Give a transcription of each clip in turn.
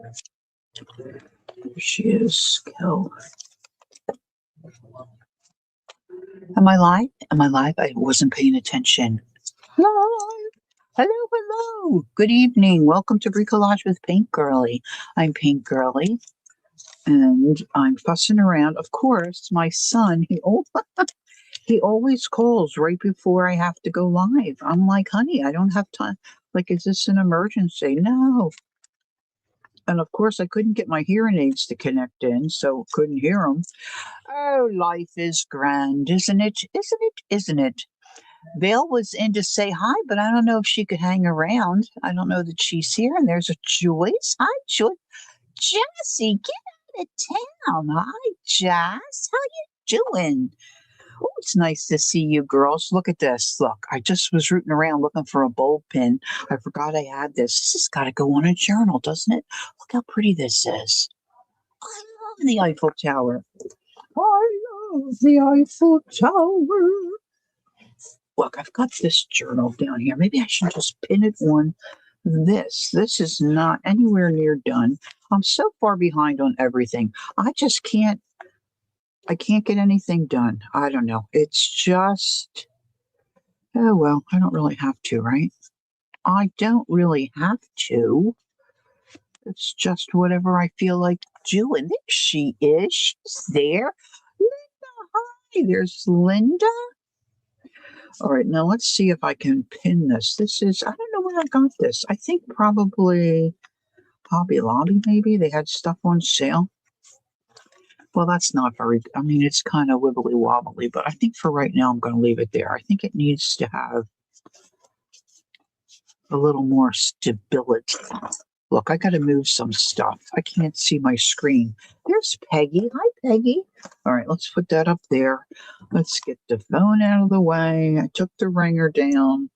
There she is, Kel. Am I live? Am I live? I wasn't paying attention. Live. Hello, hello. Good evening. Welcome to Bricolage with Paintgirlee. I'm Paintgirlee, and I'm fussing around. Of course, my son, he always calls right before I have to go live. I'm like, honey, I don't have time. Like, is this an emergency? No. And of course, I couldn't get my hearing aids to connect in, so couldn't hear them. Oh, life is grand, isn't it? Isn't it? Isn't it? Vale was in to say hi, but I don't know if she could hang around. I don't know that she's here. And there's a Joyce. Hi, Joyce. Jessie, get out of town. Hi, Jess. How you doing? Oh, it's nice to see you girls. Look at this. Look, I just was rooting around looking for a bowl pin. I forgot I had this. This has got to go on a journal, doesn't it? Look how pretty this is. I love the Eiffel Tower. I love the Eiffel Tower. Look, I've got this journal down here. Maybe I should just pin it on this. This is not anywhere near done. I'm so far behind on everything. I can't get anything done. I don't know. It's just, oh, well, I don't really have to, right? I don't really have to. It's just whatever I feel like doing. There she is. She's there. Linda, hi. There's Linda. All right, now let's see if I can pin this. This is, I don't know where I got this. I think probably Hobby Lobby, maybe. They had stuff on sale. Well, that's not very, I mean, it's kind of wibbly wobbly, but I think for right now, I'm going to leave it there. I think it needs to have a little more stability. Look, I got to move some stuff. I can't see my screen. There's Peggy. Hi, Peggy. All right, let's put that up there. Let's get the phone out of the way. I took the ringer down.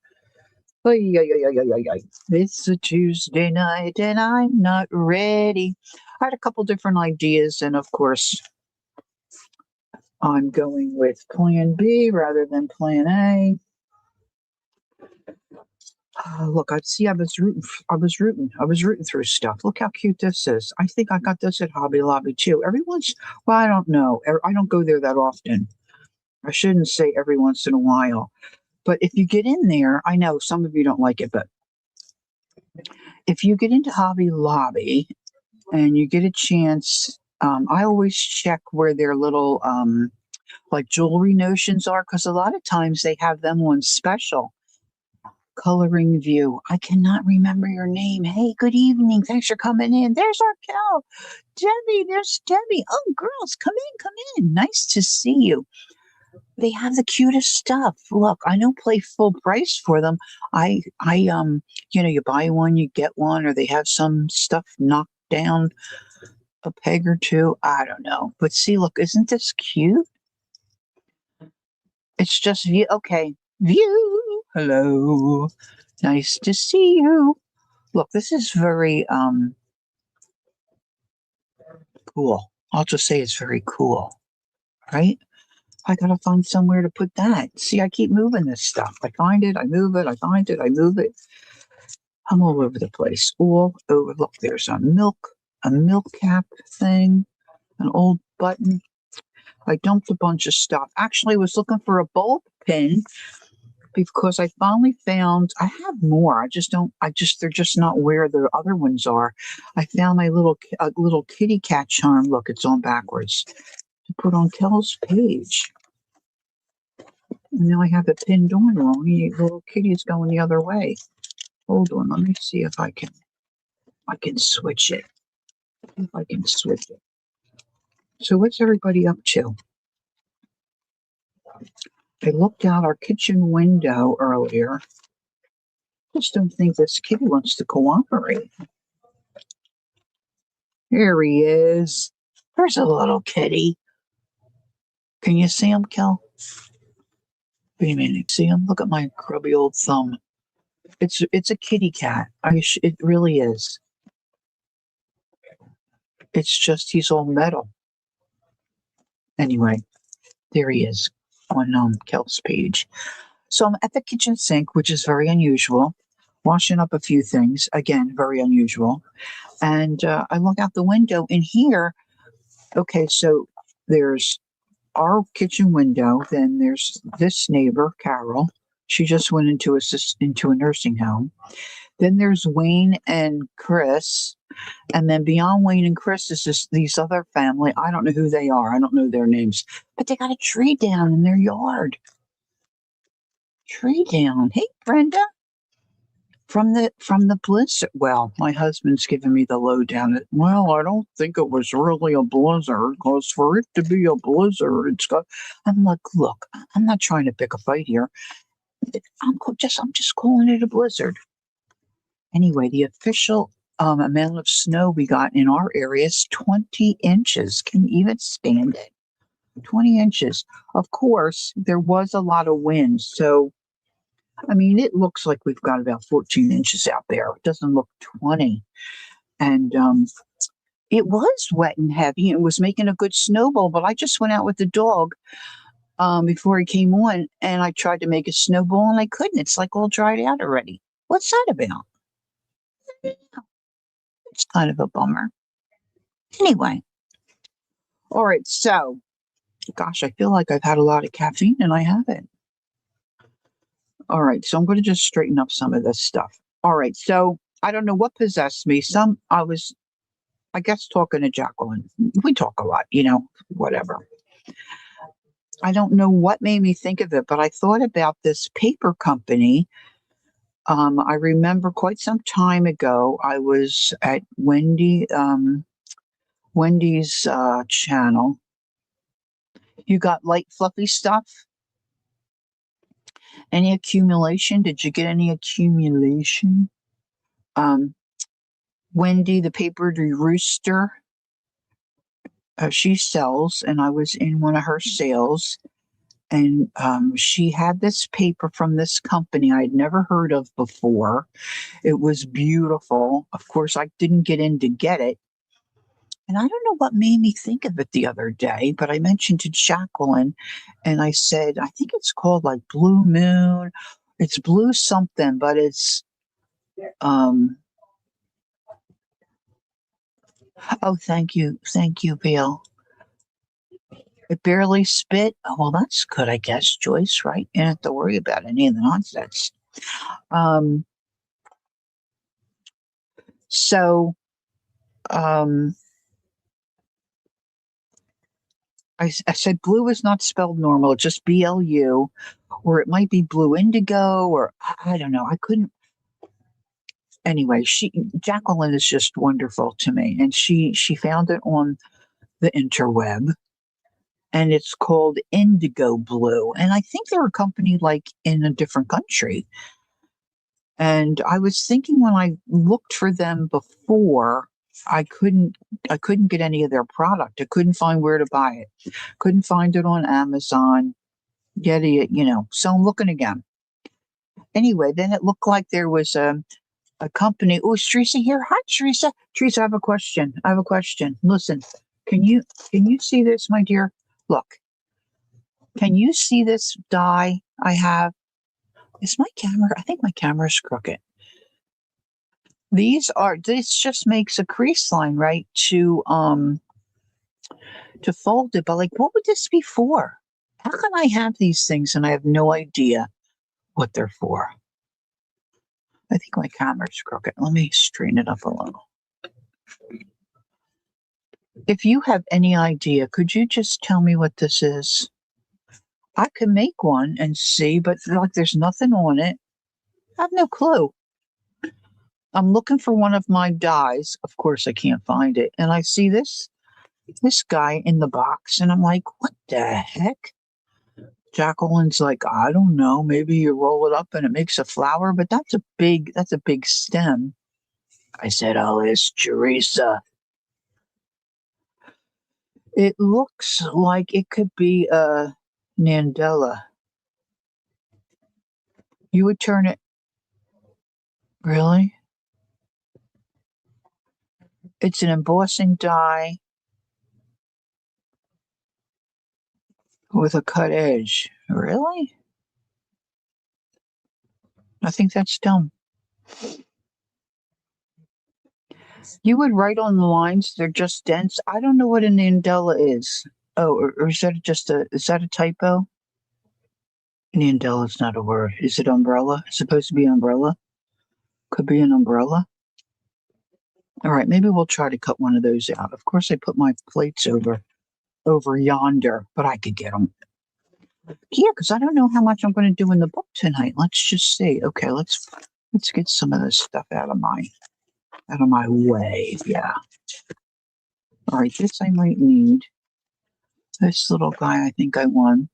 Ay, ay, ay, ay, ay, ay. It's a Tuesday night and I'm not ready. I had a couple different ideas, and of course, I'm going with plan B rather than plan A. Look, I was rooting through stuff. Look how cute this is. I think I got this at Hobby Lobby too. Well, I don't know. I don't go there that often. I shouldn't say every once in a while. But if you get in there, I know some of you don't like it, but if you get into Hobby Lobby and you get a chance, I always check where their little like jewelry notions are, because a lot of times they have them on special. Coloring View. I cannot remember your name. Hey, good evening. Thanks for coming in. There's Raquel. Debbie, there's Debbie. Oh, girls, come in. Nice to see you. They have the cutest stuff. Look, I don't play full price for them. You buy one, you get one, or they have some stuff knocked down a peg or two. I don't know. But see, look, isn't this cute? It's just view. Okay, view. Hello. Nice to see you. Look, this is very cool. I'll just say it's very cool, right? I gotta find somewhere to put that. See, I keep moving this stuff. I find it, I move it, I find it, I move it. I'm all over the place. All over. Look, there's a milk cap thing, an old button. I dumped a bunch of stuff. Actually, I was looking for a bulb pin because I finally found, I have more. They're just not where the other ones are. I found my little kitty cat charm. Look, it's on backwards. To put on Kel's page. And now I have it pinned on wrong. The little kitty's going the other way. Hold on, let me see if I can switch it. So what's everybody up to? I looked out our kitchen window earlier. Just don't think this kitty wants to cooperate. Here he is. There's a little kitty. Can you see him, Kel? What do you mean? See him? Look at my grubby old thumb. It's a kitty cat. It really is. It's just he's all metal. Anyway, there he is on Kel's page. So I'm at the kitchen sink, which is very unusual. washing up a few things. Again, very unusual. And I look out the window and here, okay, so there's our kitchen window. Then there's this neighbor, Carol. She just went into a nursing home. Then there's Wayne and Chris. And then beyond Wayne and Chris is these other family. I don't know who they are. I don't know their names. But they got a tree down in their yard. Tree down. Hey, Brenda. From the blizzard. Well, my husband's giving me the lowdown. Well, I don't think it was really a blizzard because for it to be a blizzard, it's got. I'm like, look, I'm not trying to pick a fight here. I'm just calling it a blizzard. Anyway, the official amount of snow we got in our area is 20 inches. Can you even stand it? 20 inches. Of course, there was a lot of wind, so I mean, it looks like we've got about 14 inches out there. It doesn't look 20. And it was wet and heavy. It was making a good snowball, but I just went out with the dog before he came on and I tried to make a snowball and I couldn't. It's like all dried out already. What's that about? It's kind of a bummer. Anyway, all right. So, gosh, I feel like I've had a lot of caffeine and I haven't. All right, so I'm going to just straighten up some of this stuff. All right, so I don't know what possessed me. I was, I guess, talking to Jacqueline. We talk a lot, whatever. I don't know what made me think of it, but I thought about this paper company. I remember quite some time ago, I was at Wendy's channel. You got light, fluffy stuff? Any accumulation? Did you get any accumulation? Wendy, the paper rooster, she sells, and I was in one of her sales, and she had this paper from this company I'd never heard of before. It was beautiful. Of course, I didn't get in to get it. And I don't know what made me think of it the other day, but I mentioned to Jacqueline, and I said, I think it's called like Blue Moon. It's blue something, but it's oh, thank you, Bill. It barely spit. Oh, well, that's good, I guess, Joyce. Right? You don't have to worry about any of the nonsense. Um. So, um, I said blue is not spelled normal. It's just BLU, or it might be blue indigo, or I don't know. I couldn't. Anyway, Jacqueline is just wonderful to me, and she found it on the interweb, and it's called Indigo Blue, and I think they're a company like in a different country. And I was thinking when I looked for them before, I couldn't get any of their product. I couldn't find where to buy it. Couldn't find it on Amazon. Get it. So I'm looking again. Anyway, then it looked like there was a company. Oh, is Teresa here? Hi, Teresa. Teresa, I have a question. Listen, can you see this, my dear? Look, can you see this die I have? Is my camera? I think my camera's crooked. This just makes a crease line, right? To fold it. But like, what would this be for? How can I have these things and I have no idea what they're for? I think my camera's crooked. Let me straighten it up a little. If you have any idea, could you just tell me what this is? I could make one and see, but like there's nothing on it. I have no clue. I'm looking for one of my dies. Of course, I can't find it. And I see this guy in the box, and I'm like, what the heck? Jacqueline's like, I don't know. Maybe you roll it up and it makes a flower, but that's a big stem. I said, oh, it's Teresa. It looks like it could be a Nandela. You would turn it. Really? It's an embossing die with a cut edge. Really? I think that's dumb. You would write on the lines, they're just dense. I don't know what an Nandela is. Oh, or is that is that a typo? Nandela is not a word. Is it umbrella? It's supposed to be umbrella? Could be an umbrella. All right, maybe we'll try to cut one of those out. Of course, I put my plates over yonder, but I could get them. Yeah, because I don't know how much I'm going to do in the book tonight. Let's just see. Okay, let's get some of this stuff out of my way. Yeah. All right, this I might need. This little guy, I think I won.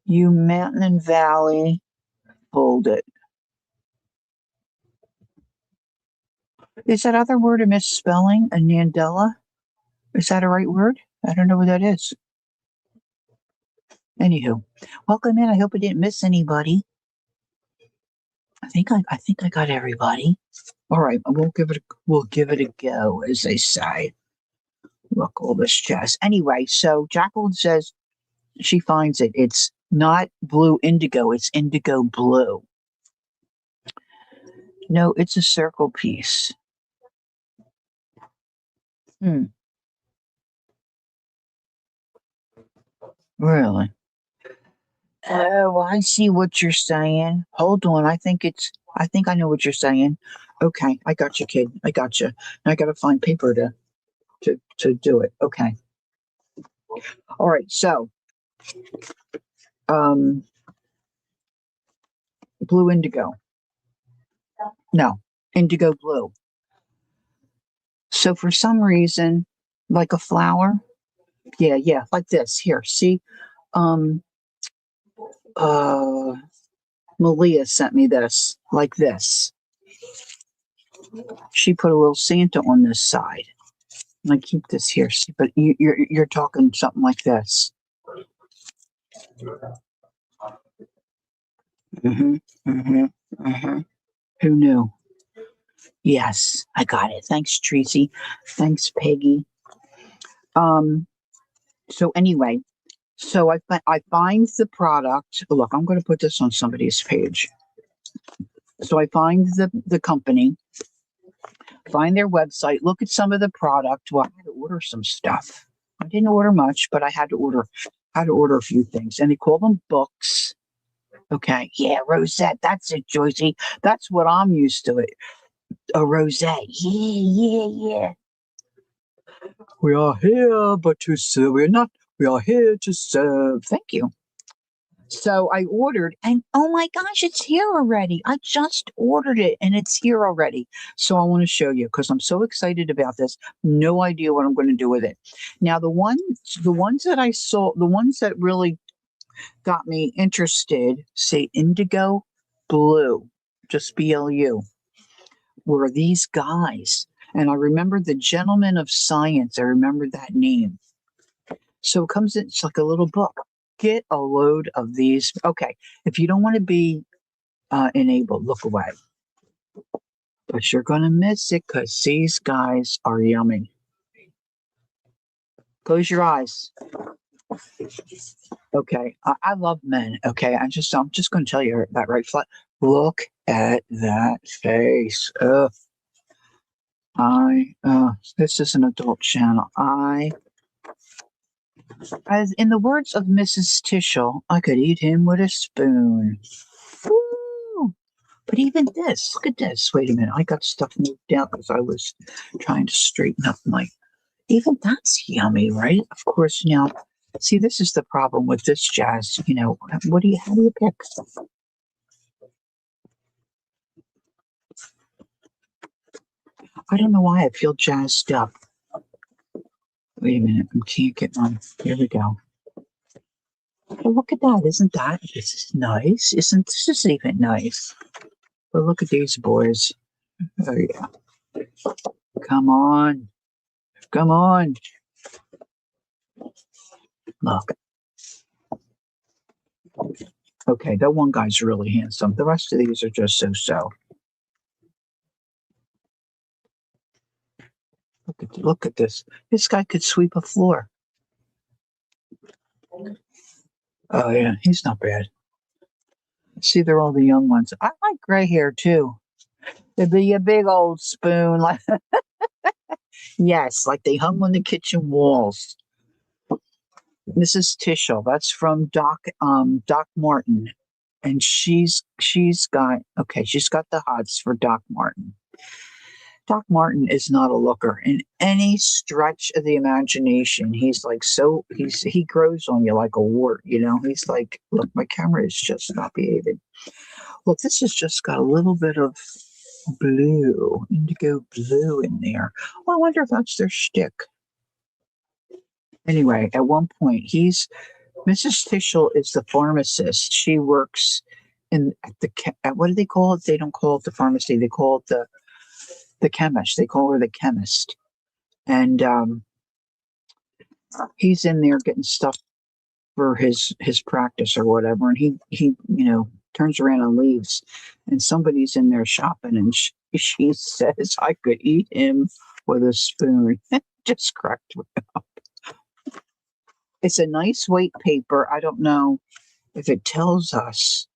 You mountain and valley, hold it. Is that other word a misspelling? A Nandela? Is that a right word? I don't know what that is. Anywho, welcome in. I hope I didn't miss anybody. I think I got everybody. All right, we'll give it a go, as they say. Look, all this jazz. Anyway, so Jacqueline says she finds it. It's not blue indigo, it's indigo blue. No, it's a circle piece. Really? Oh, I see what you're saying. Hold on. I think I know what you're saying. Okay, I got you, kid. I got you. I got to find paper to do it. Okay. All right. So, um, blue indigo. No, indigo blue. So for some reason, like a flower. Yeah, like this. Here, see. Um, uh, Malia sent me this, like this. She put a little Santa on this side. And I keep this here, see, but you're talking something like this. Mm-hmm, mm-hmm, mm-hmm. Who knew? Yes, I got it. Thanks, Tracy. Thanks, Peggy. Um. So anyway, so I find the product. Look, I'm going to put this on somebody's page. So I find the company, find their website, look at some of the product. Well, I had to order some stuff. I didn't order much, but I had to order a few things, and they call them books. Okay, yeah, rosette. That's it, Joycey. That's what I'm used to. It a rosette. Yeah. We are here, but to serve. We're not. We are here to serve. Thank you. So I ordered, and oh my gosh, it's here already. I just ordered it, and it's here already. So I want to show you because I'm so excited about this. No idea what I'm going to do with it. Now the ones that I saw, the ones that really got me interested, say indigo blue, just BLU, were these guys. And I remember the Gentleman of Science. I remember that name. So it comes in, it's like a little book. Get a load of these. Okay. If you don't want to be enabled, look away. But you're going to miss it because these guys are yummy. Close your eyes. Okay. I love men. Okay. I'm just going to tell you that right flat. Look at that face. This is an adult channel. As in the words of Mrs. Tishel, I could eat him with a spoon. Woo! But even this, look at this. Wait a minute, I got stuff moved out because I was trying to straighten up my. Even that's yummy, right? Of course, now, see, this is the problem with this jazz. You know, how do you pick? I don't know why I feel jazzed up. Wait a minute, I can't get on. Here we go. Well, look at that. Isn't that? This is nice. Isn't this even nice? But look at these boys. Oh, yeah. Come on. Come on. Look. Okay, that one guy's really handsome. The rest of these are just so-so. Look at this. This guy could sweep a floor. Oh, yeah. He's not bad. See, they're all the young ones. I like gray hair too. It'd be a big old spoon, like yes, like they hung on the kitchen walls. Mrs. Tishel, that's from Doc Martin, and she's got the hots for Doc Martin. Doc Martin is not a looker in any stretch of the imagination. He's like he grows on you like a wart, you know. He's like, look, my camera is just not behaving. Look, this has just got a little bit of blue, indigo blue in there. Well, I wonder if that's their shtick. Anyway, at one point, Mrs. Tishel is the pharmacist. She works at what do they call it? They don't call it the pharmacy. They call it the chemist. They call her the chemist. And he's in there getting stuff for his practice or whatever. And he turns around and leaves. And somebody's in there shopping, and she says, "I could eat him with a spoon." Just cracked me up. It's a nice weight paper. I don't know if it tells us.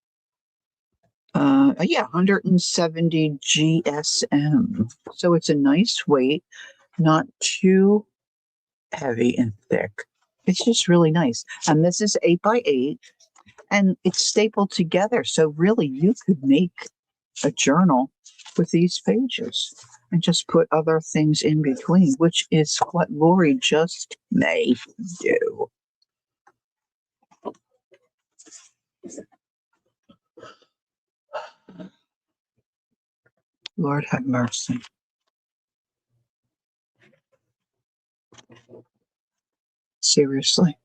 Yeah, 170 GSM. So it's a nice weight, not too heavy and thick. It's just really nice. And this is 8x8, and it's stapled together. So really, you could make a journal with these pages and just put other things in between, which is what Lori just may do. Lord have mercy. Seriously,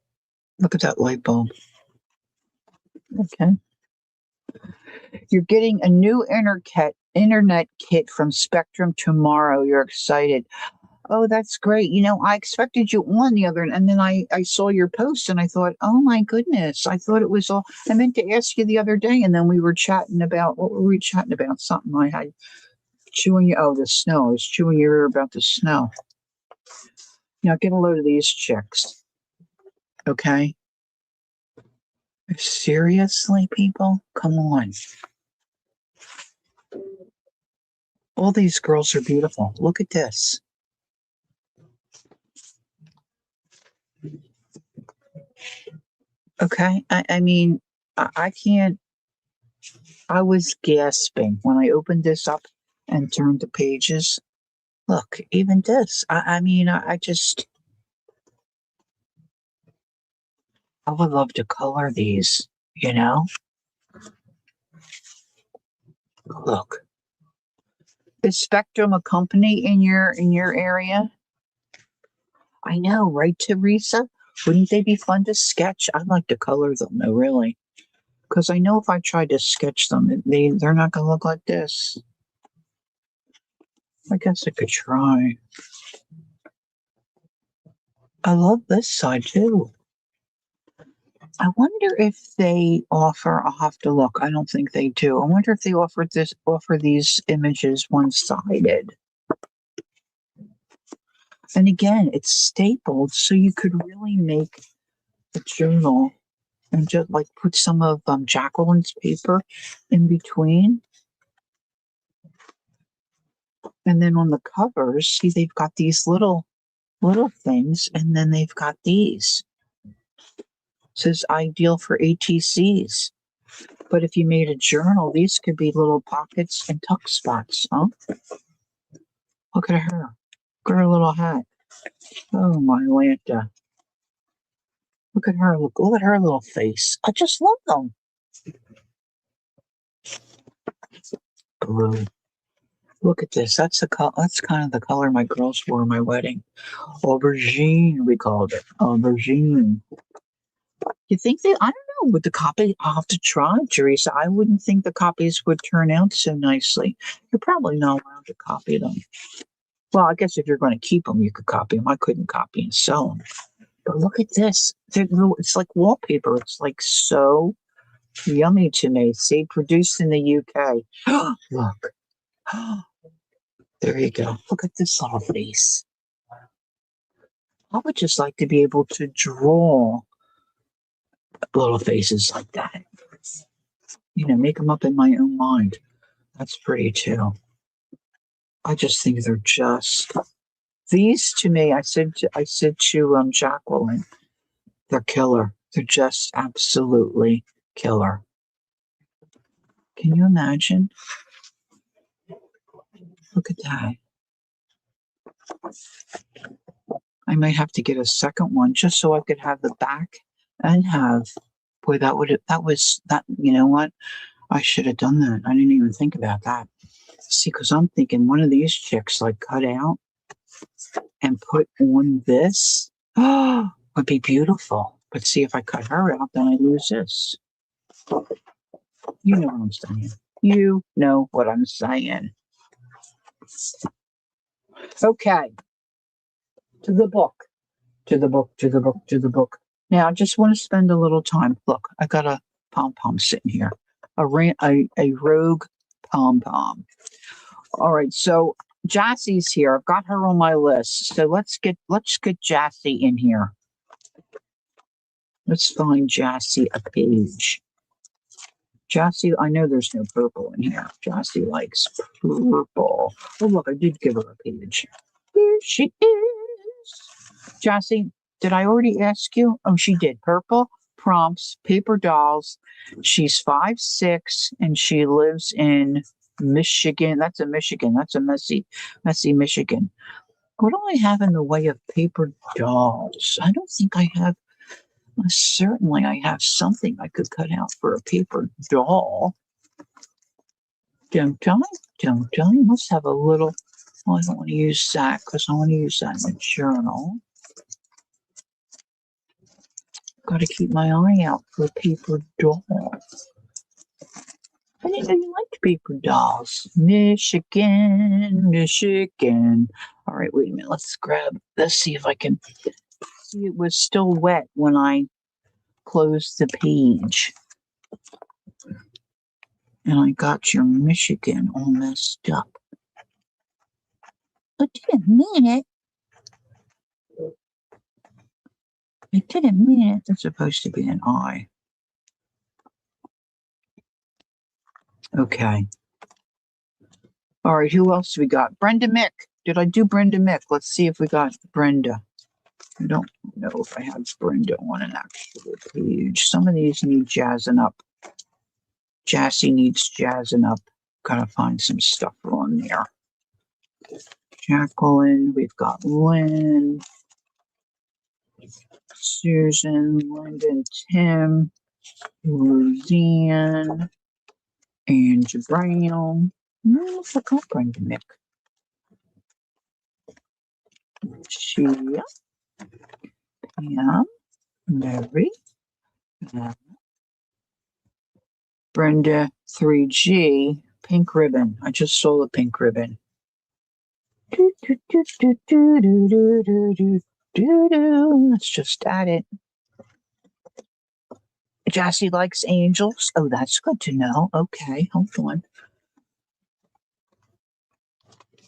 look at that light bulb. Okay. You're getting a new internet kit from Spectrum tomorrow. You're excited. Oh, that's great. You know, I expected you on the other, and then I saw your post and I thought, oh my goodness, I thought it was all, I meant to ask you the other day, and then we were chatting about, what were we chatting about? Something I had the snow. I was chewing your ear about the snow. Now get a load of these chicks. Okay? Seriously, people? Come on. All these girls are beautiful. Look at this. Okay? I mean, I can't. I was gasping when I opened this up and turned the pages. Look, even this. I mean, I just. I would love to color these, you know? Look. Is Spectrum a company in your area? I know, right, Teresa? Wouldn't they be fun to sketch? I'd like to color them, though, really. Because I know if I tried to sketch them, they're not going to look like this. I guess I could try. I love this side, too. I wonder if they offer, I'll have to look. I don't think they do. I wonder if they offer these images one-sided. And again, it's stapled, so you could really make a journal and just like put some of Jacqueline's paper in between. And then on the covers, see, they've got these little things, and then they've got these. It says ideal for ATCs. But if you made a journal, these could be little pockets and tuck spots, huh? Look at her. Look at her little hat. Oh, my Lanta. Look at her. Look at her little face. I just love them. Blue. Look at this. That's kind of the color my girls wore at my wedding. Aubergine, we called it. Aubergine. You think I don't know, with the copy, I'll have to try, Teresa. I wouldn't think the copies would turn out so nicely. You're probably not allowed to copy them. Well, I guess if you're going to keep them, you could copy them. I couldn't copy and sell them. But look at this. It's like wallpaper. It's like so yummy to me. See, produced in the UK. Look. There you go. Look at this little face. I would just like to be able to draw little faces like that. make them up in my own mind. That's pretty too. I just think they're just these to me. I said to Jacqueline, they're killer. They're just absolutely killer. Can you imagine? Look at that. I might have to get a second one just so I could have the back and have. Boy, you know what? I should have done that. I didn't even think about that. See, because I'm thinking one of these chicks like cut out and put on this would be beautiful. But see, if I cut her out, then I lose this. You know what I'm saying. You know what I'm saying. Okay. To the book. To the book, to the book, to the book. Now, I just want to spend a little time. Look, I got a pom-pom sitting here. A rogue pom-pom. All right, so Jassie's here. I've got her on my list. So let's get Jassie in here. Let's find Jassie a page. Jassie, I know there's no purple in here. Jassie likes purple. Oh, look, I did give her a page. Here she is. Jassie, did I already ask you? Oh, she did. Purple, prompts, paper dolls. She's 5'6", and she lives in Michigan. That's a Michigan. That's a messy Michigan. What do I have in the way of paper dolls? I don't think I have. Certainly, I have something I could cut out for a paper doll. Don't I? Don't I? Must have a little. Well, I don't want to use that because I want to use that in a journal. Got to keep my eye out for a paper doll. I didn't know you liked paper dolls. Michigan, Michigan. All right, wait a minute. Let's see if I can. See, it was still wet when I closed the page. And I got your Michigan all messed up. I didn't mean it. I didn't mean it. It's supposed to be an I. Okay. All right, who else we got? Brenda Mick. Did I do Brenda Mick? Let's see if we got Brenda. I don't know if I have Brenda on an actual page. Some of these need jazzing up. Jassie needs jazzing up. Gotta find some stuff on there. Jacqueline, we've got Lynn, Susan, Lyndon, Tim, Roseanne, and Brown. No, I forgot Brenda Mick. Chia, Pam, Mary, Brenda 3G, pink ribbon. I just saw the pink ribbon. Let's just add it. Jassie likes angels. Oh, that's good to know. Okay, hold on.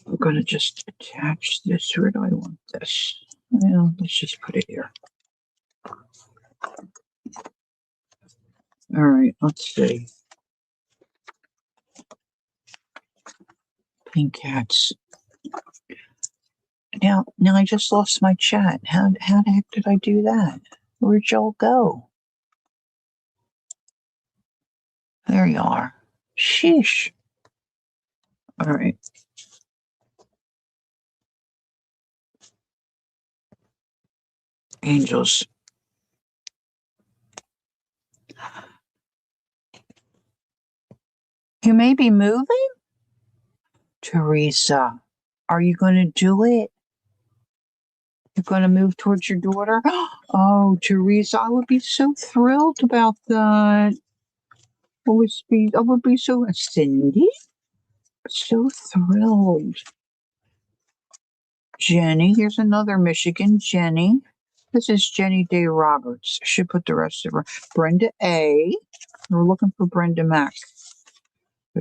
We're going to just attach this. Where do I want this? Well, let's just put it here. All right, let's see. Pink cats. Now I just lost my chat. How the heck did I do that? Where'd y'all go? There you are. Sheesh. All right. Angels. You may be moving? Teresa, are you going to do it? You're going to move towards your daughter? Oh, Teresa, I would be so thrilled about that. I would be so, Cindy, so thrilled. Jenny, here's another Michigan Jenny. This is Jenny Day Roberts. I should put the rest of her. Brenda A. We're looking for Brenda Mack.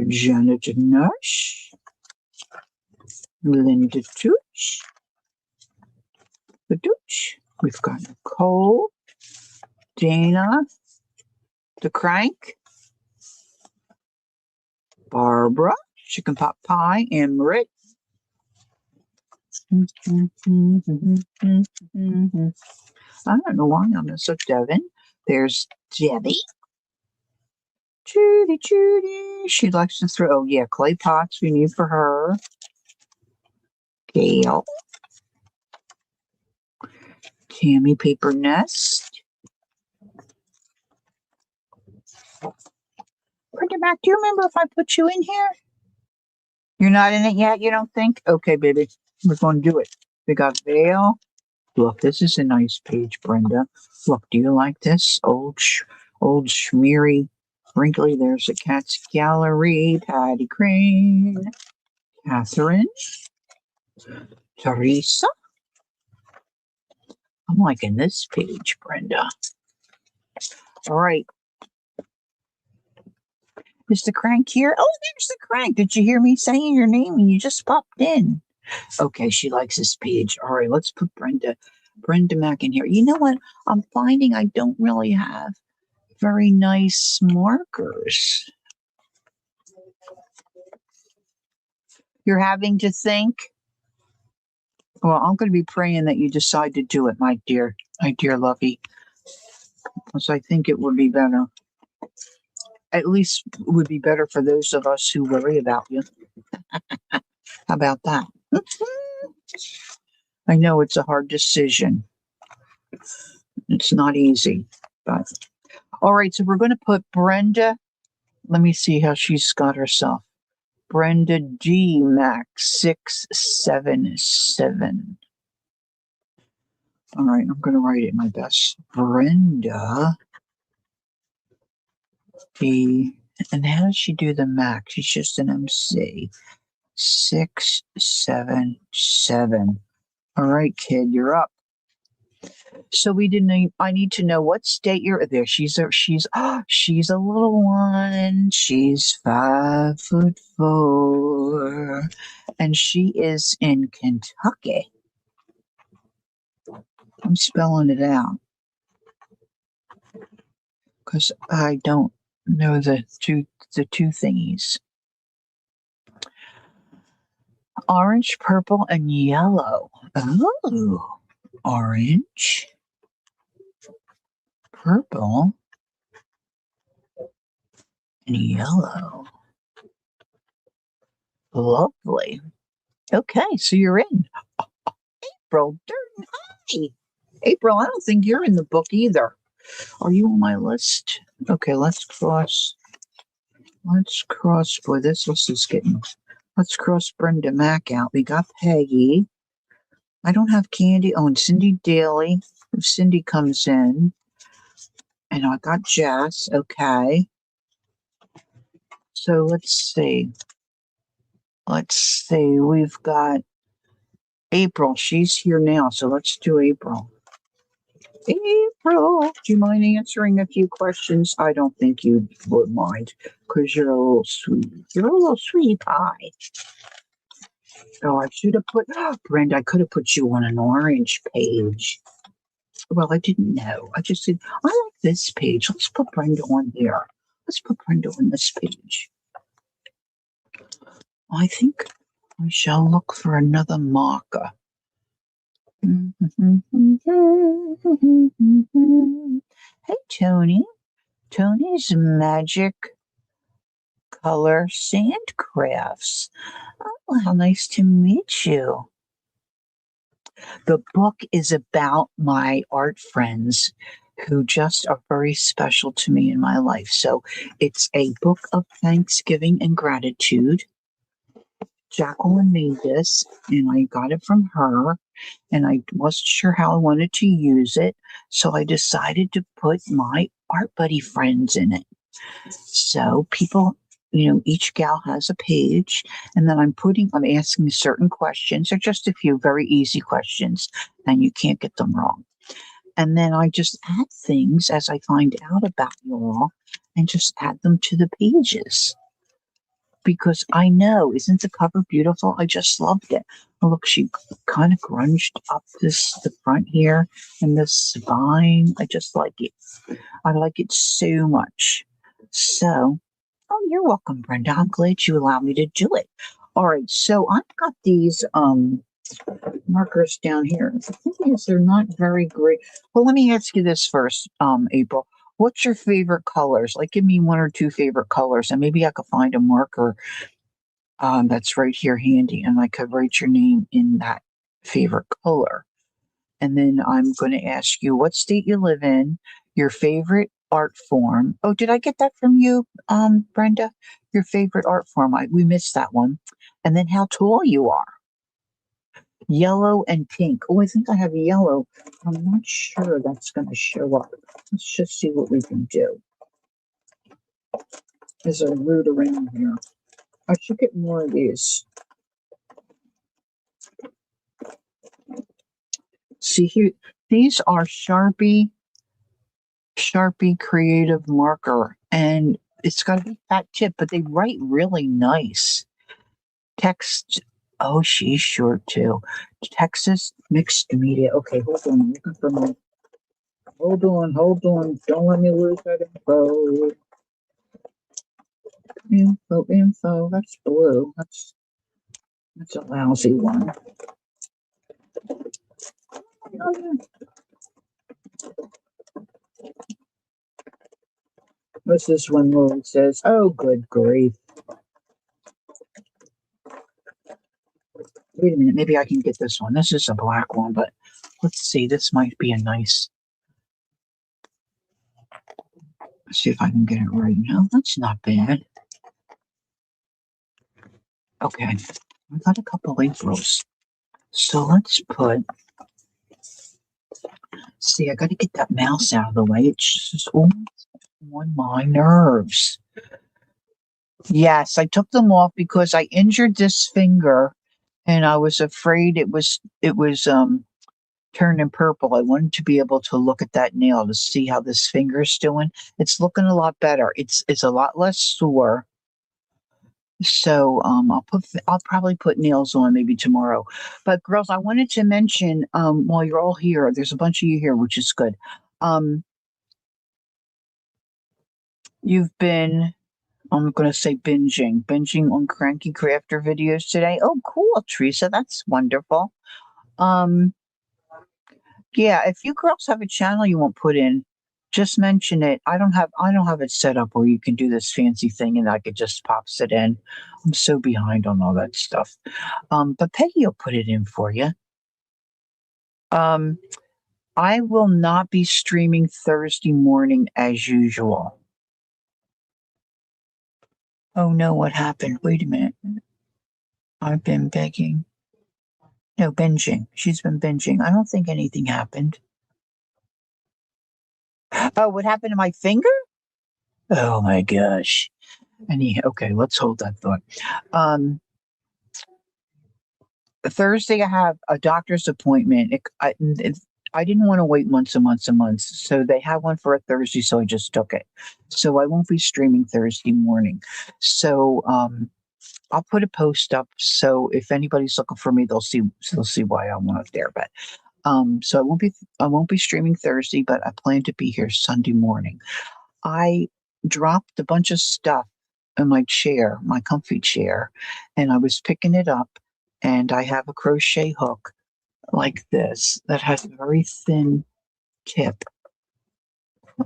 Janet Nush. Linda Tooch. The Dooch. We've got Nicole. Dana. The Crank. Barbara, chicken pot pie, and Rick. I don't know why I'm so Devin. There's Debbie. Judy, Judy. She likes to throw, oh yeah, clay pots we need for her. Gail. Tammy Paper Nest. Brenda Mac, do you remember if I put you in here? You're not in it yet, you don't think? Okay, baby. We're going to do it. We got Vale. Look, this is a nice page, Brenda. Look, do you like this? Old schmeary, wrinkly. There's a cat's gallery. Patty Crane. Catherine. Teresa. I'm liking this page, Brenda. All right. Is the crank here? Oh, there's the crank. Did you hear me saying your name and you just popped in? Okay, she likes this page. All right, let's put Brenda Mac in here. You know what? I'm finding I don't really have very nice markers. You're having to think? Well, I'm going to be praying that you decide to do it, my dear lovey. Because I think it would be better. At least it would be better for those of us who worry about you. How about that? I know it's a hard decision. It's not easy, but all right. So we're going to put Brenda. Let me see how she's got herself. Brenda G Max 677. All right, I'm going to write it my best. Brenda G. And how does she do the Max? She's just an MC. 677. All right, kid, you're up. So I need to know what state you're there. She's a little one. She's 5'4", and she is in Kentucky. I'm spelling it out because I don't know the two thingies. Orange, purple, and yellow. Oh, orange, purple, and yellow. Lovely. Okay, so you're in. April Durden. Hi. April, I don't think you're in the book either. Are you on my list? Okay, let's cross. Boy, this list is getting. Let's cross Brenda Mac out. We got Peggy. I don't have Candy. Oh, and Cindy Daly. If Cindy comes in. And I got Jess. Okay. So let's see. We've got April. She's here now. So let's do April. April, do you mind answering a few questions? I don't think you would mind because you're a little sweet. You're a little sweetie pie. Oh, I should have Brenda, I could have put you on an orange page. Well, I didn't know. I just said, I like this page. Let's put Brenda on there. Let's put Brenda on this page. I think we shall look for another marker. Hey, Tony. Tony's Magic Color Sand Crafts. Oh, how nice to meet you. The book is about my art friends who just are very special to me in my life. So it's a book of thanksgiving and gratitude. Jacqueline made this, and I got it from her, and I wasn't sure how I wanted to use it, so I decided to put my art buddy friends in it. So people, each gal has a page, and then I'm asking certain questions. They're just a few very easy questions, and you can't get them wrong. And then I just add things as I find out about you all, and just add them to the pages. Because I know, isn't the cover beautiful? I just loved it. Oh, look, she kind of grunged up the front here and the spine. I just like it. I like it so much. So, oh you're welcome, Brenda. I'm glad you allowed me to do it. All right, so I've got these markers down here. The thing is, they're not very great. Well, let me ask you this first, April. What's your favorite colors? Like, give me one or two favorite colors, and maybe I could find a marker that's right here handy, and I could write your name in that favorite color. And then I'm going to ask you what state you live in, your favorite art form. Oh, did I get that from you, Brenda? Your favorite art form. We missed that one. And then how tall you are. Yellow and pink. Oh, I think I have yellow. I'm not sure that's going to show up. Let's just see what we can do. There's a root around here. I should get more of these. See here, these are Sharpie creative marker, and it's got to be fat tip, but they write really nice. Text. Oh, she's short too. Texas mixed media. Okay, hold on. I'm looking for my. Hold on. Don't let me lose that info. Info. That's blue. That's a lousy one. Oh, yeah. What's this one where it says, oh, good grief. Wait a minute, maybe I can get this one. This is a black one, but let's see. This might be a nice. Let's see if I can get it right now. That's not bad. Okay, I got a couple Aprils. So let's put. See, I got to get that mouse out of the way. It's just almost on my nerves. Yes, I took them off because I injured this finger, and I was afraid it was turning purple. I wanted to be able to look at that nail to see how this finger's doing. It's looking a lot better. It's a lot less sore. So I'll probably put nails on maybe tomorrow. But girls, I wanted to mention while you're all here, there's a bunch of you here, which is good. You've been, I'm going to say binging on Cranky Crafter videos today. Oh, cool, Teresa, that's wonderful. Yeah, if you girls have a channel you want put in, just mention it. I don't have it set up where you can do this fancy thing and I could just pops it in. I'm so behind on all that stuff. But Peggy will put it in for you. I will not be streaming Thursday morning as usual. Oh no, what happened? Wait a minute. I've been begging. No, binging. She's been binging. I don't think anything happened. Oh, what happened to my finger? Oh my gosh. Okay, let's hold that thought. Thursday, I have a doctor's appointment. I didn't want to wait months and months and months. So they have one for a Thursday, so I just took it. So I won't be streaming Thursday morning. So I'll put a post up. So if anybody's looking for me, they'll see why I'm not there. But so I won't be streaming Thursday, but I plan to be here Sunday morning. I dropped a bunch of stuff in my chair, my comfy chair, and I was picking it up, and I have a crochet hook like this that has a very thin tip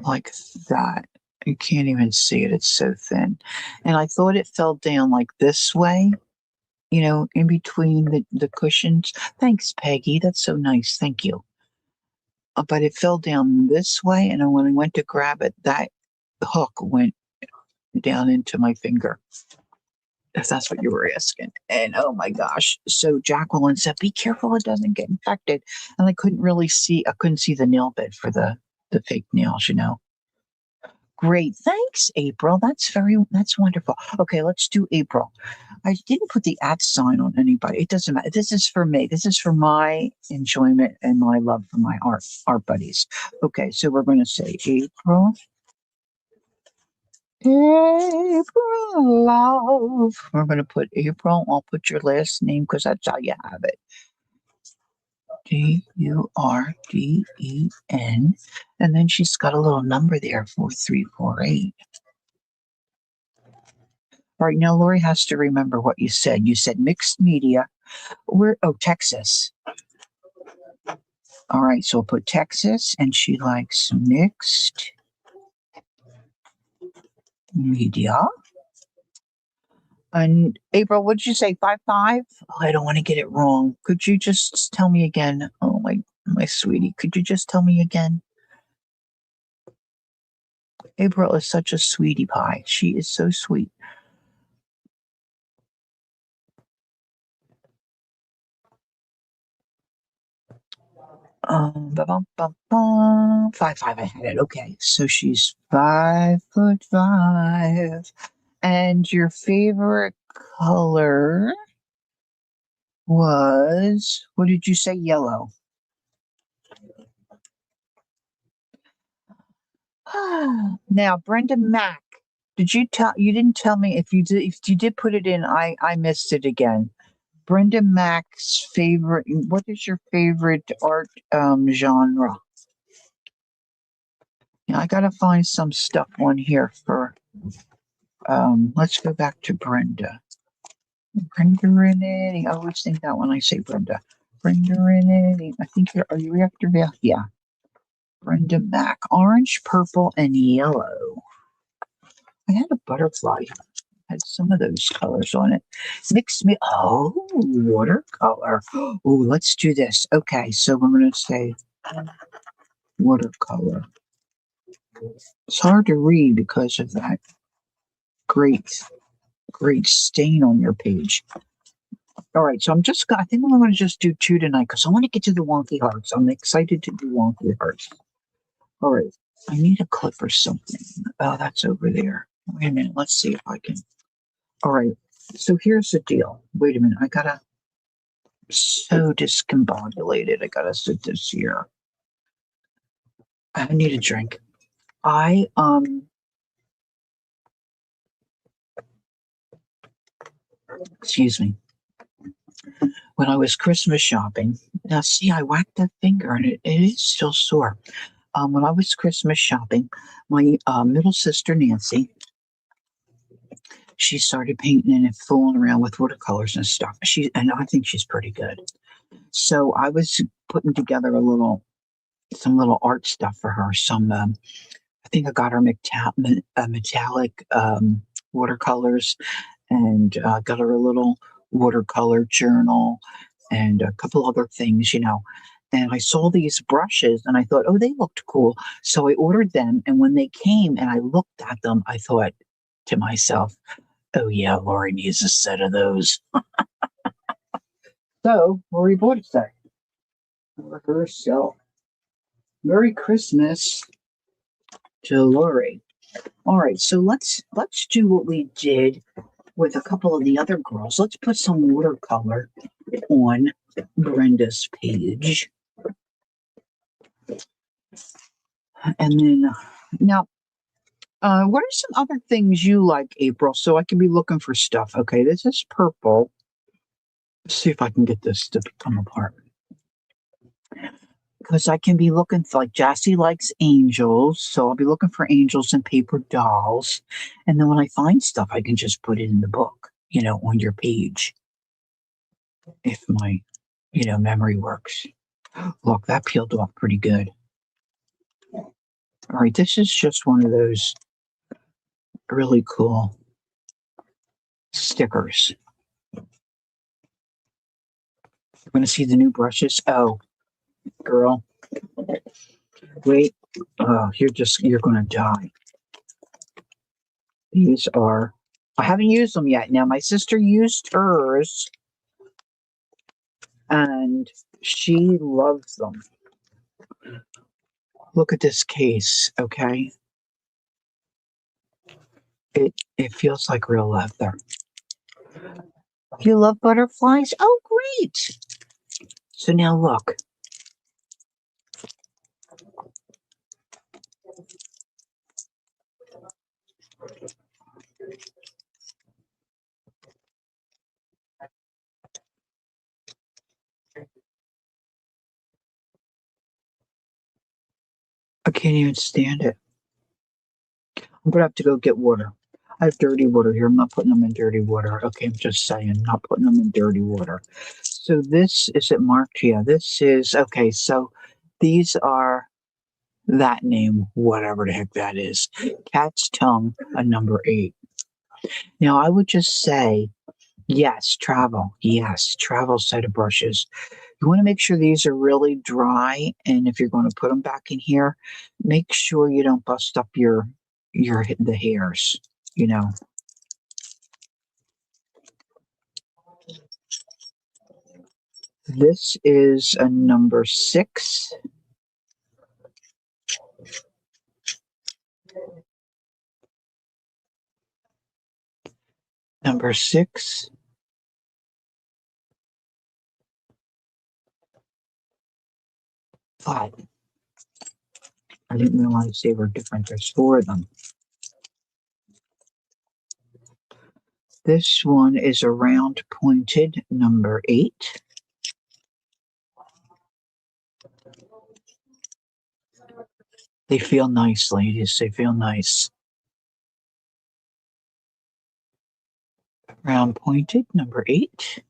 like that. You can't even see it. It's so thin. And I thought it fell down like this way, in between the cushions. Thanks, Peggy. That's so nice. Thank you. But it fell down this way, and when I went to grab it, that hook went down into my finger, if that's what you were asking. And oh my gosh. So Jacqueline said, be careful it doesn't get infected. And I couldn't see the nail bed for the fake nails, Great. Thanks, April. That's wonderful. Okay, let's do April. I didn't put the @ sign on anybody. It doesn't matter. This is for me. This is for my enjoyment and my love for my art buddies. Okay, so we're going to say April. April love. We're going to put April. I'll put your last name because that's how you have it. Durden. And then she's got a little number there, 4348. All right, now Lori has to remember what you said. You said mixed media. Where? Oh, Texas. All right, so I'll put Texas, and she likes mixed media. And April, what did you say? 5'5"? Oh, I don't want to get it wrong. Could you just tell me again? Oh my sweetie, could you just tell me again? April is such a sweetie pie. She is so sweet. Bum, bum, bum. 5'5", I had it. Okay, so she's 5'5". And your favorite color was, what did you say? Yellow. Now, Brenda Mack, you didn't tell me if you did put it in, I missed it again. Brenda Mack's favorite, what is your favorite art genre? Yeah, I gotta find some stuff on here for let's go back to Brenda. Brenda Renee. I always think that when I say Brenda. Brenda Renee. I think are you after that? Yeah. Brenda Mack. Orange, purple, and yellow. I had a butterfly. Had some of those colors on it. Mix me. Oh, watercolor. Oh, let's do this. Okay, so we're going to say watercolor. It's hard to read because of that great stain on your page. All right, so I think I'm going to just do two tonight because I want to get to the wonky hearts. I'm excited to do wonky hearts. All right, I need a clip or something. Oh, that's over there. Wait a minute. Let's see if I can. All right, so here's the deal. Wait a minute. So discombobulated. I gotta sit this here. I need a drink. I excuse me. When I was Christmas shopping, now see, I whacked that finger and it is still sore. When I was Christmas shopping, my middle sister Nancy, she started painting and fooling around with watercolors and stuff. And I think she's pretty good. So I was putting together some little art stuff for her. I think I got her metallic watercolors, and got her a little watercolor journal and a couple other things, And I saw these brushes and I thought, oh, they looked cool. So I ordered them. And when they came and I looked at them, I thought to myself, oh, yeah, Lori needs a set of those. So Lori bought a set for herself. Merry Christmas to Lori. All right, so let's do what we did with a couple of the other girls. Let's put some watercolor on Brenda's page. And then now, what are some other things you like, April? So I can be looking for stuff. Okay, this is purple. Let's see if I can get this to come apart. Because I can be looking for, like, Jassy likes angels, so I'll be looking for angels and paper dolls. And then when I find stuff, I can just put it in the book, on your page. If my, memory works. Look, that peeled off pretty good. All right, this is just one of those really cool stickers. You're going to see the new brushes. Oh, girl. Wait. Oh, you're going to die. These are, I haven't used them yet. Now, my sister used hers and she loves them. Look at this case, okay? It feels like real leather. You love butterflies? Oh, great. So now look. I can't even stand it. I'm going to have to go get water. I have dirty water here. I'm not putting them in dirty water. Okay, I'm just saying, not putting them in dirty water. So this, is it marked? Yeah, this is, okay, so these are that name, whatever the heck that is. Cat's tongue, a number 8. Now, I would just say, yes, travel. Yes, travel set of brushes. You want to make sure these are really dry, and if you're going to put them back in here, make sure you don't bust up your the hairs, you know. This is a number 6. Number 6. Flat. I didn't realize they were different. There's 4 of them. This one is a round pointed number 8. They feel nice, ladies. They feel nice. Round pointed number 8.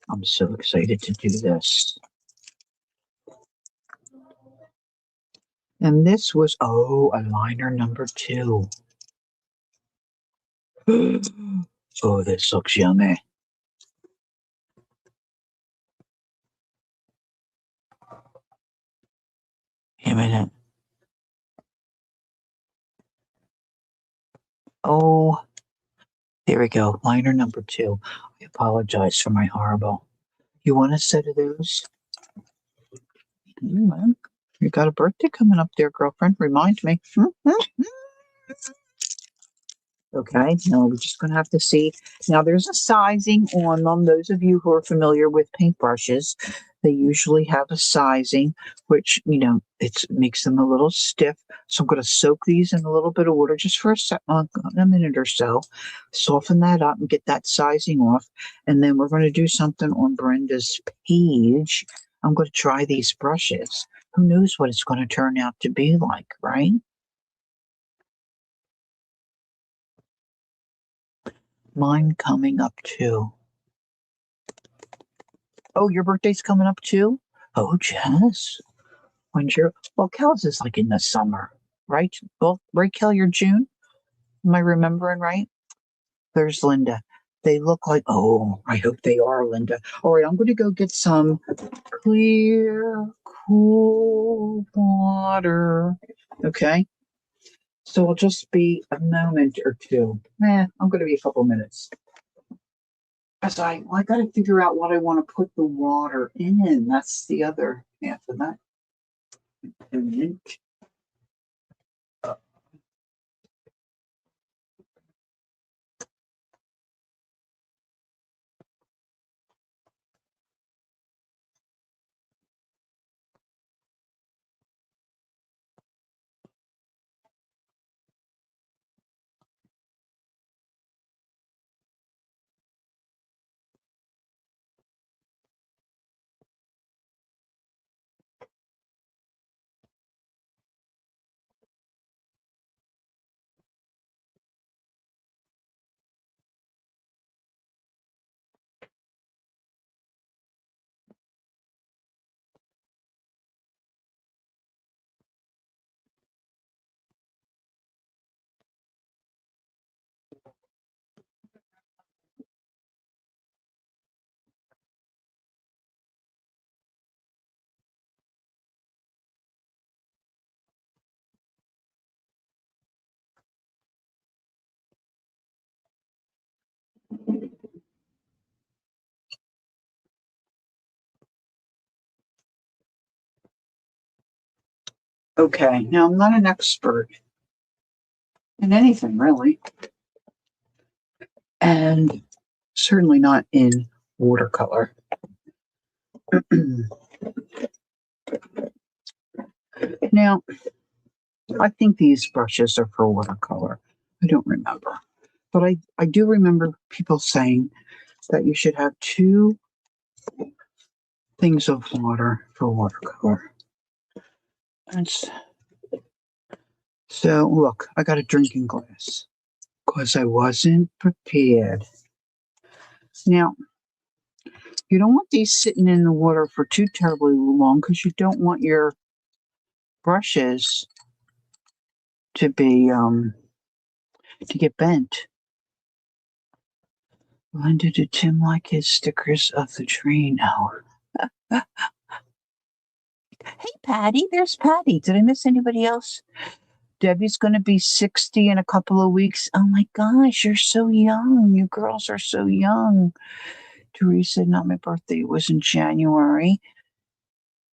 I'm so excited to do this. And this was, oh, a liner number 2. Oh, this looks yummy. Wait a minute. Oh, there we go. Liner number 2. I apologize for my horrible. You want a set of those? You got a birthday coming up there, girlfriend. Remind me. Okay, now we're just going to have to see. Now, there's a sizing on them. Those of you who are familiar with paintbrushes, they usually have a sizing, which, it makes them a little stiff. So I'm going to soak these in a little bit of water just for a minute or so, soften that up and get that sizing off. And then we're going to do something on Brenda's page. I'm going to try these brushes. Who knows what it's going to turn out to be like, right? Mine coming up too. Oh, your birthday's coming up too? Oh, Jess. Well, Kel's is like in the summer, right? Well, right, Kel, you're June? Am I remembering right? There's Linda. They look like, oh, I hope they are, Linda. All right, I'm going to go get some clear, cool water. Okay? So it'll just be a moment or two. I'm going to be a couple minutes. As I got to figure out what I want to put the water in. That's the other half of that. Okay, now I'm not an expert in anything really, and certainly not in watercolor. Now, I think these brushes are for watercolor. I don't remember. But I do remember people saying that you should have 2 things of water for watercolor. That's So, look, I got a drinking glass because I wasn't prepared. Now, you don't want these sitting in the water for too terribly long because you don't want your brushes to be to get bent. Linda, did Tim like his stickers of the train? Oh. Hey, Patty, there's Patty. Did I miss anybody else? Debbie's going to be 60 in a couple of weeks. Oh my gosh, you're so young. You girls are so young. Teresa, not my birthday. It was in January.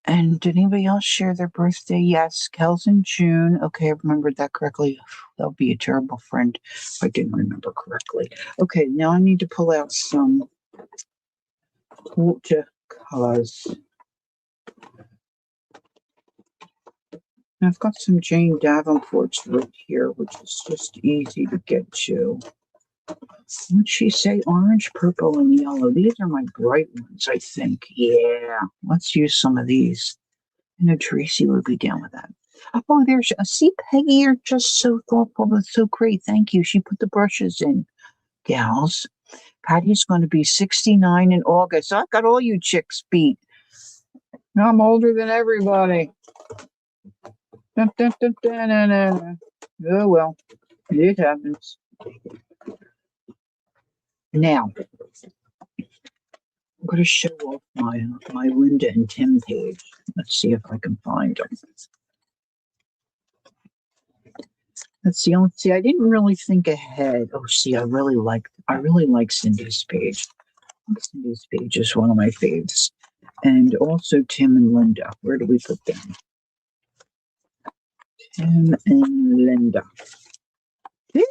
And did anybody else share their birthday? Yes, Kel's in June. Okay, I remembered that correctly. That would be a terrible friend if I didn't remember correctly. Okay, now I need to pull out some watercolors. I've got some Jane Davenport's right here, which is just easy to get to. What'd she say? Orange, purple, and yellow. These are my bright ones, I think. Yeah, let's use some of these. I know Tracy would be down with that. Oh, there's, see, Peggy, you're just so thoughtful. That's so great. Thank you. She put the brushes in, gals. Patty's going to be 69 in August. I've got all you chicks beat. I'm older than everybody. Dun, dun, dun, dun, dun, dun. Oh, well, it happens. Now, I'm going to show off my Linda and Tim page. Let's see if I can find them. Let's see. See, I didn't really think ahead. Oh, see, I really like Cindy's page. Cindy's page is one of my faves, and also Tim and Linda. Where do we put them? Tim and Linda. There,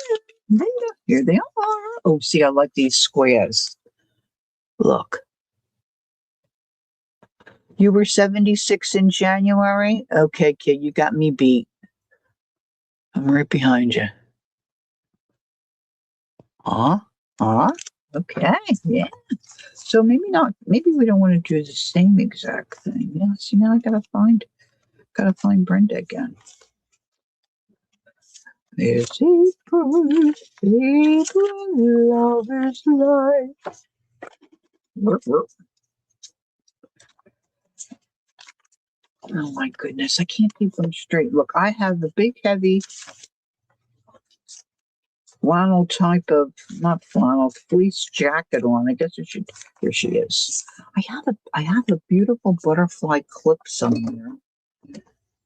Linda. Here they are. Oh, see, I like these squares. Look. You were 76 in January? Okay, kid, you got me beat. I'm right behind you. Okay, yeah. So maybe we don't want to do the same exact thing. Yeah, see, now I gotta find Brenda again. There's April lover's life. Oh my goodness, I can't keep them straight. Look, I have the big heavy flannel type of, not flannel, fleece jacket on. I guess it should. Here she is. I have a beautiful butterfly clip somewhere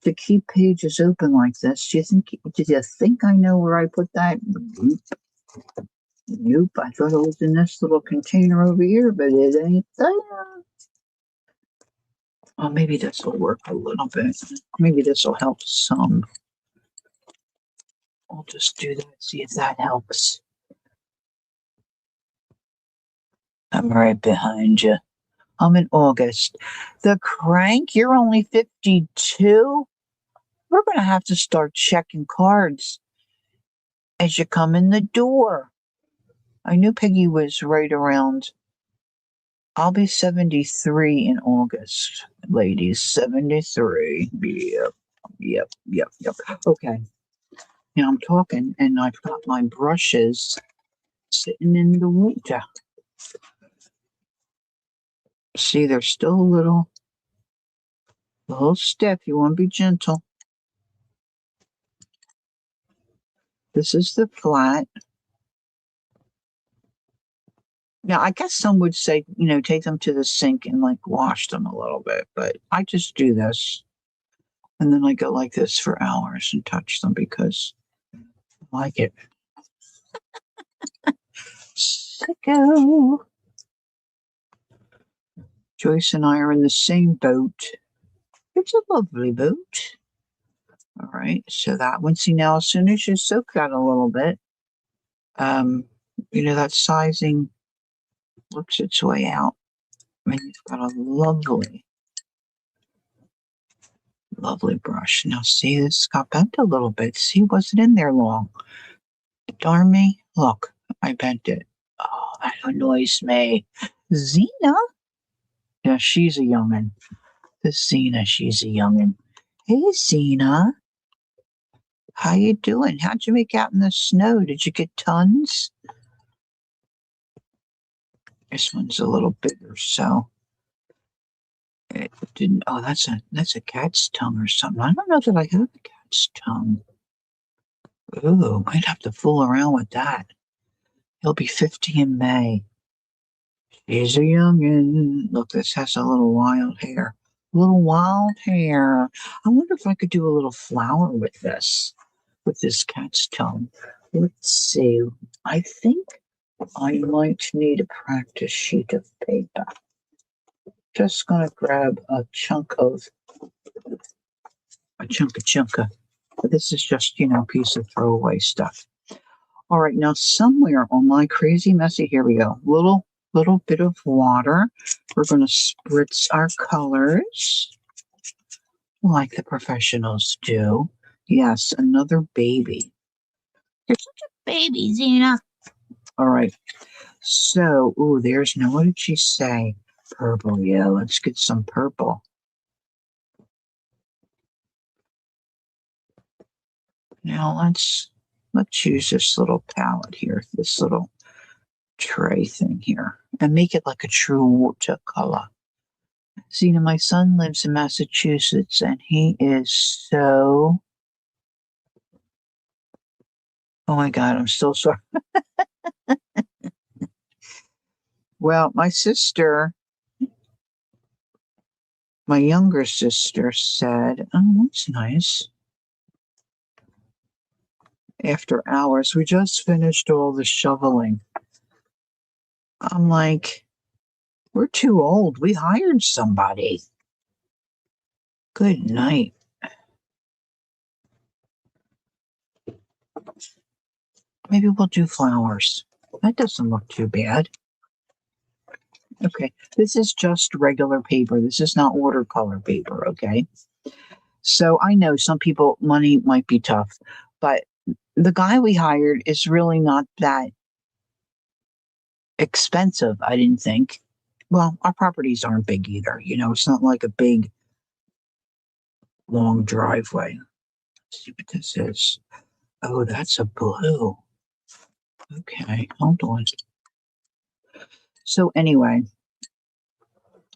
to keep pages open like this. Did you think I know where I put that? Nope. I thought it was in this little container over here, but it ain't there. Oh, maybe this will work a little bit. Maybe this will help some. I'll just do that, see if that helps. I'm right behind you. I'm in August. The crank, you're only 52? We're going to have to start checking cards as you come in the door. I knew Peggy was right around. I'll be 73 in August, ladies. 73. Yep. Okay. Now I'm talking, and I've got my brushes sitting in the water. See, they're still a little stiff. You want to be gentle. This is the flat. Now, I guess some would say, take them to the sink and wash them a little bit, but I just do this. And then I go like this for hours and touch them because I like it. Sicko. Joyce and I are in the same boat. It's a lovely boat. All right, so that one, see now, as soon as you soak that a little bit, that sizing works its way out. I mean, you've got a lovely brush. Now, see, this got bent a little bit. See, wasn't in there long. Darn me. Look, I bent it. Oh, that annoys me. Zena? Yeah, she's a youngin'. This Zena, she's a youngin'. Hey, Zena. How you doing? How'd you make out in the snow? Did you get tons? This one's a little bigger, so it didn't. Oh, that's a cat's tongue or something. I don't know that I have a cat's tongue. Ooh, might have to fool around with that. He'll be 50 in May. He's a youngin'. Look, this has a little wild hair. Little wild hair. I wonder if I could do a little flower with this cat's tongue. Let's see. I think I might need a practice sheet of paper. Just gonna grab a chunk of. This is just, piece of throwaway stuff. All right, now somewhere on my crazy messy, here we go. Little bit of water. We're going to spritz our colors like the professionals do. Yes, another baby. You're such a baby, Zena. All right. So, what did she say? Purple. Yeah, let's get some purple. Now let's use this little palette here, this little tray thing here, and make it like a true watercolor. See, my son lives in Massachusetts, and he is so. Oh my God, I'm still sorry. Well, my younger sister said, "Oh, that's nice." After hours, we just finished all the shoveling. I'm like, we're too old. We hired somebody. Good night. Maybe we'll do flowers. That doesn't look too bad. Okay, this is just regular paper. This is not watercolor paper, okay? So I know some people, money might be tough, but the guy we hired is really not that expensive, I didn't think. Well, our properties aren't big either. It's not like a big, long driveway. Let's see what this is. Oh, that's a blue. Okay, hold on. So anyway,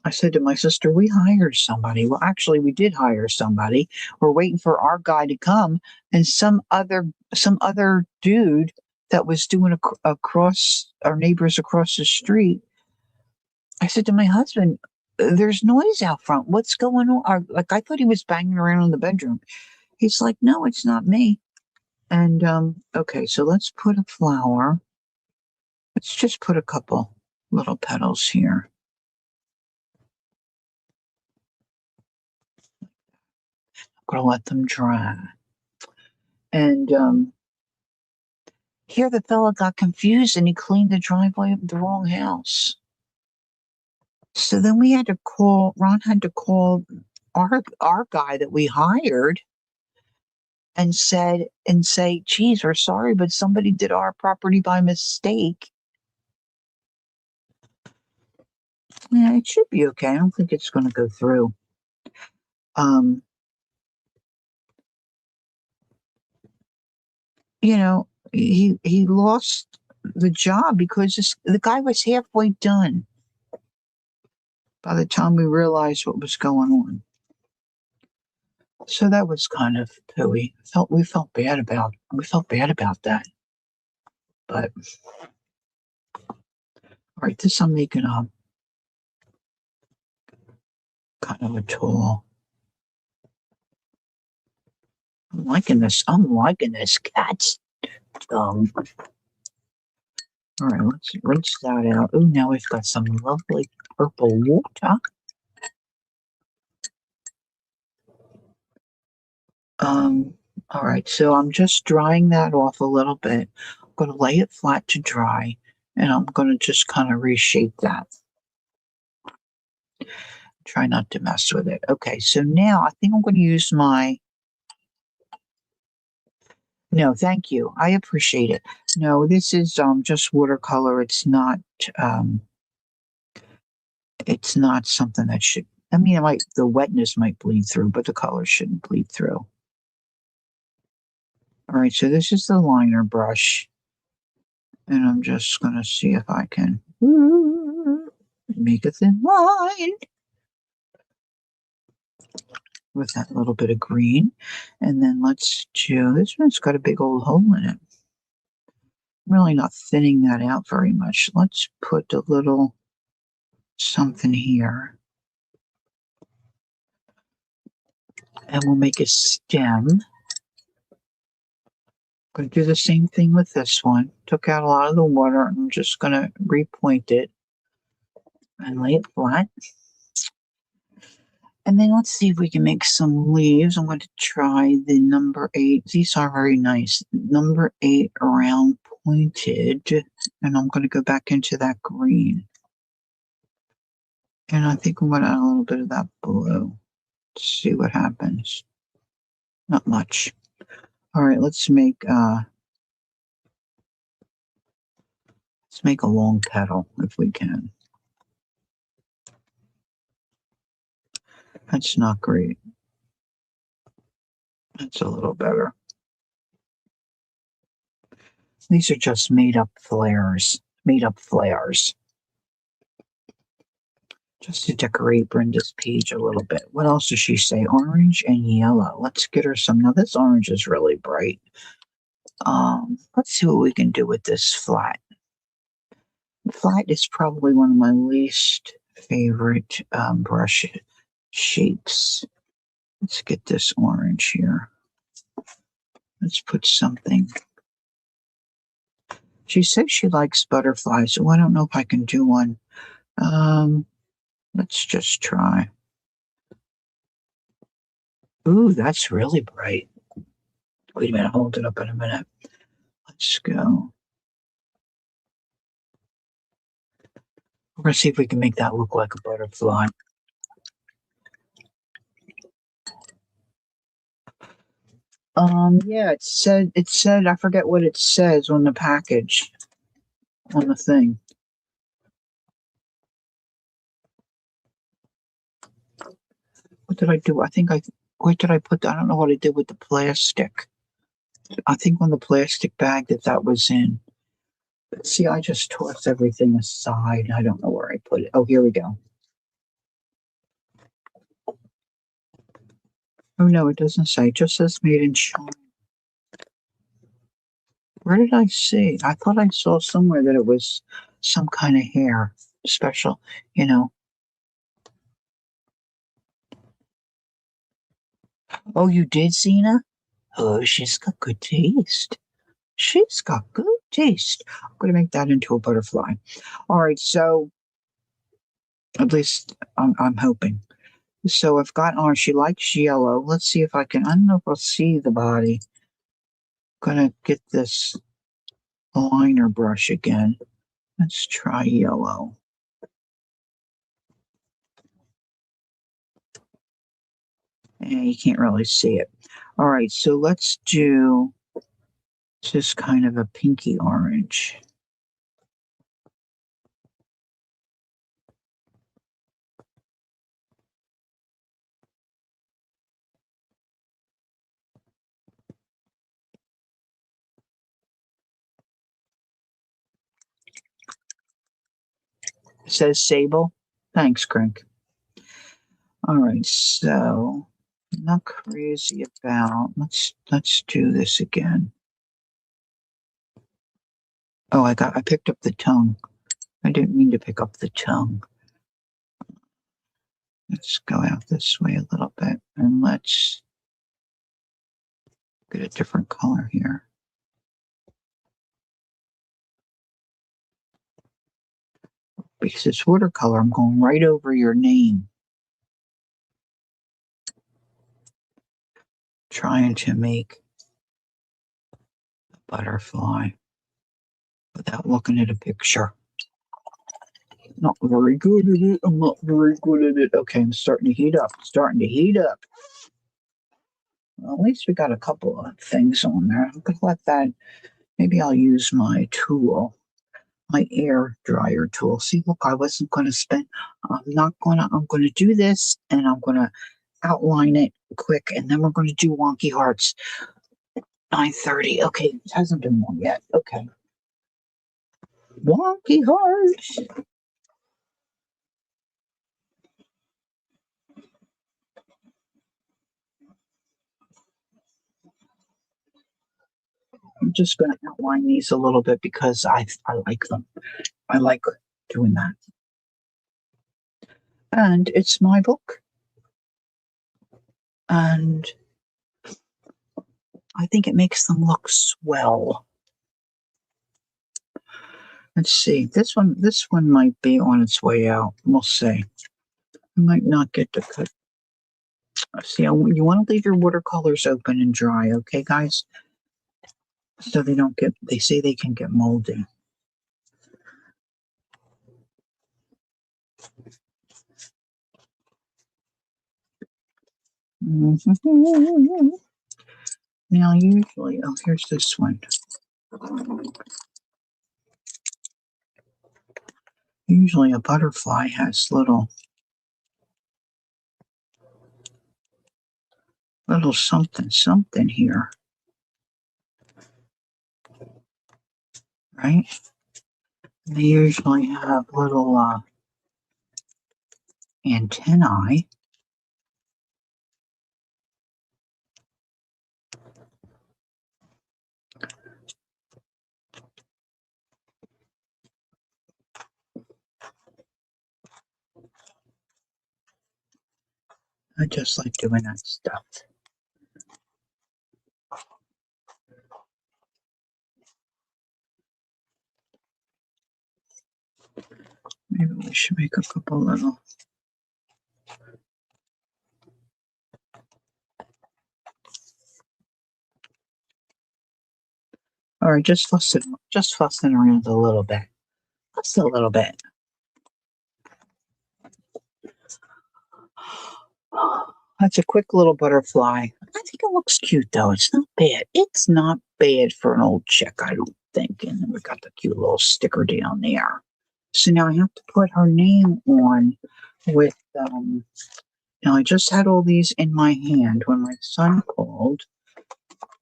I said to my sister, we hired somebody. Well, actually, we did hire somebody. We're waiting for our guy to come, and some other dude that was doing across our neighbors across the street. I said to my husband, "There's noise out front. What's going on?" Like, I thought he was banging around in the bedroom. He's like, "No, it's not me." And okay, so let's put a flower. Let's just put a couple little petals here. I'm gonna let them dry. And here the fella got confused and he cleaned the driveway of the wrong house. So then Ron had to call our guy that we hired and say, "Geez, we're sorry, but somebody did our property by mistake." Yeah, it should be okay. I don't think it's going to go through. He lost the job because the guy was halfway done by the time we realized what was going on. So that was kind of pooey. We felt bad about that. But all right, this I'm making a kind of a tool. I'm liking this cat's tongue. All right, let's rinse that out. Oh, now we've got some lovely purple water. All right, so I'm just drying that off a little bit. I'm going to lay it flat to dry, and I'm going to just kind of reshape that. Try not to mess with it. Okay, so now I think I'm going to use my. No, thank you. I appreciate it. No, this is just watercolor. It's not something that should. I mean, the wetness might bleed through, but the color shouldn't bleed through. All right, so this is the liner brush. And I'm just going to see if I can make a thin line with that little bit of green. And then let's do, this one's got a big old hole in it. I'm really not thinning that out very much. Let's put a little something here. And we'll make a stem. Going to do the same thing with this one. Took out a lot of the water, and I'm just going to repoint it and lay it flat. And then let's see if we can make some leaves. I'm going to try the number 8. These are very nice. Number 8 around pointed. And I'm going to go back into that green. And I think I'm going to add a little bit of that blue. Let's see what happens. Not much. All right, let's make a long petal if we can. That's not great. That's a little better. These are just made up flares. Just to decorate Brenda's page a little bit. What else does she say? Orange and yellow. Let's get her some. Now this orange is really bright. Let's see what we can do with this flat. Flat is probably one of my least favorite brush shapes. Let's get this orange here. Let's put something. She says she likes butterflies, so I don't know if I can do one. Let's just try. Ooh, that's really bright. Wait a minute, hold it up in a minute. Let's go. We're going to see if we can make that look like a butterfly. Yeah, it said, I forget what it says on the package, on the thing. What did I do? Where did I put that? I don't know what I did with the plastic. I think on the plastic bag that was in. But see, I just tossed everything aside. I don't know where I put it. Oh, here we go. Oh, no, it doesn't say. It just says made in China. Where did I see? I thought I saw somewhere that it was some kind of hair special, you know. Oh, you did, Zena? Oh, she's got good taste. She's got good taste. I'm going to make that into a butterfly. All right, so at least I'm hoping. So I've got orange. She likes yellow. Let's see if I can. I don't know if I'll see the body. I'm going to get this liner brush again. Let's try yellow. Yeah, you can't really see it. All right, so let's do just kind of a pinky orange. It says sable. Thanks, Crink. All right, so not crazy about. Let's do this again. Oh, I picked up the tongue. I didn't mean to pick up the tongue. Let's go out this way a little bit and let's get a different color here. Because it's watercolor, I'm going right over your name. Trying to make a butterfly without looking at a picture. Not very good at it. I'm not very good at it. Okay, I'm starting to heat up. Well, at least we got a couple of things on there. I'm going to let that. Maybe I'll use my tool, my air dryer tool. See, look, I wasn't going to spend. I'm going to do this and I'm going to outline it quick and then we're going to do wonky hearts. 9:30. Okay, it hasn't been long yet. Okay. Wonky hearts. I'm just going to outline these a little bit because I like them. I like doing that. And it's my book. And I think it makes them look swell. Let's see. This one might be on its way out. We'll see. I might not get to cut. See, you want to leave your watercolors open and dry, okay, guys? So they don't get, they say they can get moldy. Now, usually, oh, here's this one. Usually a butterfly has little something here, right? They usually have little antennae. I just like doing that stuff. Maybe we should make a couple little. All right, just fussing around a little bit. Just a little bit. That's a quick little butterfly. I think it looks cute though. It's not bad. It's not bad for an old chick, I don't think. And we got the cute little sticker down there. So now I have to put her name on with now I just had all these in my hand when my son called.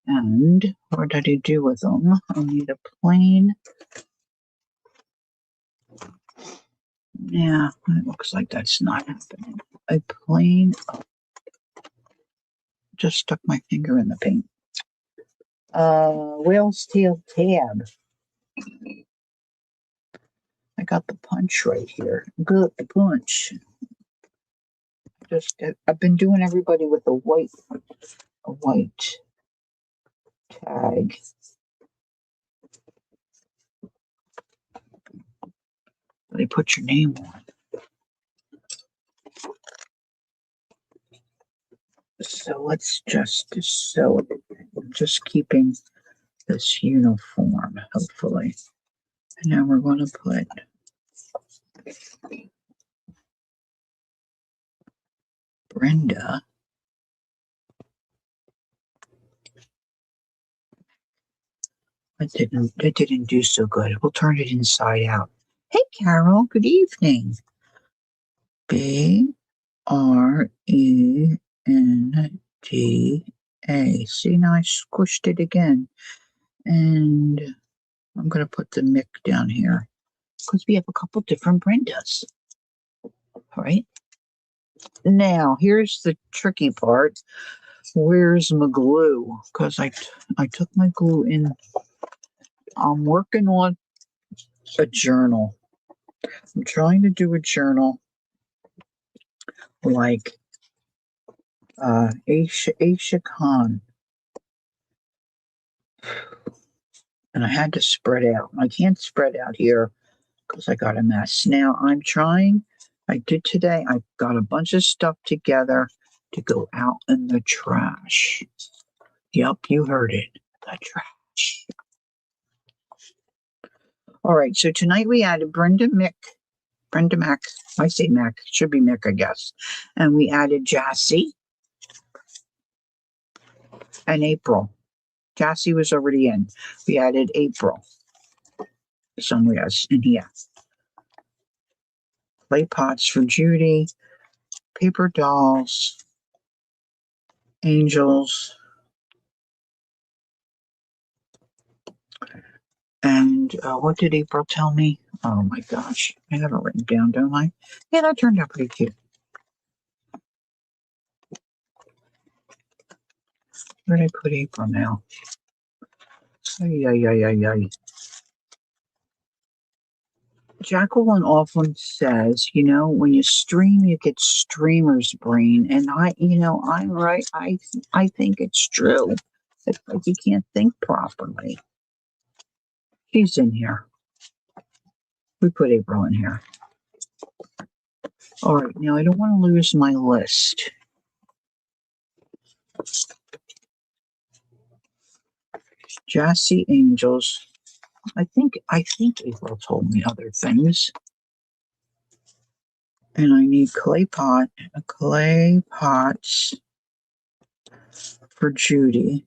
And what did he do with them? I need a plain. Yeah, it looks like that's not happening. A plain. Just stuck my finger in the paint. Whale's tail tab. I got the punch right here. Good, the punch. I've been doing everybody with a white tag. They put your name on. So let's just sew it. I'm just keeping this uniform, hopefully. And now we're going to put Brenda. That didn't do so good. We'll turn it inside out. Hey, Carol. Good evening. Brenda. See, now I squished it again. And I'm going to put the Mick down here because we have a couple different Brendas. All right. Now, here's the tricky part. Where's my glue? Because I took my glue in. I'm working on a journal. I'm trying to do a journal like Aisha Khan. And I had to spread out. I can't spread out here because I got a mess. Now I'm trying. I did today. I got a bunch of stuff together to go out in the trash. Yep, you heard it. The trash. All right, so tonight we added Brenda Mac. I say Mac. Should be Mick, I guess. And we added Jassy and April. Jassy was already in. We added April somewhere else in here. Clay pots for Judy. Paper dolls. Angels. And what did April tell me? Oh my gosh, I have it written down, don't I? Yeah, that turned out pretty cute. Where did I put April now? Ay, ay, ay, ay, ay. Jacqueline often says, when you stream, you get streamer's brain, and I'm right. I think it's true. It's like you can't think properly. She's in here. We put April in here. All right, now I don't want to lose my list. Jassy Angels. I think April told me other things. And I need clay pots for Judy.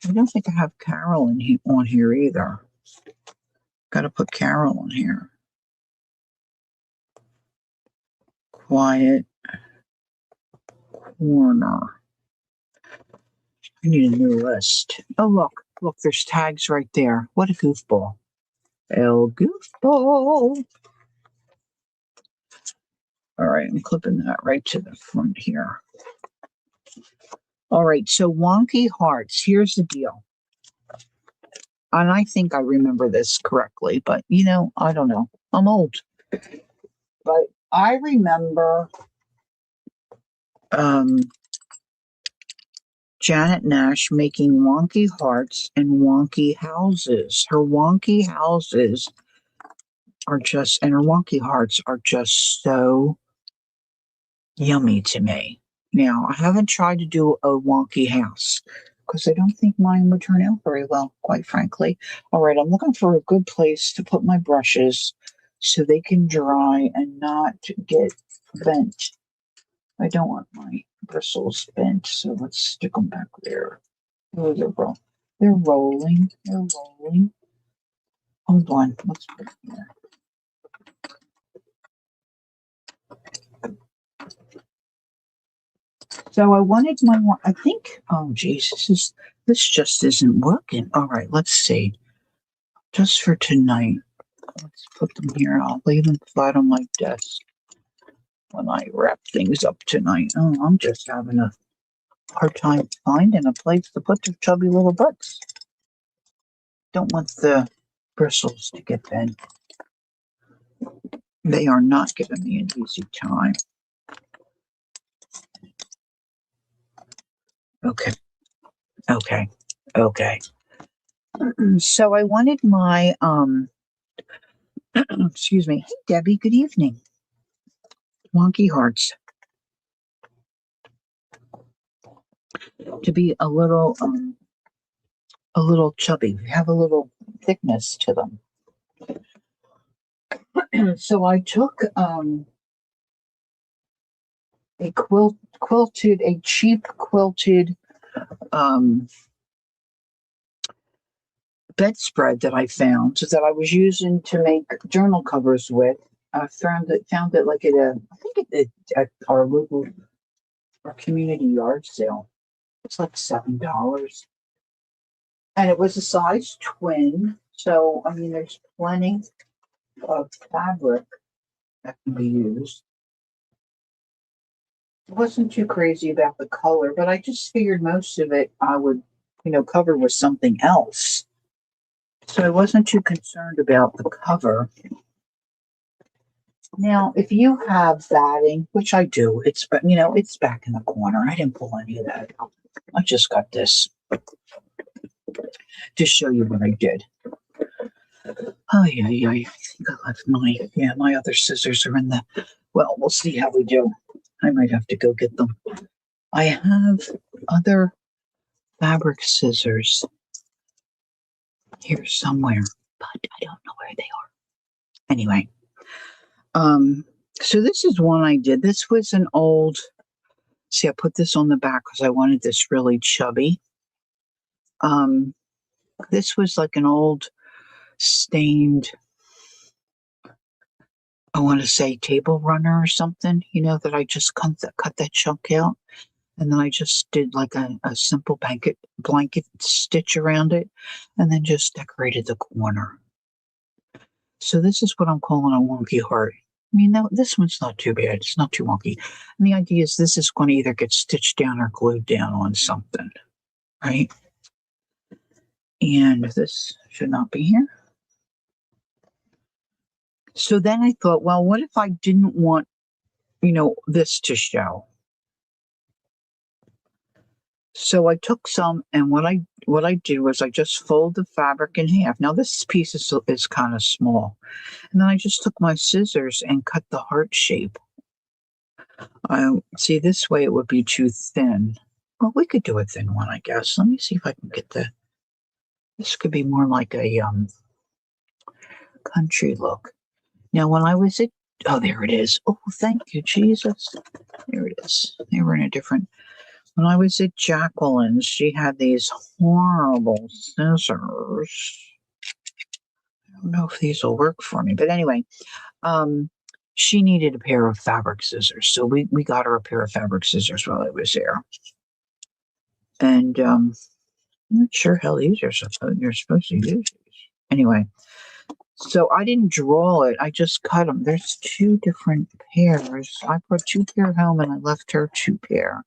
I don't think I have Carol on here either. Got to put Carol on here. Quiet corner. I need a new list. Oh, look, there's tags right there. What a goofball. El goofball. All right, I'm clipping that right to the front here. All right, so Wonky Hearts. Here's the deal. And I think I remember this correctly, but I don't know. I'm old. But I remember Janet Nash making wonky hearts and wonky houses. Her wonky houses and her wonky hearts are just so yummy to me. Now, I haven't tried to do a wonky house because I don't think mine would turn out very well, quite frankly. All right, I'm looking for a good place to put my brushes so they can dry and not get bent. I don't want my bristles bent, so let's stick them back there. Oh, they're rolling. They're rolling. Hold on. Let's put it here. So I wanted my one. I think. Oh, geez, this just isn't working. All right, let's see. Just for tonight, let's put them here. I'll leave them flat on my desk when I wrap things up tonight. Oh, I'm just having a hard time finding a place to put their chubby little butts. Don't want the bristles to get bent. They are not giving me an easy time. Okay. So I wanted my excuse me. Hey Debbie, good evening. Wonky hearts to be a little chubby, have a little thickness to them. So I took a cheap quilted bedspread that I found that I was using to make journal covers with. I found it like at our local community yard sale. It's like $7. And it was a size twin. So I mean there's plenty of fabric that can be used. I wasn't too crazy about the color, but I just figured most of it I would, cover with something else. So I wasn't too concerned about the cover. Now, if you have batting, which I do, it's back in the corner. I didn't pull any of that out. I just got this to show you what I did. Oh, yeah. I think I left my other scissors are in the, well, we'll see how we do. I might have to go get them. I have other fabric scissors here somewhere, but I don't know where they are. Anyway, so this is one I did. This was an old, see, I put this on the back because I wanted this really chubby. This was like an old stained, I want to say table runner or something, that I just cut that chunk out. And then I just did like a simple blanket stitch around it and then just decorated the corner. So this is what I'm calling a wonky heart. I mean, no, this one's not too bad. It's not too wonky. And the idea is this is going to either get stitched down or glued down on something, right? And this should not be here. So then I thought, well, what if I didn't want, this to show? So I took some, and what I did was I just fold the fabric in half. Now this piece is kind of small, and then I just took my scissors and cut the heart shape. See, this way it would be too thin. Well, we could do a thin one, I guess. Let me see if I can get this could be more like a country look. Now, when I was oh, there it is. Oh, thank you, Jesus. There it is. They were in a different. When I was at Jacqueline's, she had these horrible scissors. I don't know if these will work for me, but anyway, she needed a pair of fabric scissors, so we got her a pair of fabric scissors while I was there. And I'm not sure how these are you're supposed to use these. Anyway, so I didn't draw it. I just cut them. There's two different pairs. I brought 2 pair home and I left her 2 pair.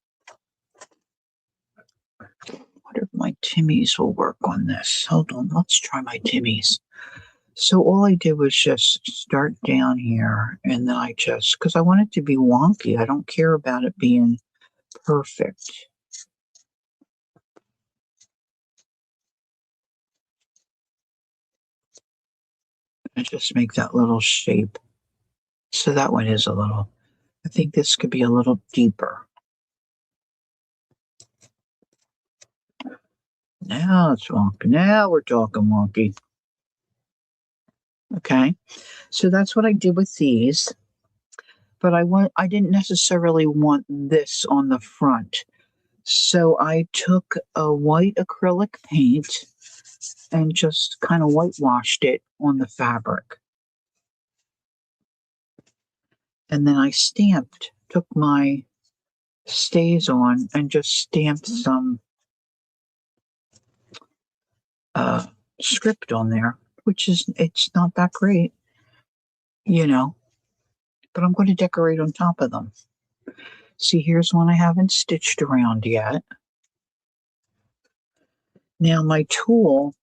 What if my Timmies will work on this? Hold on. Let's try my Timmies. So all I did was just start down here, and then because I want it to be wonky. I don't care about it being perfect. I just make that little shape. So that one is I think this could be a little deeper. Now it's wonky. Now we're talking wonky. Okay. So that's what I did with these. But I didn't necessarily want this on the front. So I took a white acrylic paint and just kind of whitewashed it on the fabric. And then I took my StazOn and just stamped some script on there, it's not that great, but I'm going to decorate on top of them. See, here's one I haven't stitched around yet. Now my tool,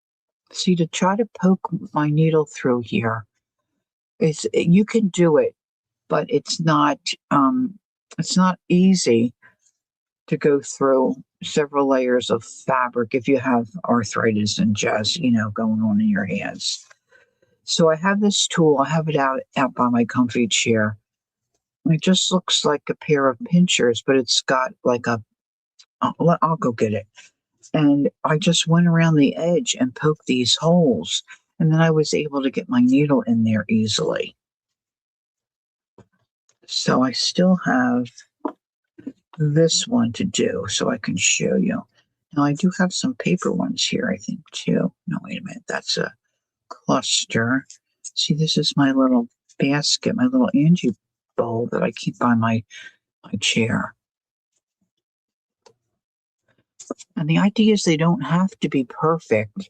see, to try to poke my needle through here, you can do it, but it's not easy to go through several layers of fabric if you have arthritis and jazz, going on in your hands. So I have this tool. I have it out by my comfy chair. It just looks like a pair of pinchers, but it's got like I'll go get it. And I just went around the edge and poked these holes, and then I was able to get my needle in there easily. So I still have this one to do so I can show you. Now I do have some paper ones here, I think, too. No, wait a minute. That's a cluster. See, this is my little basket, my little Angie bowl that I keep by my chair. And the idea is they don't have to be perfect.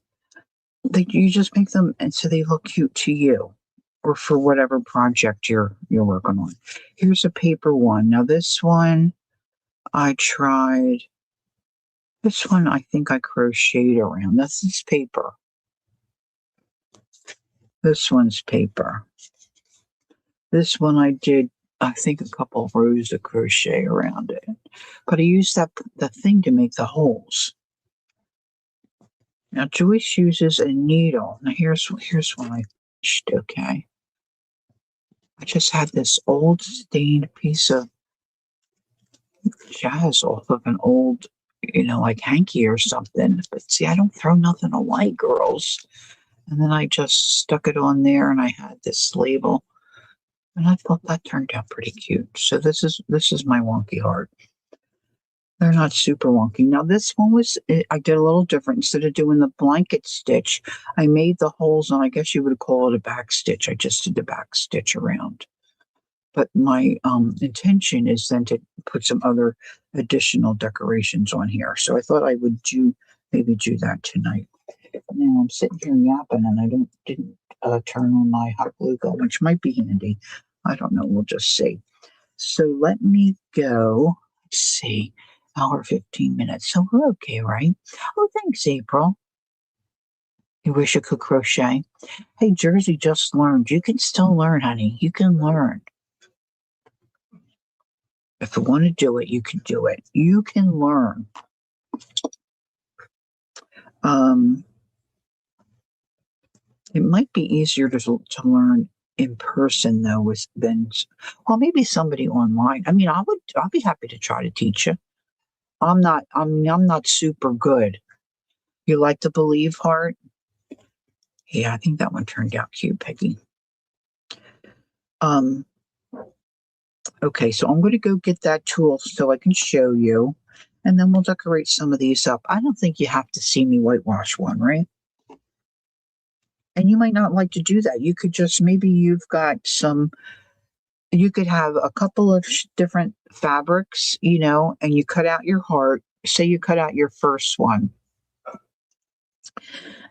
You just make them and so they look cute to you or for whatever project you're working on. Here's a paper one. Now this one I tried. This one I think I crocheted around. This is paper. This one's paper. This one I did, I think, a couple of rows of crochet around it. But I used the thing to make the holes. Now Joyce uses a needle. Now here's one I finished, okay. I just had this old stained piece of jazz off of an old, like hanky or something. But see, I don't throw nothing away, girls. And then I just stuck it on there, and I had this label, and I thought that turned out pretty cute. So this is my wonky heart. They're not super wonky. Now this one I did a little different. Instead of doing the blanket stitch, I made the holes, and I guess you would call it a back stitch. I just did the back stitch around. But my intention is then to put some other additional decorations on here. So I thought I would maybe do that tonight. Now I'm sitting here yapping and I didn't turn on my hot glue gun, which might be handy. I don't know. We'll just see. So let me go. Let's see. Hour 15 minutes. So we're okay, right? Oh, thanks, April. You wish you could crochet? Hey, Jersey just learned. You can still learn, honey. You can learn. If you want to do it, you can do it. You can learn. Um, it might be easier to learn in person though, than well, maybe somebody online. I mean, I'll be happy to try to teach you. I'm not super good. You like to believe, Heart? Yeah, I think that one turned out cute, Peggy. Um, okay, so I'm going to go get that tool so I can show you, and then we'll decorate some of these up. I don't think you have to see me whitewash one, right? And you might not like to do that. You could just, maybe you could have a couple of different fabrics, and you cut out your heart. Say you cut out your first one.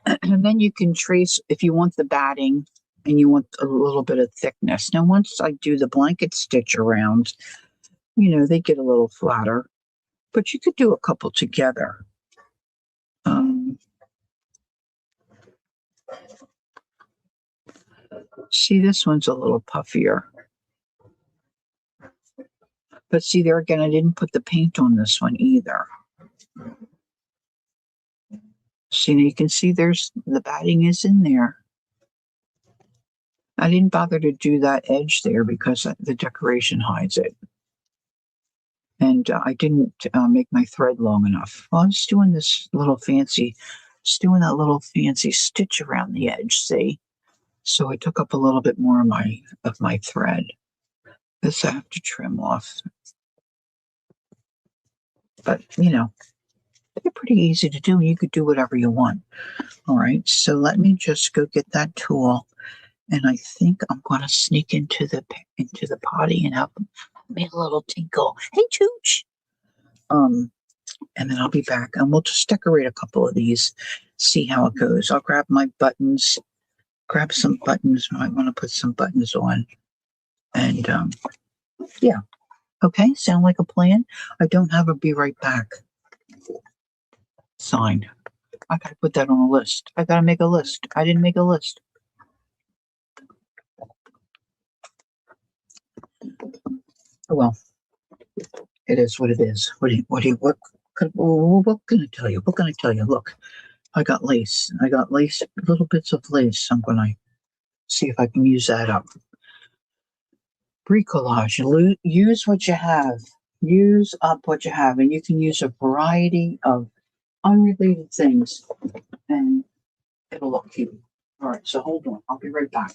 And then you can trace if you want the batting and you want a little bit of thickness. Now, once I do the blanket stitch around, they get a little flatter, but you could do a couple together. See, this one's a little puffier. But see, there again, I didn't put the paint on this one either. See, you can see there's the batting is in there. I didn't bother to do that edge there because the decoration hides it. And I didn't make my thread long enough. Well, I'm just doing that little fancy stitch around the edge, see? So I took up a little bit more of my thread. This I have to trim off. But, they're pretty easy to do. You could do whatever you want. All right, so let me just go get that tool. And I think I'm going to sneak into the potty and have me a little tinkle. Hey, Tooch. And then I'll be back and we'll just decorate a couple of these, see how it goes. I'll grab my buttons, grab some buttons. I might want to put some buttons on. And yeah. Okay, sound like a plan? I don't have a be right back sign. I gotta put that on a list. I gotta make a list. I didn't make a list. Oh well. It is what it is. What can I tell you? What can I tell you? Look, I got lace. Little bits of lace. I'm gonna see if I can use that up. Bricolage. Use what you have. Use up what you have, and you can use a variety of unrelated things, and it'll look cute. All right. So hold on. I'll be right back.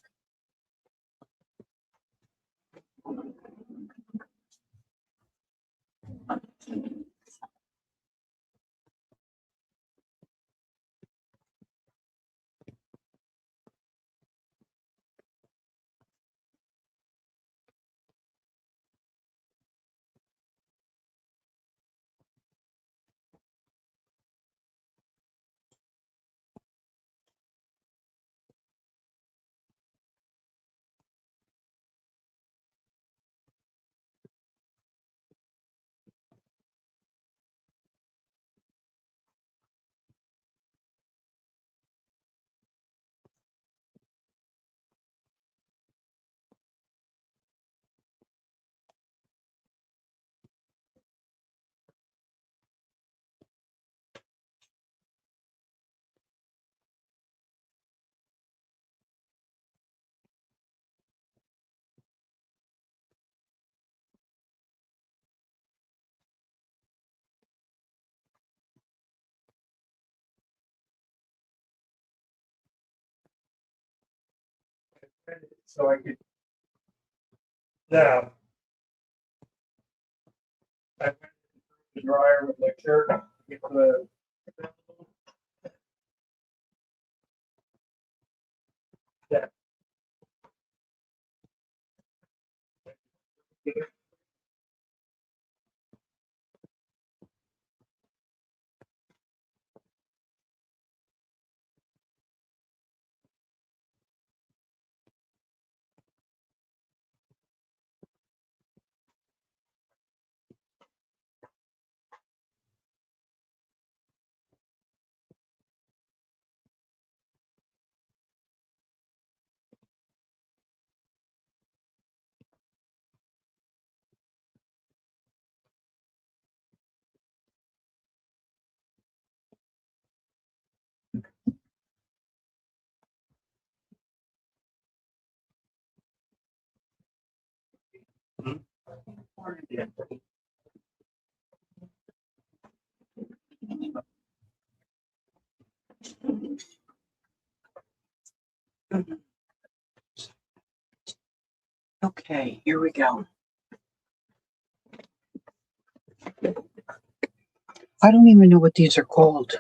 So I could now. I went to the dryer with my shirt. Get the yeah. Okay, here we go. I don't even know what these are called.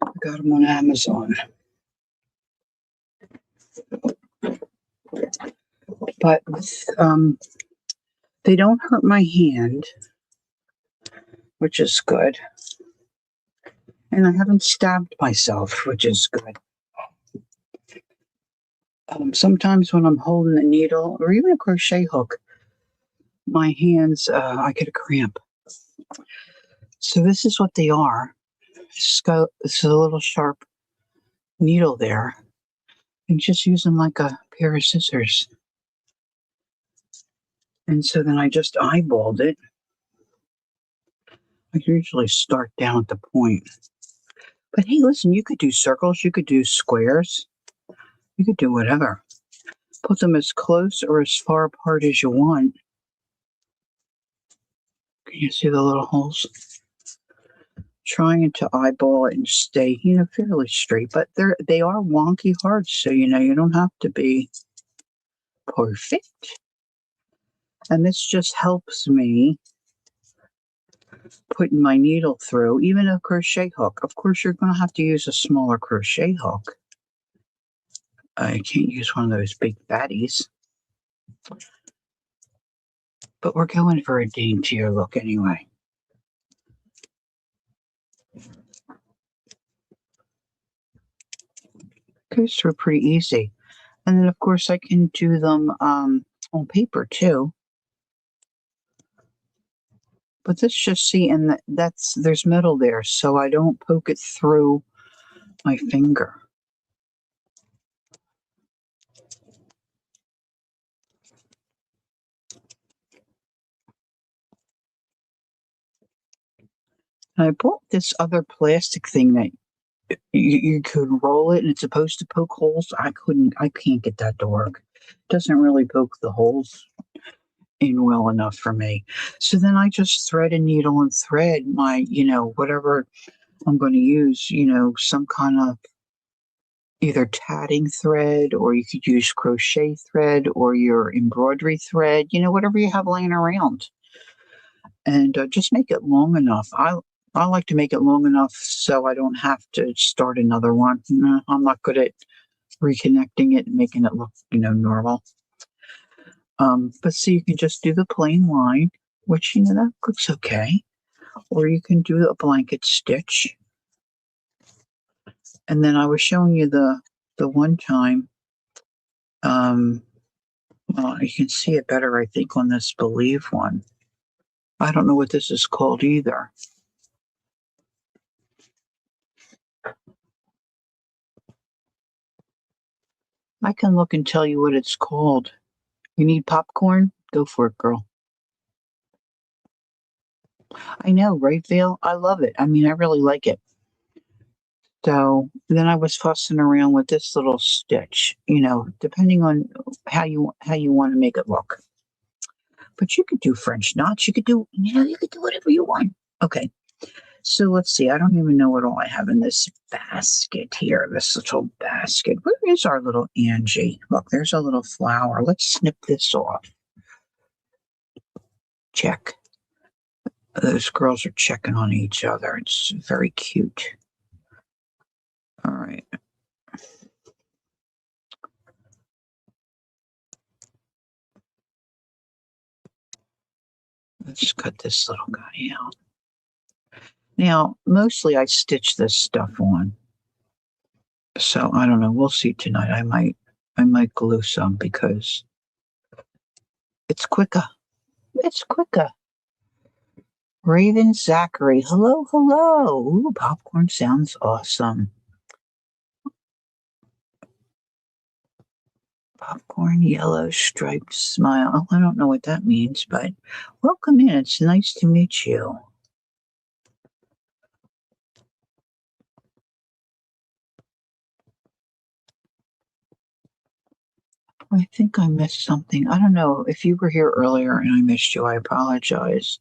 I got them on Amazon. But they don't hurt my hand, which is good. And I haven't stabbed myself, which is good. Sometimes when I'm holding a needle or even a crochet hook, my hands, I get a cramp. So this is what they are. This is a little sharp needle there. And just use them like a pair of scissors. And so then I just eyeballed it. I usually start down at the point. But hey, listen, you could do circles, you could do squares, you could do whatever. Put them as close or as far apart as you want. Can you see the little holes? Trying to eyeball it and stay, fairly straight, but they are wonky hearts, so you don't have to be perfect. And this just helps me putting my needle through, even a crochet hook. Of course, you're going to have to use a smaller crochet hook. I can't use one of those big fatties. But we're going for a daintier look anyway. Goes through pretty easy. And then, of course, I can do them on paper, too. But this just, see, and there's metal there, so I don't poke it through my finger. And I bought this other plastic thing that you could roll it and it's supposed to poke holes. I can't get that to work. It doesn't really poke the holes in well enough for me. So then I just thread a needle and thread my, whatever I'm going to use, some kind of either tatting thread, or you could use crochet thread or your embroidery thread, whatever you have laying around. And just make it long enough. I like to make it long enough so I don't have to start another one. I'm not good at reconnecting it and making it look, normal. But so you can just do the plain line, which, that looks okay. Or you can do a blanket stitch. And then I was showing you the one time, well, you can see it better, I think, on this Believe one. I don't know what this is called either. I can look and tell you what it's called. You need popcorn? Go for it, girl. I know, right, Vale? I love it. I mean, I really like it. So then I was fussing around with this little stitch, depending on how you want to make it look. But you could do French knots. You could do, you could do whatever you want. Okay. So let's see. I don't even know what all I have in this basket here, this little basket. Where is our little Angie? Look, there's a little flower. Let's snip this off. Check. Those girls are checking on each other. It's very cute. All right. Let's cut this little guy out. Now, mostly I stitch this stuff on. So I don't know. We'll see tonight. I might glue some because it's quicker. It's quicker. Raven Zachary. Hello, hello. Ooh, popcorn sounds awesome. Popcorn yellow striped smile. Oh, I don't know what that means, but welcome in. It's nice to meet you. I think I missed something. I don't know. If you were here earlier and I missed you, I apologize.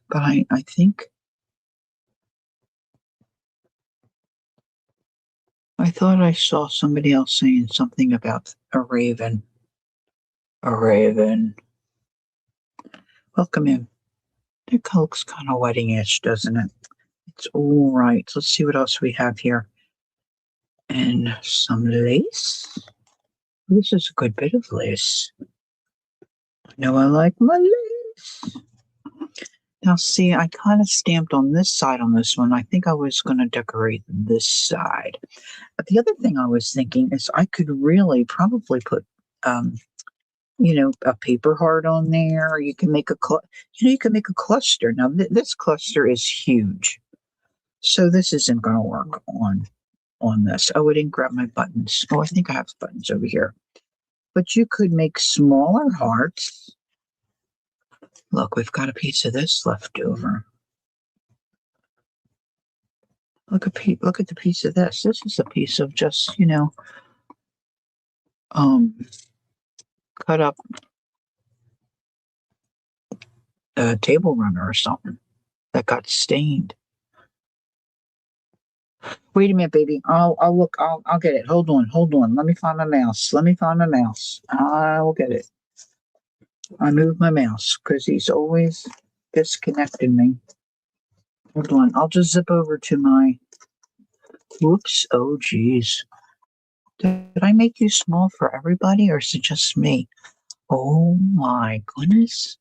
But I think I thought I saw somebody else saying something about a raven. A raven. Welcome in. That looks kind of wedding-ish, doesn't it? It's all right. Let's see what else we have here. And some lace. This is a good bit of lace. I know I like my lace. Now, see, I kind of stamped on this side on this one. I think I was going to decorate this side. But the other thing I was thinking is I could really probably put, a paper heart on there. You can make you can make a cluster. Now, this cluster is huge, so this isn't going to work on this. Oh, I didn't grab my buttons. Oh, I think I have buttons over here. But you could make smaller hearts. Look, we've got a piece of this left over. Look at the piece of this. This is a piece of just, cut up a table runner or something that got stained. Wait a minute, baby. I'll look. I'll get it. Hold on. Let me find my mouse. I will get it. I moved my mouse because he's always disconnecting me. Hold on. I'll just zip over to my. Whoops. Oh, geez. Did I make you small for everybody or is it just me? Oh my goodness.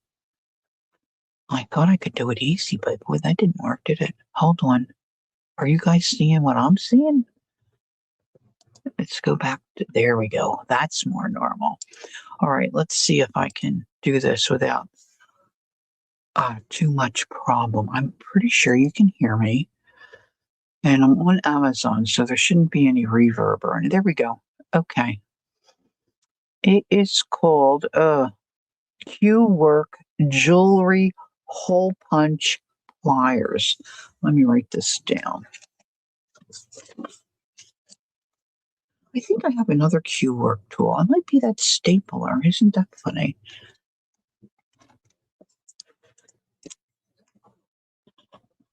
I thought I could do it easy, but boy, that didn't work, did it? Hold on. Are you guys seeing what I'm seeing? Let's go back to, there we go. That's more normal. All right, let's see if I can do this without too much problem. I'm pretty sure you can hear me. And I'm on Amazon, so there shouldn't be any reverb or any. There we go. Okay. It is called Q Work Jewelry Hole Punch Pliers. Let me write this down. I think I have another Q Work tool. It might be that stapler. Isn't that funny?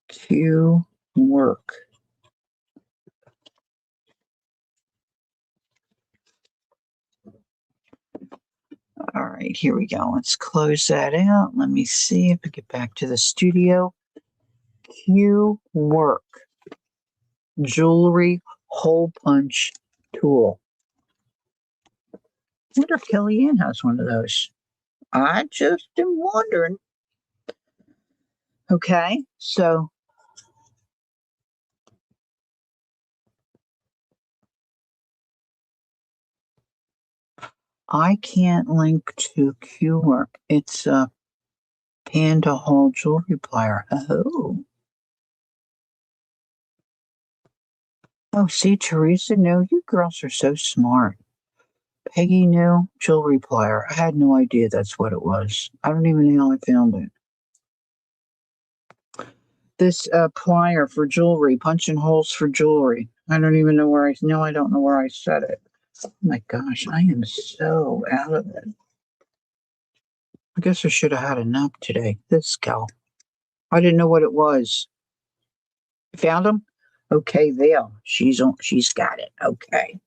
Q Work. All right, here we go. Let's close that out. Let me see if I get back to the studio. Q Work Jewelry Hole Punch Tool. I wonder if Kellyanne has one of those. I just am wondering. Okay, so I can't link to QWork. It's a Panda Hole jewelry plier. Oh. Oh, see, Teresa, no, you girls are so smart. Peggy knew jewelry plier. I had no idea that's what it was. I don't even know how I found it. This plier for jewelry, punching holes for jewelry. I don't even know where I don't know where I set it. Oh my gosh, I am so out of it. I guess I should have had a nap today. This gal. I didn't know what it was. Found him? Okay, there. She's got it. Okay.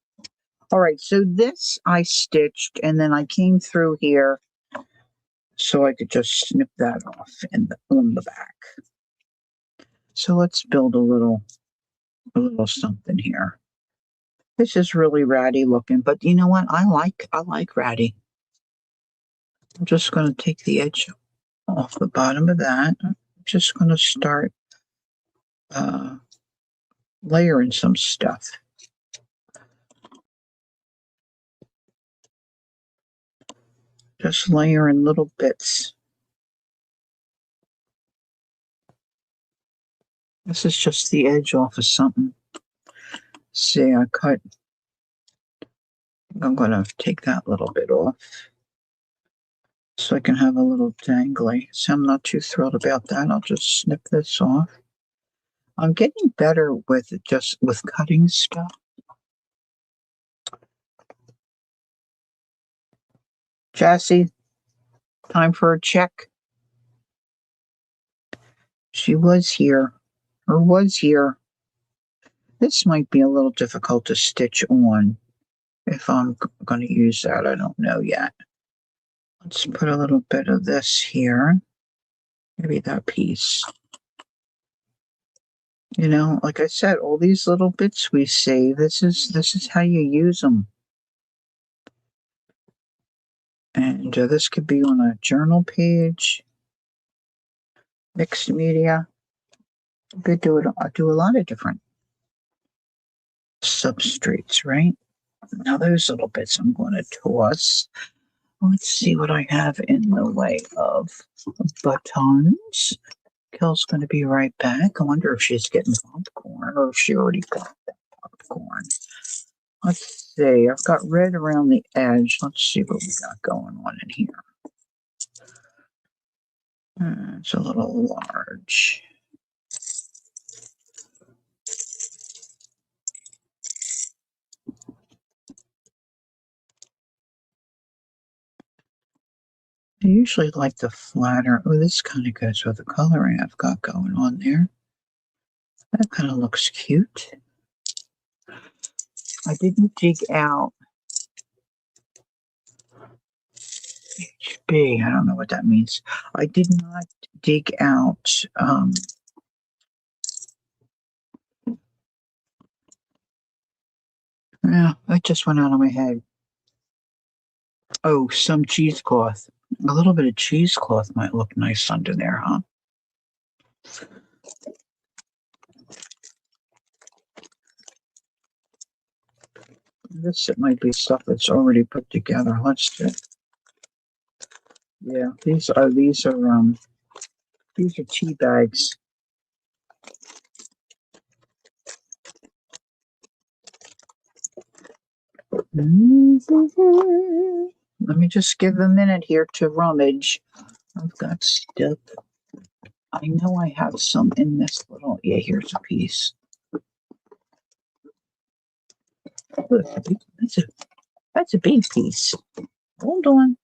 All right, so this I stitched and then I came through here so I could just snip that off on the back. So let's build a little something here. This is really ratty looking, but you know what? I like ratty. I'm just going to take the edge off the bottom of that. I'm just going to start layering some stuff. Just layering little bits. This is just the edge off of something. See, I'm going to take that little bit off so I can have a little dangly. So I'm not too thrilled about that. I'll just snip this off. I'm getting better with cutting stuff. Jassy, time for a check. She was here, or was here. This might be a little difficult to stitch on if I'm going to use that. I don't know yet. Let's put a little bit of this here. Maybe that piece. You know, like I said, all these little bits we save, this is how you use them. And this could be on a journal page, mixed media. You could do it. Do a lot of different substrates, right? Now those little bits I'm going to toss. Let's see what I have in the way of buttons. Kel's going to be right back. I wonder if she's getting popcorn or if she already got that popcorn. Let's see. I've got red around the edge. Let's see what we got going on in here. It's a little large. I usually like the flatter. Oh, this kind of goes with the coloring I've got going on there. That kind of looks cute. I didn't dig out HB. I don't know what that means. I did not dig out yeah, it just went out of my head. Oh, some cheesecloth. A little bit of cheesecloth might look nice under there, huh? This it might be stuff that's already put together. Let's see. Yeah, these are tea bags. Let me just give a minute here to rummage. I've got stuff. I know I have some in this little. Yeah, here's a piece. Look, that's a big piece. Hold on.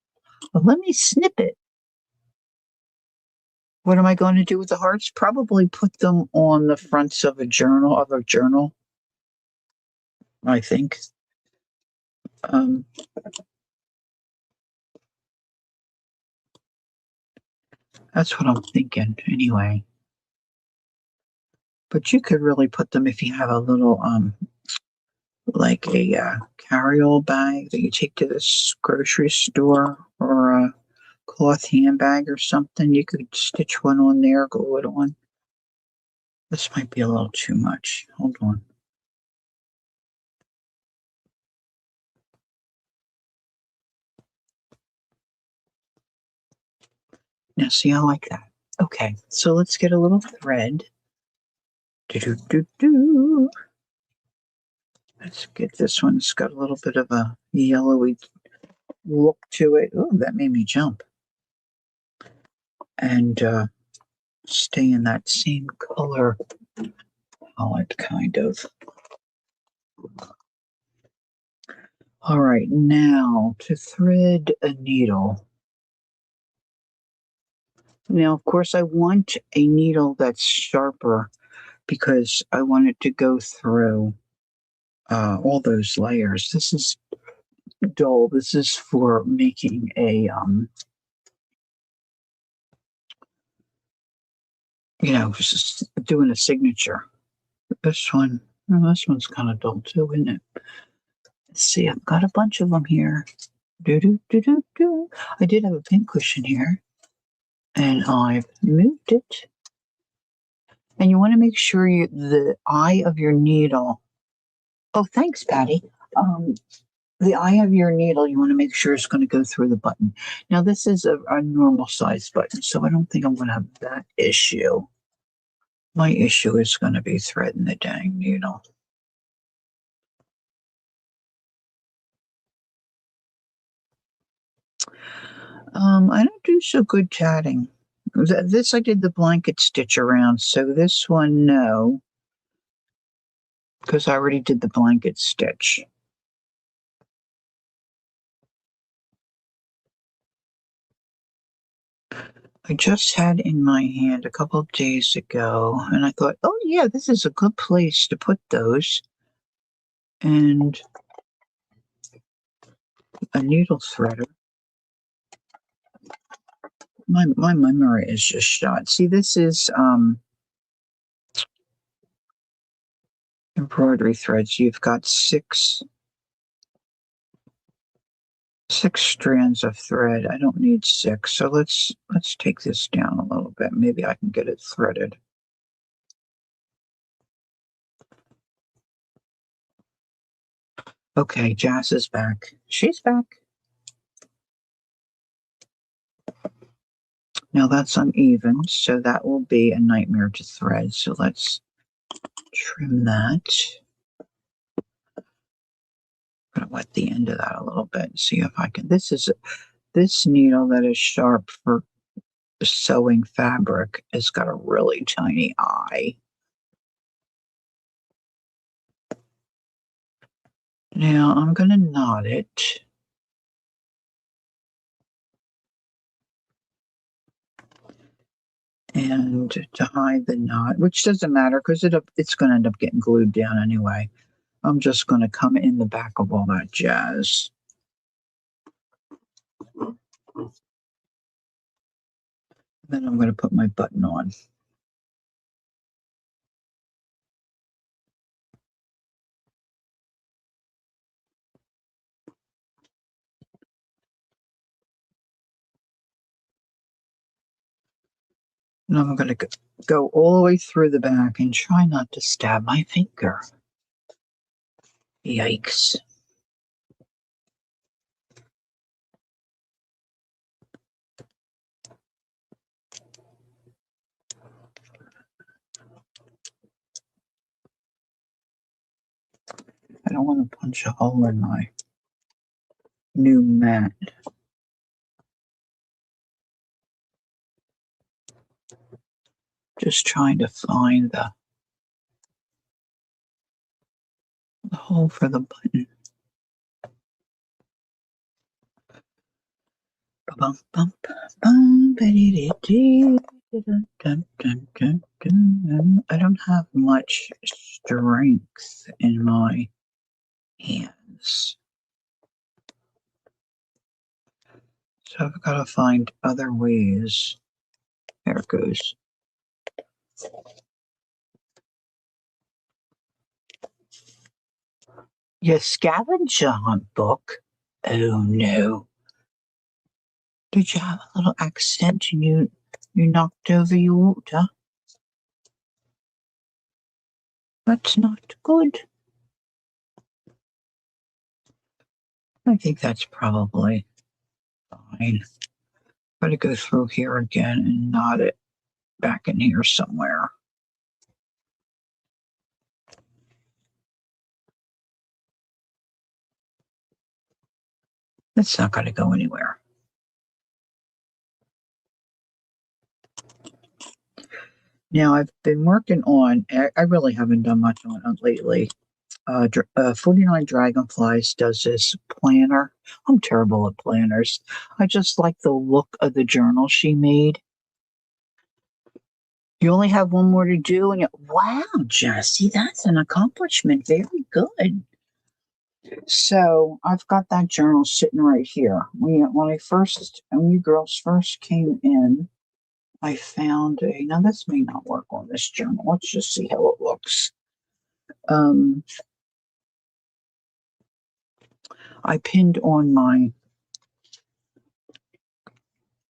Well, let me snip it. What am I going to do with the hearts? Probably put them on the fronts of a journal, I think. That's what I'm thinking anyway. But you could really put them if you have a little like a carry-all bag that you take to this grocery store, or a cloth handbag or something. You could stitch one on there, glue it on. This might be a little too much. Hold on. Now, see, I like that. Okay, so let's get a little thread. Do-do-do-do. Let's get this one. It's got a little bit of a yellowy look to it. Oh, that made me jump. And stay in that same color palette, kind of. All right, now to thread a needle. Now, of course, I want a needle that's sharper because I want it to go through all those layers. This is dull. This is for making a, just doing a signature. This one, oh, this one's kind of dull too, isn't it? Let's see, I've got a bunch of them here. Do. I did have a pincushion here, and I've moved it. And you want to make sure the eye of your needle. Oh, thanks, Patty. The eye of your needle, you want to make sure it's going to go through the button. Now, this is a normal size button, so I don't think I'm going to have that issue. My issue is going to be threading the dang needle. I don't do so good tatting. This I did the blanket stitch around, so this one, no, because I already did the blanket stitch. I just had in my hand a couple of days ago, and I thought, oh yeah, this is a good place to put those. And a needle threader. My memory is just shot. See, this is embroidery threads. You've got six strands of thread. I don't need six, so let's take this down a little bit. Maybe I can get it threaded. Okay, Jazz is back. She's back. Now that's uneven, so that will be a nightmare to thread. So let's trim that. I'm gonna wet the end of that a little bit and see if I can. This needle that is sharp for sewing fabric has got a really tiny eye. Now I'm gonna knot it. And to hide the knot, which doesn't matter because it's going to end up getting glued down anyway. I'm just going to come in the back of all that jazz. Then I'm going to put my button on. And I'm going to go all the way through the back and try not to stab my finger. Yikes. I don't want to punch a hole in my new mat. Just trying to find the hole for the button. Bum, bum, bum, I don't have much strength in my hands. So I've got to find other ways. There it goes. Your scavenger hunt book? Oh no. Did you have a little accident and you knocked over your water? That's not good. I think that's probably fine. Gotta go through here again and knot it back in here somewhere. It's not going to go anywhere. Now, I've been working on, I really haven't done much on it lately. 49 Dragonflies does this planner. I'm terrible at planners. I just like the look of the journal she made. You only have one more to do, and wow, Jessie, that's an accomplishment. Very good. So I've got that journal sitting right here. When you girls first came in, I found now this may not work on this journal. Let's just see how it looks. I pinned on my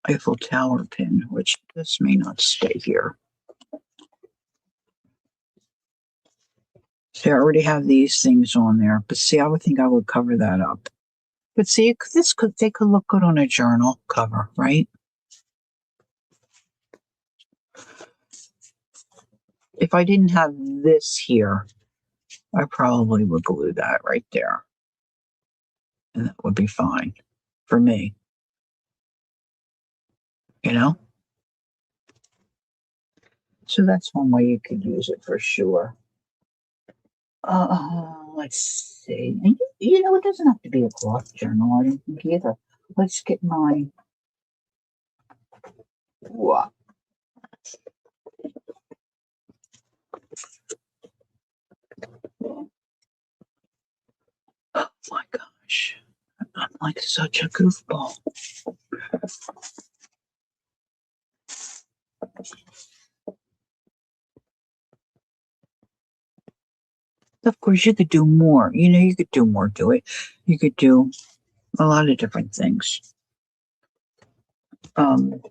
Eiffel Tower pin, which this may not stay here. See, I already have these things on there, but see, I would think I would cover that up. But see, they could look good on a journal cover, right? If I didn't have this here, I probably would glue that right there. And that would be fine for me. You know? So that's one way you could use it for sure. Let's see. And you know, it doesn't have to be a cloth journal, I don't think either. Let's get my Wow. Oh my gosh. I'm like such a goofball. Of course, you could do more. You could do more to it. You could do a lot of different things. Um,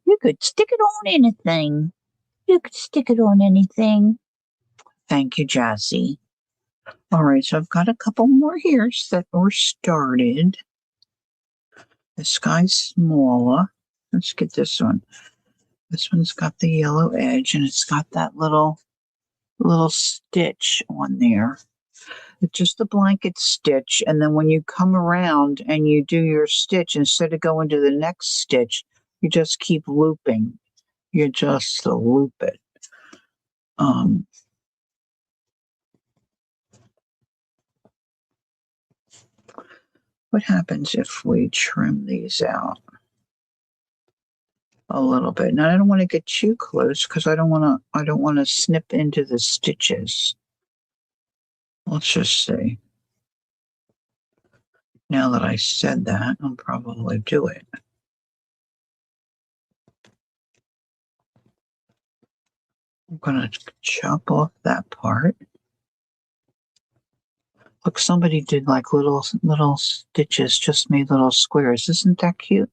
you could stick it on anything. You could stick it on anything. Thank you, Jazzy. All right, so I've got a couple more here that were started. This guy's smaller. Let's get this one. This one's got the yellow edge and it's got that little stitch on there. It's just a blanket stitch, and then when you come around and you do your stitch, instead of going to the next stitch, you just keep looping. You just loop it. What happens if we trim these out a little bit? Now I don't want to get too close because I don't want to snip into the stitches. Let's just see. Now that I said that, I'll probably do it. I'm going to chop off that part. Look, somebody did like little stitches, just made little squares. Isn't that cute?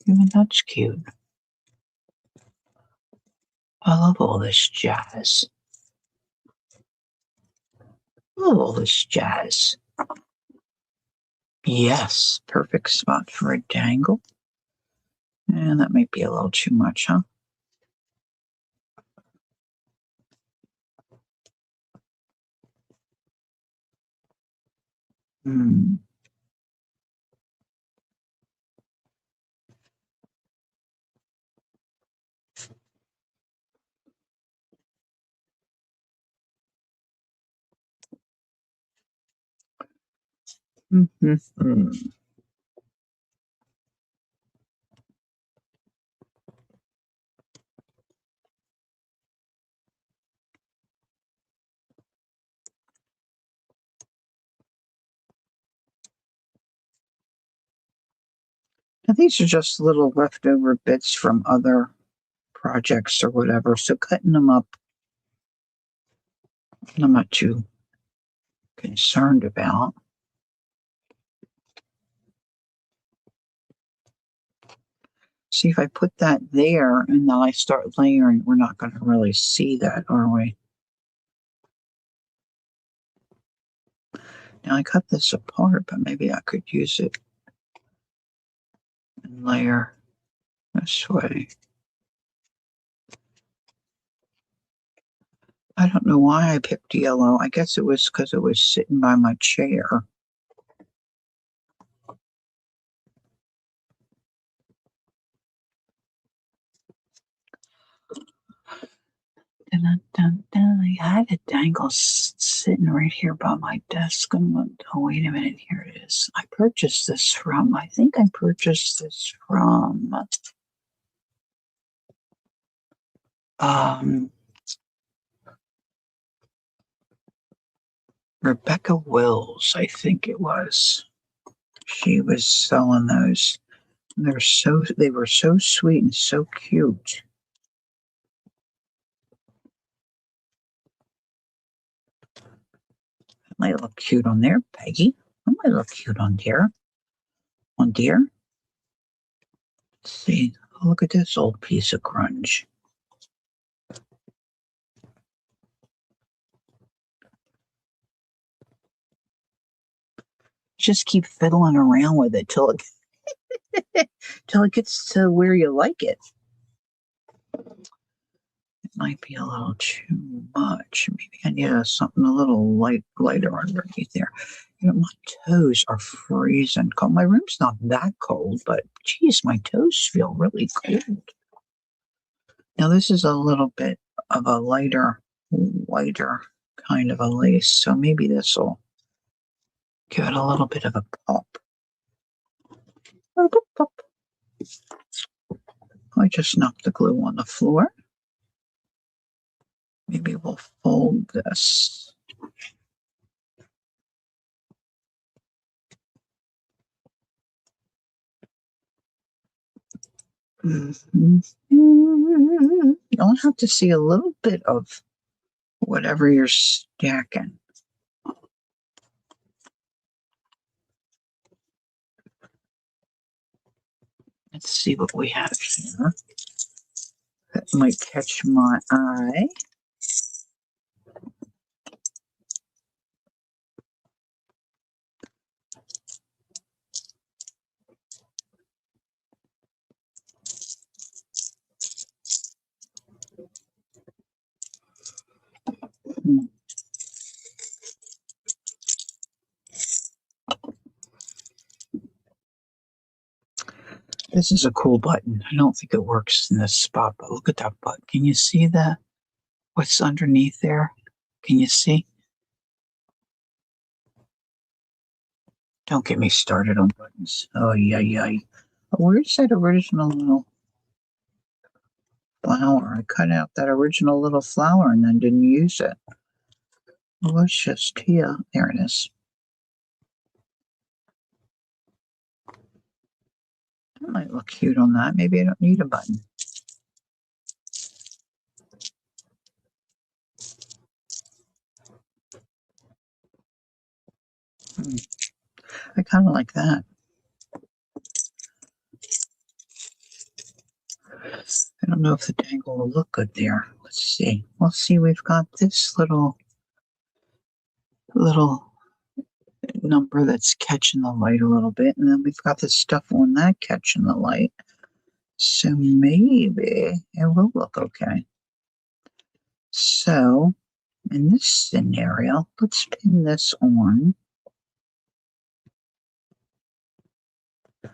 Even that's cute. I love all this jazz. All this jazz. Yes, perfect spot for a dangle. And that might be a little too much, huh? Hmm. Mm-hmm. Now, these are just little leftover bits from other projects or whatever, so cutting them up, I'm not too concerned about. See, if I put that there and then I start layering, we're not going to really see that, are we? Now I cut this apart, but maybe I could use it and layer this way. I don't know why I picked yellow. I guess it was because it was sitting by my chair. Dun, dun, dun. I had a dangle sitting right here by my desk. Oh, wait a minute. Here it is. I purchased this from, I think I purchased this from Rebecca Wills, I think it was. She was selling those. They were so sweet and so cute. That might look cute on there, Peggy. That might look cute on there. On dear. Let's see. Oh, look at this old piece of grunge. Just keep fiddling around with it till it gets to where you like it. It might be a little too much. Maybe I need something a little lighter underneath there. My toes are freezing cold. My room's not that cold, but geez, my toes feel really cold. Now this is a little bit of a lighter, whiter kind of a lace, so maybe this will give it a little bit of a pop. I just knocked the glue on the floor. Maybe we'll fold this. Mm-hmm. You'll have to see a little bit of whatever you're stacking. Let's see what we have here. That might catch my eye. Hmm. This is a cool button. I don't think it works in this spot, but look at that button. Can you see that? What's underneath there? Can you see? Don't get me started on buttons. Oh, yeah. Where's that original little flower? I cut out that original little flower and then didn't use it. It was just here. There it is. That might look cute on that. Maybe I don't need a button. I kind of like that. I don't know if the dangle will look good there. Let's see. We'll see. We've got this little number that's catching the light a little bit, and then we've got this stuff on that catching the light. So maybe it will look okay. So in this scenario, let's pin this on. I'm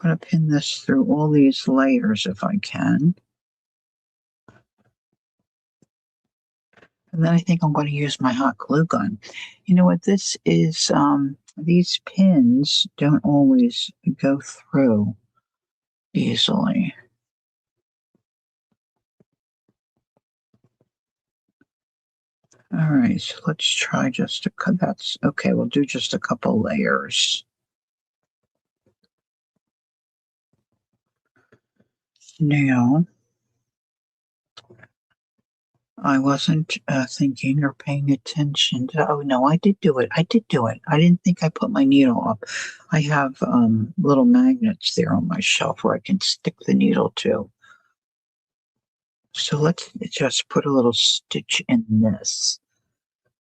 going to pin this through all these layers if I can. And then I think I'm going to use my hot glue gun. You know what this is? These pins don't always go through easily. All right, so let's try just to cut. That's okay. We'll do just a couple layers. Now, I wasn't thinking or paying attention to. Oh no, I did do it. I didn't think I put my needle up. I have little magnets there on my shelf where I can stick the needle to. So let's just put a little stitch in this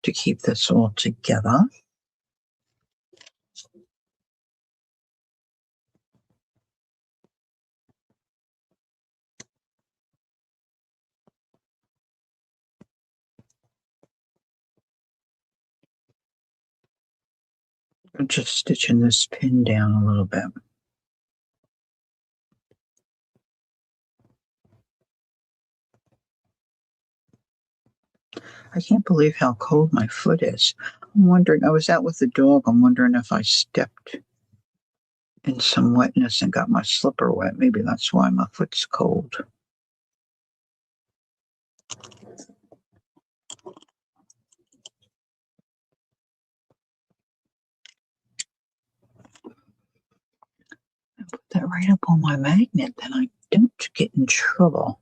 to keep this all together. I'm just stitching this pin down a little bit. I can't believe how cold my foot is. I'm wondering, I was out with the dog. I'm wondering if I stepped in some wetness and got my slipper wet. Maybe that's why my foot's cold. I put that right up on my magnet, then I don't get in trouble.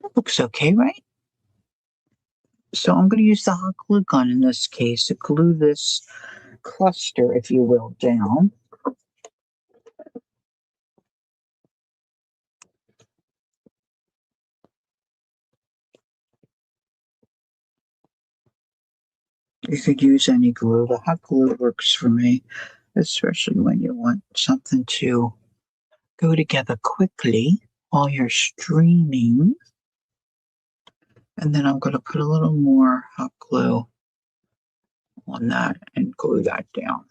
That looks okay, right? So I'm going to use the hot glue gun in this case to glue this cluster, if you will, down. You could use any glue. The hot glue works for me, especially when you want something to go together quickly while you're streaming. And then I'm going to put a little more hot glue on that and glue that down.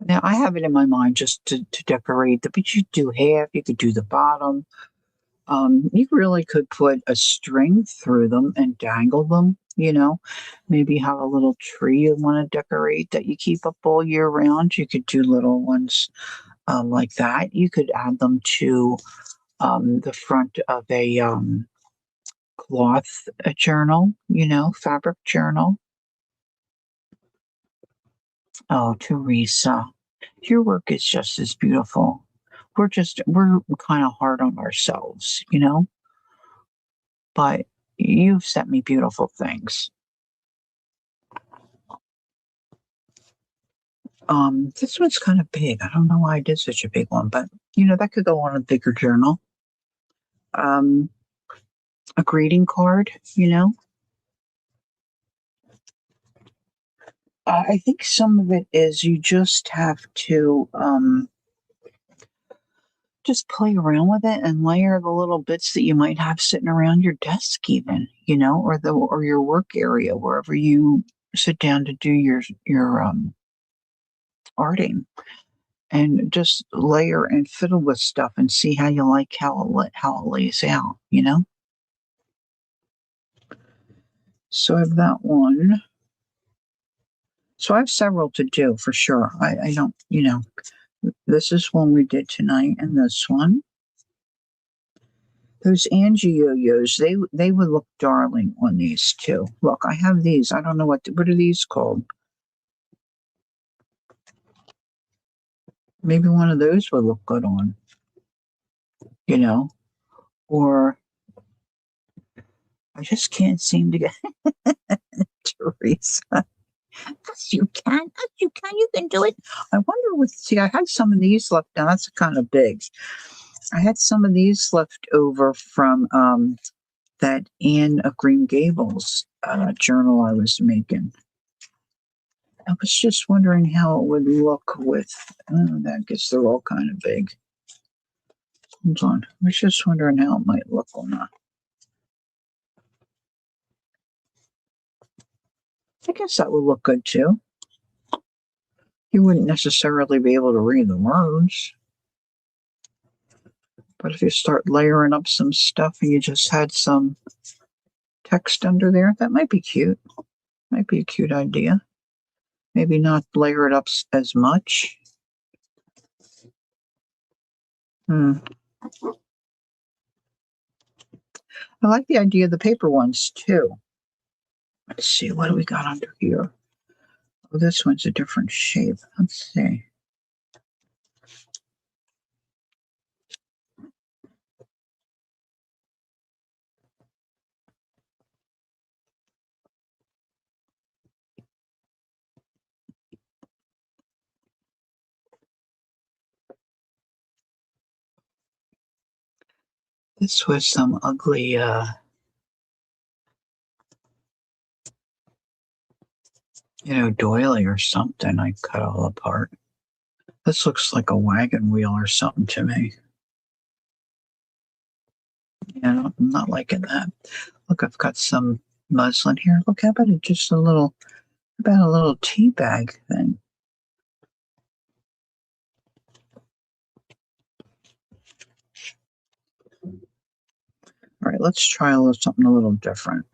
Now I have it in my mind just to decorate but you do half, you could do the bottom. You really could put a string through them and dangle them, maybe have a little tree you want to decorate that you keep up all year round. You could do little ones like that. You could add them to the front of a cloth journal, fabric journal. Oh, Teresa, your work is just as beautiful. We're kind of hard on ourselves, but you've sent me beautiful things. This one's kind of big. I don't know why I did such a big one, but that could go on a bigger journal. Um, a greeting card, I think some of it is you just have to just play around with it and layer the little bits that you might have sitting around your desk, even, or your work area, wherever you sit down to do your arting, and just layer and fiddle with stuff and see how you like how it lays out. So I have that one. So I have several to do for sure. I don't, this is one we did tonight, and this one. Those Angie yo-yos, they would look darling on these too. Look, I have these. I don't know what are these called. Maybe one of those would look good on, or I just can't seem to get Teresa. Yes, you can. Yes, you can. You can do it. I wonder see, I had some of these left. Now that's kind of big. I had some of these left over from that Anne of Green Gables journal I was making. I was just wondering how it would look with, that guess they're all kind of big. Hold on. I was just wondering how it might look on that. I guess that would look good too. You wouldn't necessarily be able to read the words. But if you start layering up some stuff and you just had some text under there, that might be cute. Might be a cute idea. Maybe not layer it up as much. I like the idea of the paper ones too. Let's see, what do we got under here? Oh, this one's a different shape. Let's see. This was some ugly, doily or something I cut all apart. This looks like a wagon wheel or something to me. Yeah, I'm not liking that. Look, I've got some muslin here. Look, how about just a little tea bag thing? All right, let's try something a little different.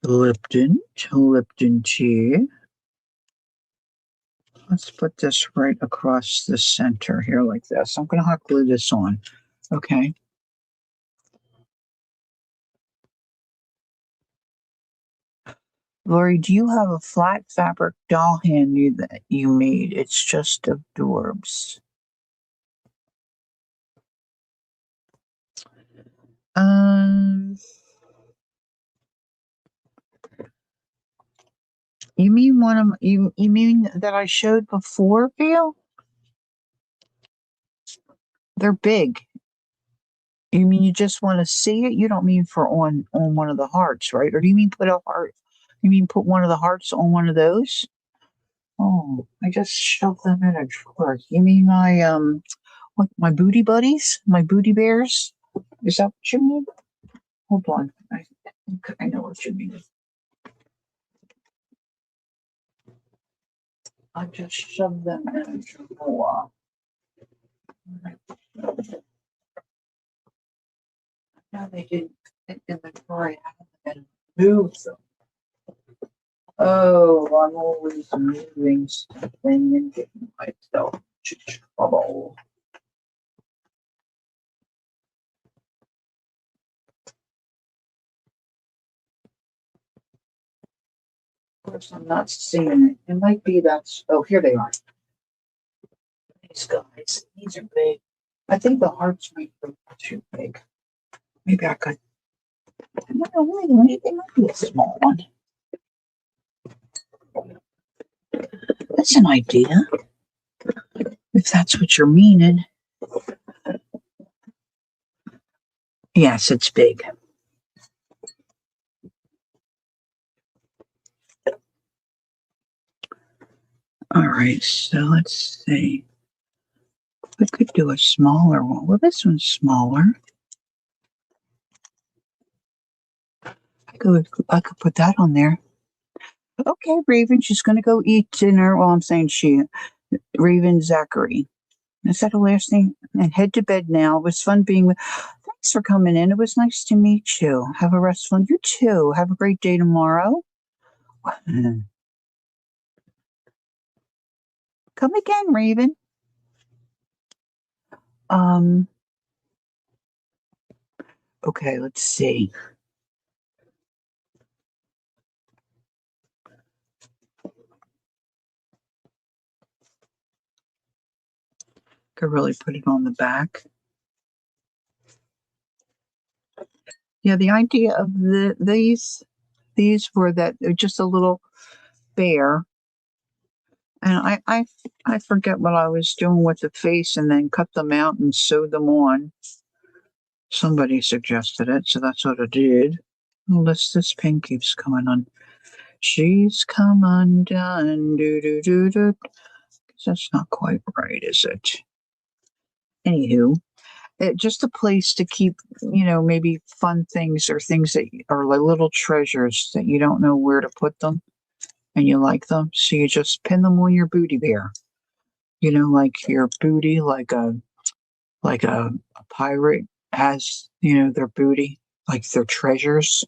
Lipton tea. Let's put this right across the center here like this. I'm going to hot glue this on. Okay. Lori, do you have a flat fabric doll hand that you made? It's just adorbs. You mean you mean that I showed before, Bill? They're big. You mean you just want to see it? You don't mean for on one of the hearts, right? Or do you mean put a heart? You mean put one of the hearts on one of those? Oh, I just shoved them in a drawer. You mean my booty buddies, my booty bears? Is that what you mean? Hold on, I think I know what you mean. I just shoved them in a drawer. Now they didn't fit in the drawer. I haven't moved them. Oh, I'm always moving stuff and getting myself into trouble. Of course, I'm not seeing it. It might be that's. Oh, here they are. These guys. These are big. I think the hearts might be too big. Maybe I could. They might be a small one. That's an idea. If that's what you're meaning. Yes, it's big. All right, so let's see. We could do a smaller one. Well, this one's smaller. I could put that on there. Okay, Raven, she's going to go eat dinner. Well, I'm saying she. Raven Zachary. Is that the last name? And head to bed now. It was fun being with. Thanks for coming in. It was nice to meet you. Have a restful. You too. Have a great day tomorrow. Come again, Raven. Okay, let's see. Could really put it on the back. Yeah, the idea of these were that they're just a little bear, and I forget what I was doing with the face, and then cut them out and sewed them on. Somebody suggested it, so that's what I did. Well, this pin keeps coming on. She's come undone. Do do do do. That's not quite right, is it? Anywho, just a place to keep, maybe fun things or things that are like little treasures that you don't know where to put them and you like them. So you just pin them on your booty bear. Like your booty, like a pirate has, their booty, like their treasures.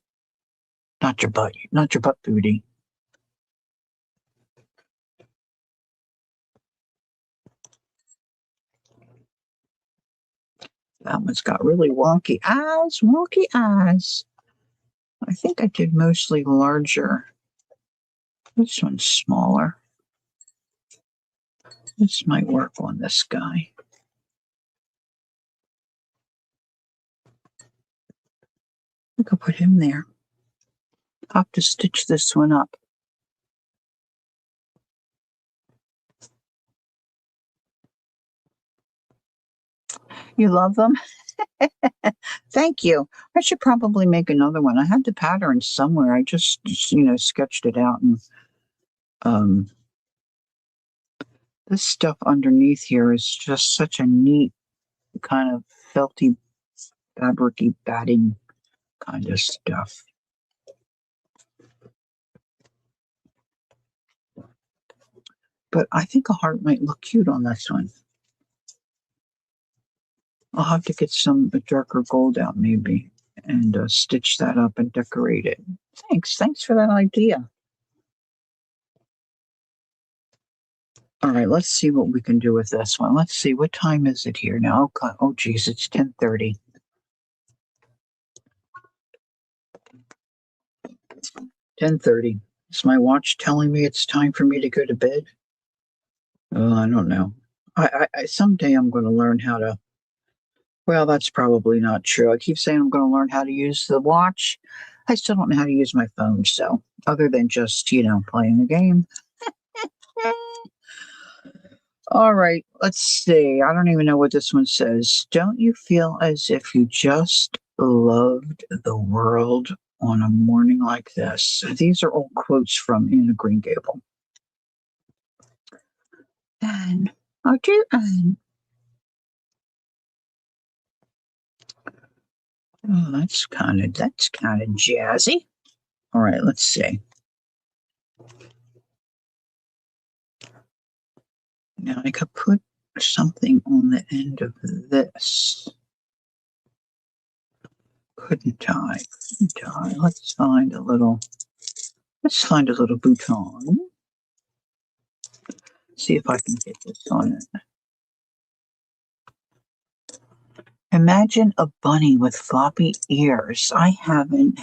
Not your butt booty. That one's got really wonky eyes, wonky eyes. I think I did mostly larger. This one's smaller. This might work on this guy. I could put him there. I'll have to stitch this one up. You love them? Thank you. I should probably make another one. I had the pattern somewhere. I just sketched it out, and this stuff underneath here is just such a neat kind of felty, fabricy batting kind of stuff. But I think a heart might look cute on this one. I'll have to get some darker gold out maybe and stitch that up and decorate it. Thanks for that idea. All right, let's see what we can do with this one. Let's see, what time is it here now? Oh, geez, it's 10:30. 10:30. Is my watch telling me it's time for me to go to bed? Oh, I don't know. I someday I'm going to learn how to. Well, that's probably not true. I keep saying I'm going to learn how to use the watch. I still don't know how to use my phone. So, other than just playing the game. All right, let's see. I don't even know what this one says. Don't you feel as if you just loved the world on a morning like this? These are all quotes from Anne of Green Gable. Anne, oh dear Anne. Oh, that's kind of jazzy. All right, let's see. Now I could put something on the end of this. Couldn't I? Couldn't I? Let's find a little bouton. See if I can get this on it. Imagine a bunny with floppy ears. I haven't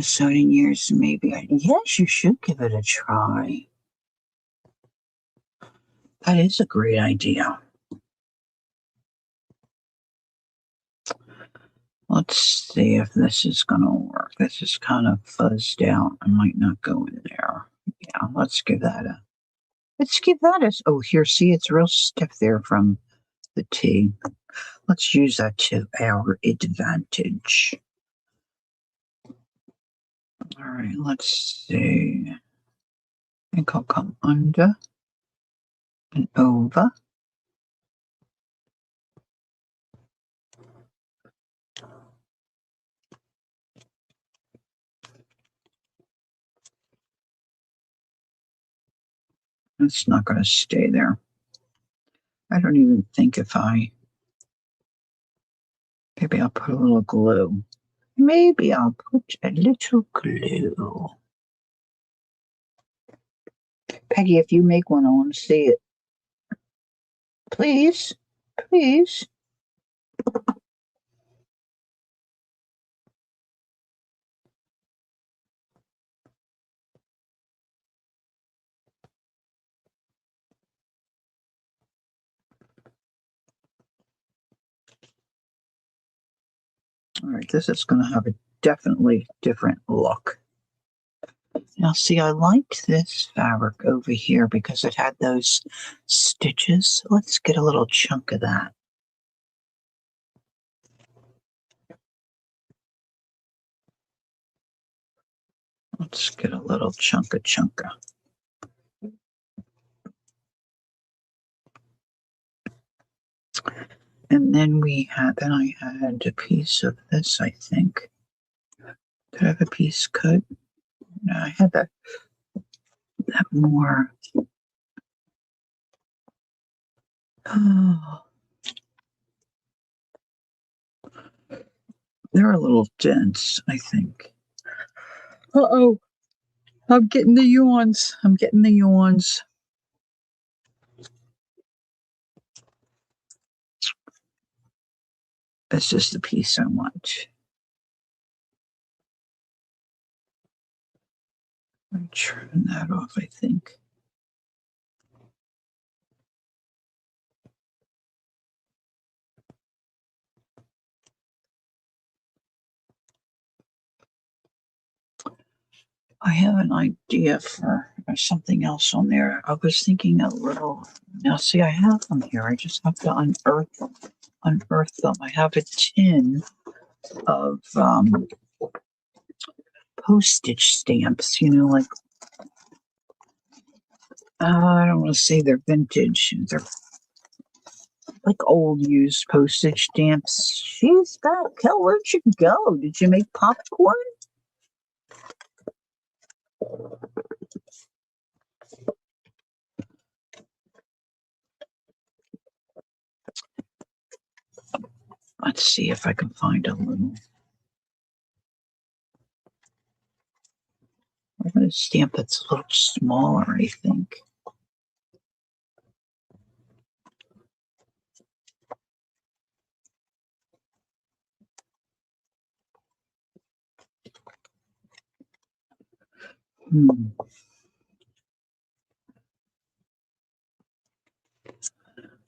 sewn in years. Maybe. Yes, you should give it a try. That is a great idea. Let's see if this is going to work. This is kind of fuzzed out. I might not go in there. Yeah, let's give that a. Oh, here, see, it's real stiff there from the T. Let's use that to our advantage. All right, let's see. I think I'll come under and over. It's not going to stay there. I don't even think maybe I'll put a little glue. Maybe I'll put a little glue. Peggy, if you make one, I want to see it. Please, please. All right, this is going to have a definitely different look. Now, see, I liked this fabric over here because it had those stitches. Let's get a little chunk of that. Let's get a little chunka. And then I had a piece of this, I think. Did I have a piece cut? No, I had that more. Oh, they're a little dense, I think. Uh-oh. I'm getting the yawns. That's just the piece I want. I'm turning that off, I think. I have an idea for something else on there. I was thinking a little. Now, see, I have them here. I just have to unearth them. I have a tin of postage stamps. Like I don't want to say they're vintage. They're like old used postage stamps. She's back. Hell, where'd you go? Did you make popcorn? Let's see if I can find a little. I'm going to stamp that's a little smaller, I think.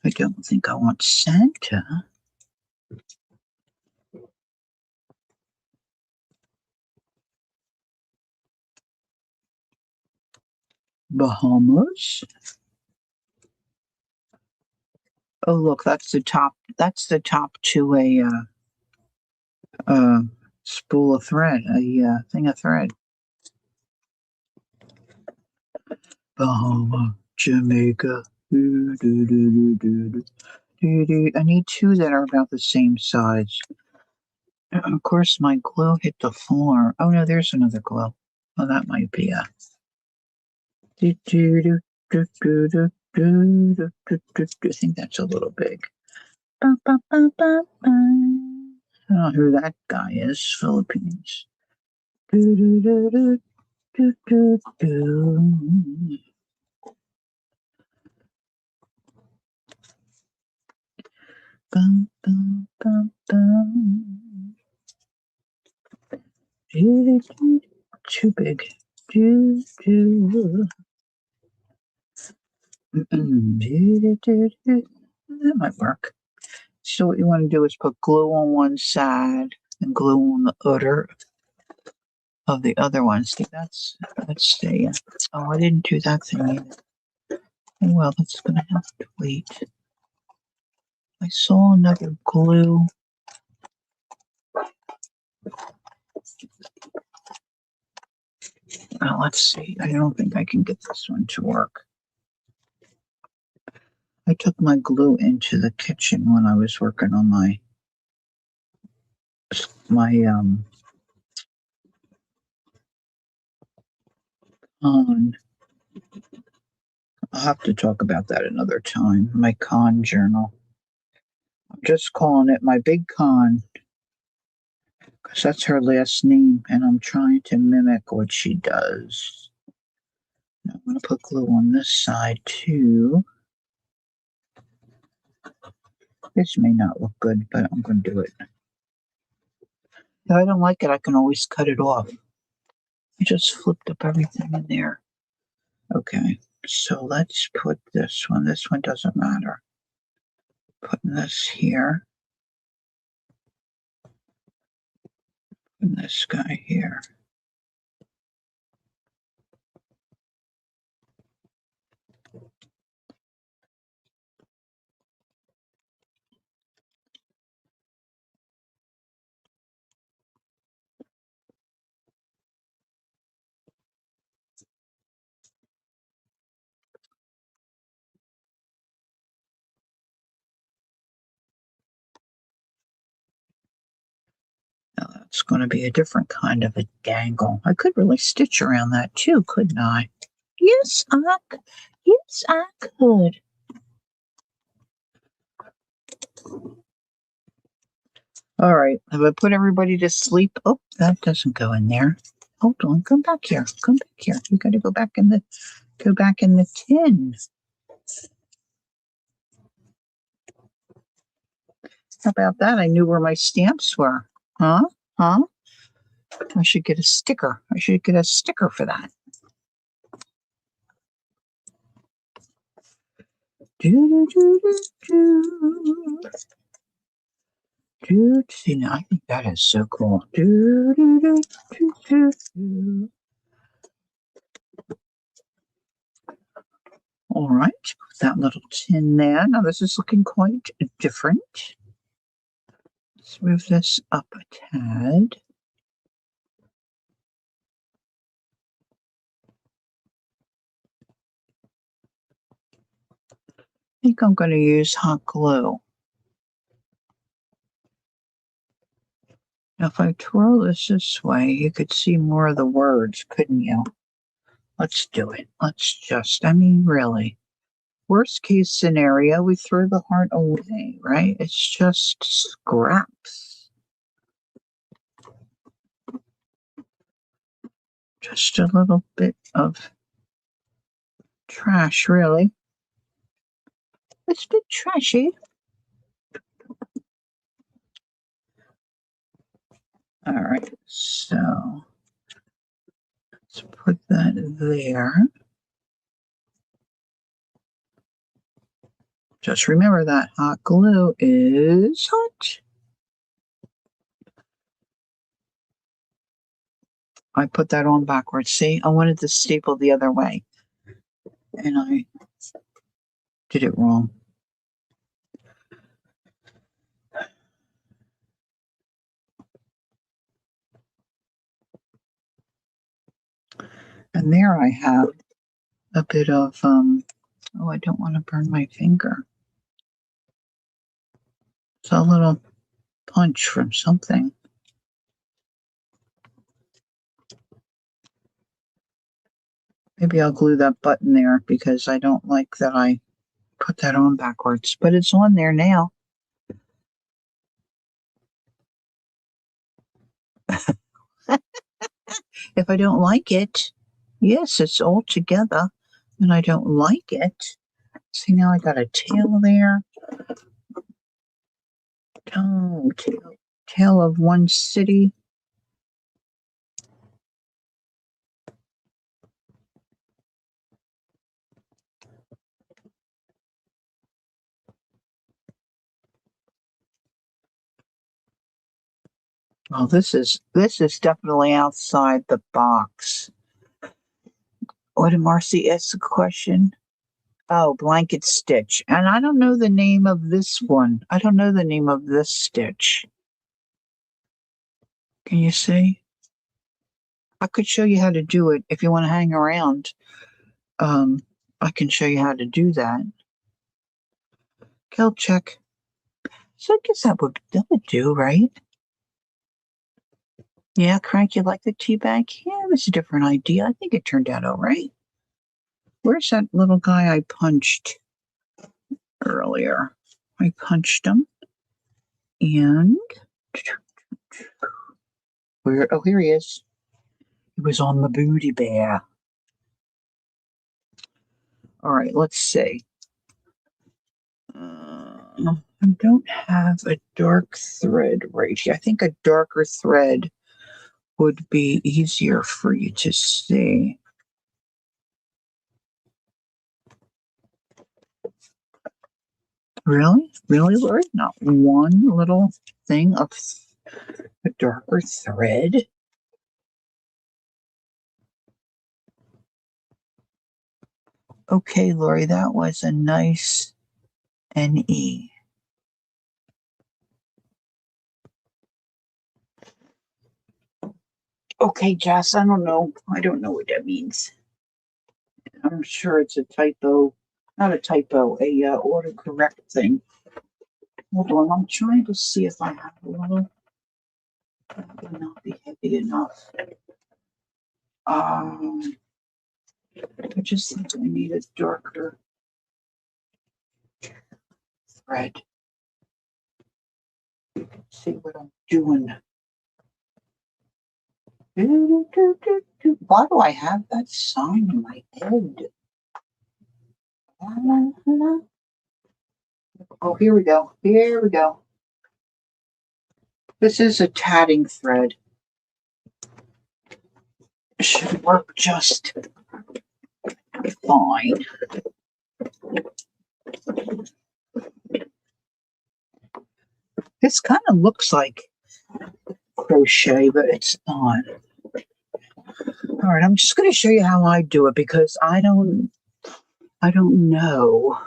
I don't think I want Santa. Bahamas. Oh, look, that's the top. That's the top to a spool of thread, a thing of thread. Bahama, Jamaica. I need two that are about the same size. Of course, my glue hit the floor. Oh no, there's another glue. Oh, that might be a. think that's a little big. I don't know who that guy is. Philippines. Bum, bum, bum, bum. Too big. That might work. So what you want to do is put glue on one side and glue on the other of the other one. See, that's the. Oh, I didn't do that thing either. Oh, well, that's gonna have to wait. I saw another glue. Let's see. I don't think I can get this one to work. I took my glue into the kitchen when I was working on my con. I'll have to talk about that another time. My con journal. I'm just calling it my big con because that's her last name, and I'm trying to mimic what she does. Now I'm going to put glue on this side too. This may not look good, but I'm going to do it. If I don't like it, I can always cut it off. I just flipped up everything in there. Okay, so let's put this one. This one doesn't matter. Putting this here. And this guy here. Now that's going to be a different kind of a dangle. I could really stitch around that too, couldn't I? Yes, I could. All right, have I put everybody to sleep? Oh, that doesn't go in there. Hold on, come back here. Come back here. You got to go back in the tin. How about that? I knew where my stamps were. Huh? Huh? I should get a sticker. I should get a sticker for that. See, now I think that is so cool. All right, put that little tin there. Now this is looking quite different. Let's move this up a tad. I think I'm going to use hot glue. Now, if I twirl this way, you could see more of the words, couldn't you? Let's do it. Really. Worst case scenario, we throw the heart away, right? It's just scraps. Just a little bit of trash, really. It's a bit trashy. All right, so let's put that there. Just remember that hot glue is hot. I put that on backwards. See, I wanted to staple the other way, and I did it wrong. And there I have a bit of, oh, I don't want to burn my finger. It's a little punch from something. Maybe I'll glue that button there because I don't like that I put that on backwards, but it's on there now. If I don't like it, yes, it's all together, and I don't like it. See, now I got a tail there. Oh, tail of one city. Well, this is definitely outside the box. What did Marcy ask the question? Oh, blanket stitch. And I don't know the name of this one. I don't know the name of this stitch. Can you see? I could show you how to do it if you want to hang around. I can show you how to do that. Kill check. So I guess that would do, right? Yeah, Crank, you like the tea bag? Yeah, it was a different idea. I think it turned out all right. Where's that little guy I punched earlier? I punched him. And where? Oh, here he is. He was on the booty bear. All right, let's see. I don't have a dark thread right here. I think a darker thread would be easier for you to see. Really? Really, Lord? Not one little thing of a darker thread? Okay, Lori, that was a nice NE. Okay, Jess, I don't know. I don't know what that means. I'm sure it's a typo. Not a typo, a autocorrect thing. Hold on, I'm trying to see if I have a little. That would not be heavy enough. I just think I need a darker thread. Let's see what I'm doing. Why do I have that sign in my head? Oh, here we go. Here we go. This is a tatting thread. It should work just fine. This kind of looks like crochet, but it's not. All right, I'm just going to show you how I do it because I don't know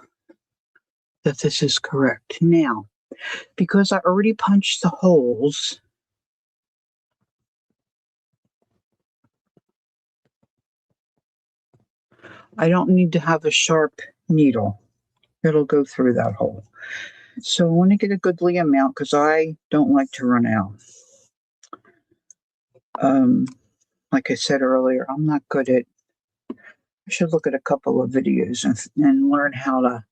that this is correct. Now, because I already punched the holes, I don't need to have a sharp needle. It'll go through that hole. So I want to get a goodly amount because I don't like to run out. Like I said earlier, I'm not good at. I should look at a couple of videos and learn how to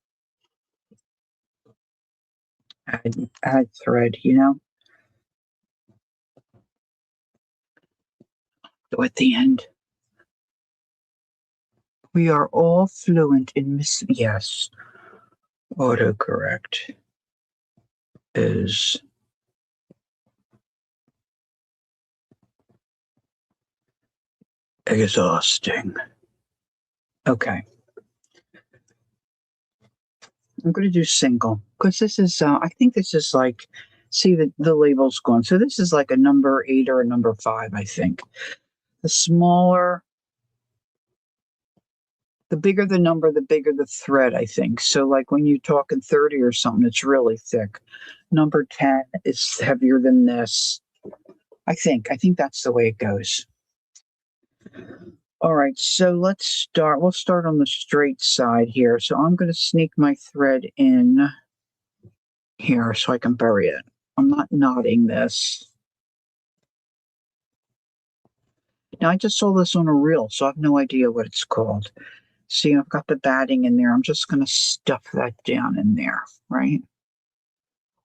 add thread, you know. So at the end, we are all fluent in yes. Autocorrect is exhausting. Okay. I'm going to do single because this is, I think this is like, see the label's gone. So this is like a number 8 or a number 5, I think. The smaller, the bigger the number, the bigger the thread, I think. So like when you talk in 30 or something, it's really thick. Number 10 is heavier than this. I think that's the way it goes. All right, so let's start. We'll start on the straight side here. So I'm going to sneak my thread in here so I can bury it. I'm not knotting this. Now, I just saw this on a reel, so I have no idea what it's called. See, I've got the batting in there. I'm just going to stuff that down in there, right?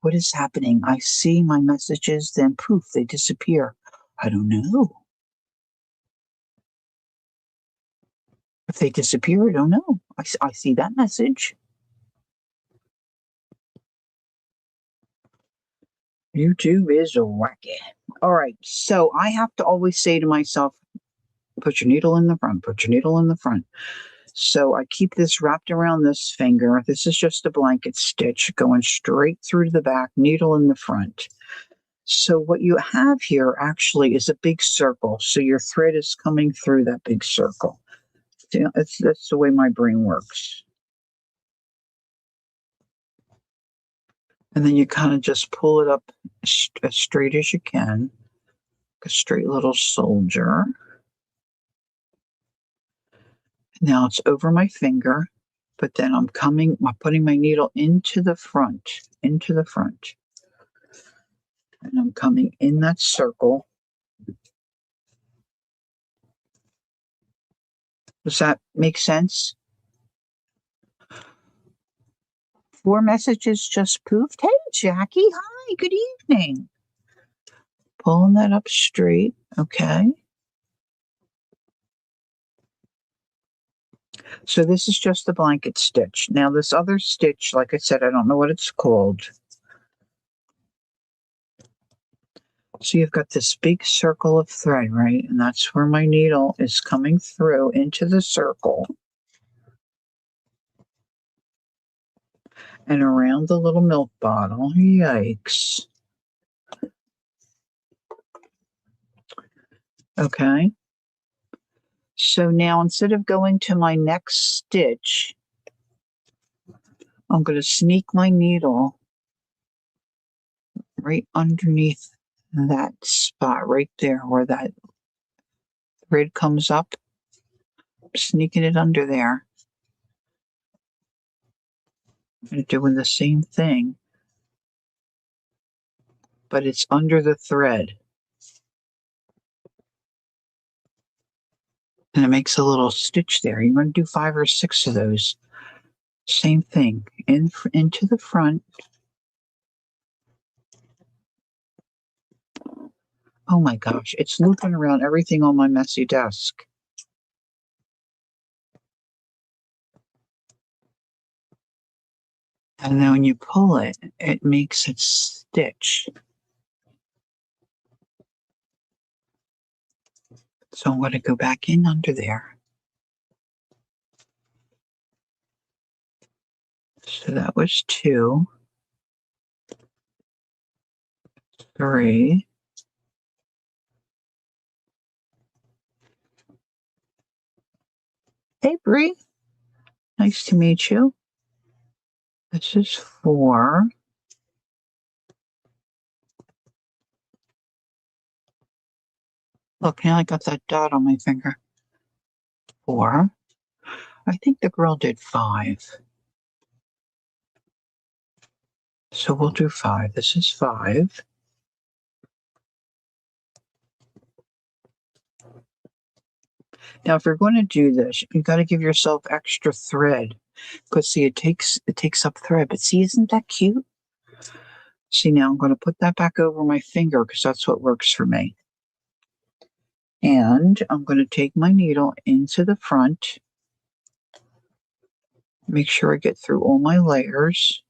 What is happening? I see my messages, then poof, they disappear. I don't know. If they disappear, I don't know. I see that message. YouTube is wacky. All right, so I have to always say to myself, put your needle in the front, put your needle in the front. So I keep this wrapped around this finger. This is just a blanket stitch going straight through the back, needle in the front. So what you have here actually is a big circle. So your thread is coming through that big circle. That's the way my brain works. And then you kind of just pull it up as straight as you can, a straight little soldier. Now it's over my finger, but then I'm putting my needle into the front, and I'm coming in that circle. Does that make sense? 4 messages just poofed. Hey, Jackie. Hi, good evening. Pulling that up straight. Okay. So this is just the blanket stitch. Now this other stitch, like I said, I don't know what it's called. So you've got this big circle of thread, right? And that's where my needle is coming through into the circle and around the little milk bottle. Yikes. Okay. So now instead of going to my next stitch, I'm going to sneak my needle right underneath that spot right there where that thread comes up. Sneaking it under there. And doing the same thing, but it's under the thread. And it makes a little stitch there. You're going to do 5 or 6 of those. Same thing, into the front. Oh my gosh, it's looping around everything on my messy desk. And then when you pull it, it makes it stitch. So I'm going to go back in under there. So that was 2, 3. Hey, Bree. Nice to meet you. This is 4. Look, now I got that dot on my finger. 4. I think the girl did 5. So we'll do 5. This is 5. Now, if you're going to do this, you got to give yourself extra thread because see, it takes up thread. But see, isn't that cute? See, now I'm going to put that back over my finger because that's what works for me. And I'm going to take my needle into the front. Make sure I get through all my layers.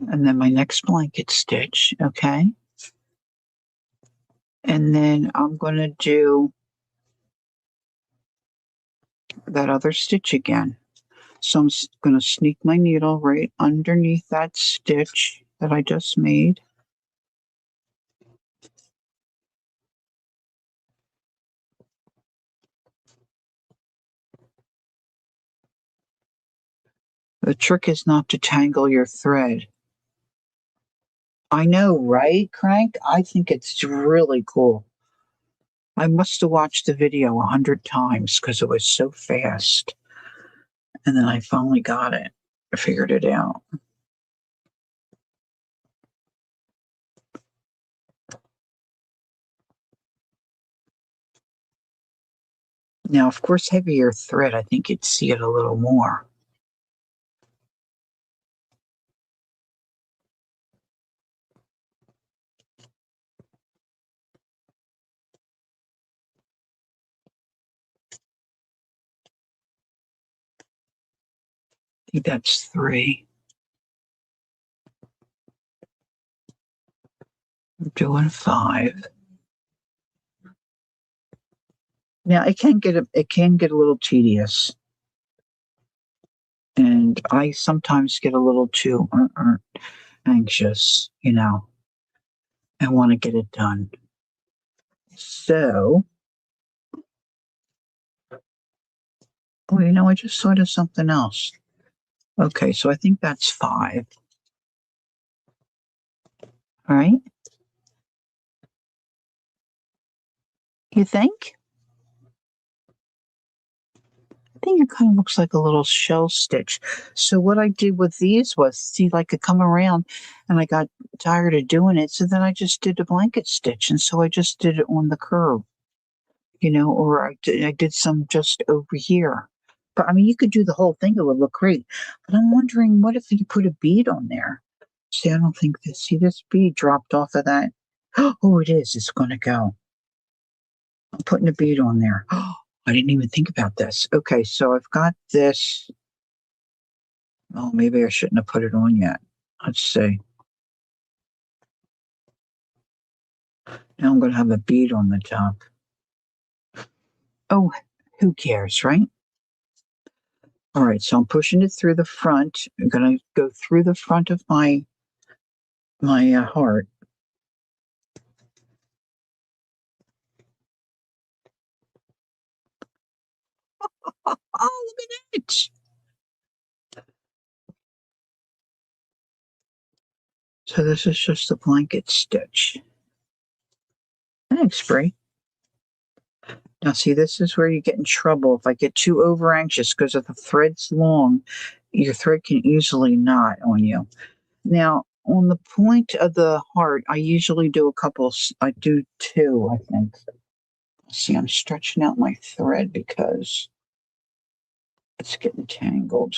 And then my next blanket stitch, okay? And then I'm going to do that other stitch again. So I'm going to sneak my needle right underneath that stitch that I just made. The trick is not to tangle your thread. I know, right, Crank? I think it's really cool. I must have watched the video 100 times because it was so fast. And then I finally got it. I figured it out. Now, of course, heavier thread, I think you'd see it a little more. I think that's 3. I'm doing 5. Now it can get a little tedious, and I sometimes get a little too anxious, I want to get it done. So, I just thought of something else. Okay, so I think that's 5. All right, you think? I think it kind of looks like a little shell stitch. So what I did with these was, see, like, I come around and I got tired of doing it. So then I just did a blanket stitch. And so I just did it on the curve, or I did some just over here. But I mean, you could do the whole thing. It would look great. But I'm wondering, what if you put a bead on there? See, I don't think this bead dropped off of that. Oh, it is. It's going to go. I'm putting a bead on there. I didn't even think about this. Okay, so I've got this. Oh, maybe I shouldn't have put it on yet. Let's see. Now I'm going to have a bead on the top. Oh, who cares, right? All right, so I'm pushing it through the front. I'm going to go through the front of my heart. Oh, look at it! So this is just a blanket stitch. Thanks, Brie. Now, see, this is where you get in trouble. If I get too over anxious because if the thread's long, your thread can easily knot on you. Now, on the point of the heart, I usually do I do 2, I think. See, I'm stretching out my thread because it's getting tangled.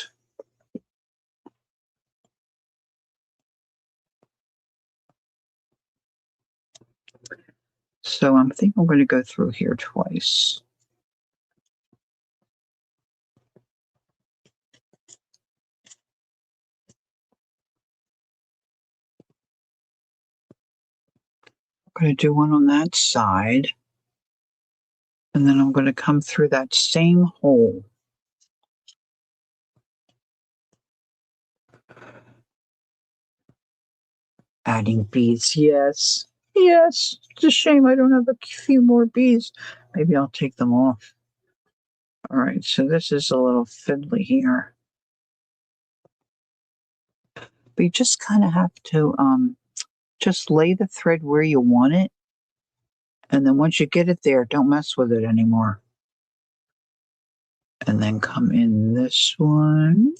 So I think I'm going to go through here twice. I'm going to do one on that side. And then I'm going to come through that same hole. Adding beads, yes. Yes. It's a shame I don't have a few more beads. Maybe I'll take them off. All right, so this is a little fiddly here. But you just kind of have to just lay the thread where you want it. And then once you get it there, don't mess with it anymore. And then come in this one.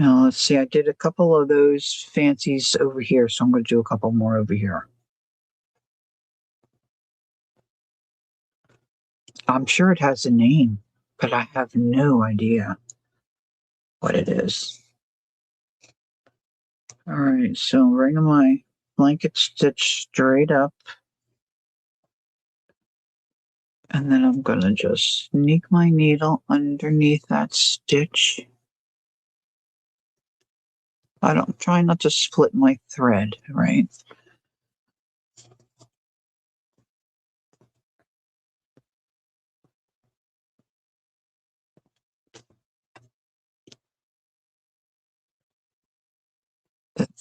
Now let's see, I did a couple of those fancies over here, so I'm going to do a couple more over here. I'm sure it has a name, but I have no idea what it is. All right, so ring my blanket stitch straight up. And then I'm going to just sneak my needle underneath that stitch. I don't try not to split my thread, right?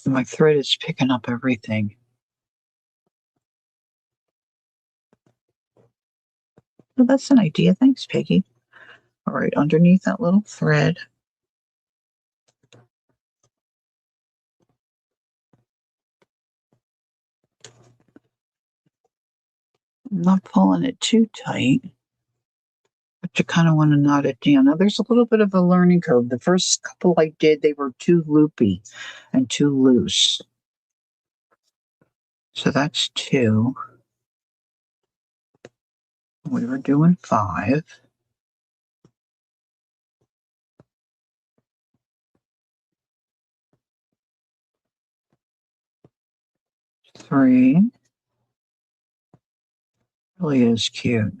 My thread is picking up everything. Well, that's an idea. Thanks, Peggy. All right, underneath that little thread. I'm not pulling it too tight, but you kind of want to knot it down. Now, there's a little bit of a learning curve. The first couple I did, they were too loopy and too loose. So that's 2. We were doing 5. 3. Really is cute.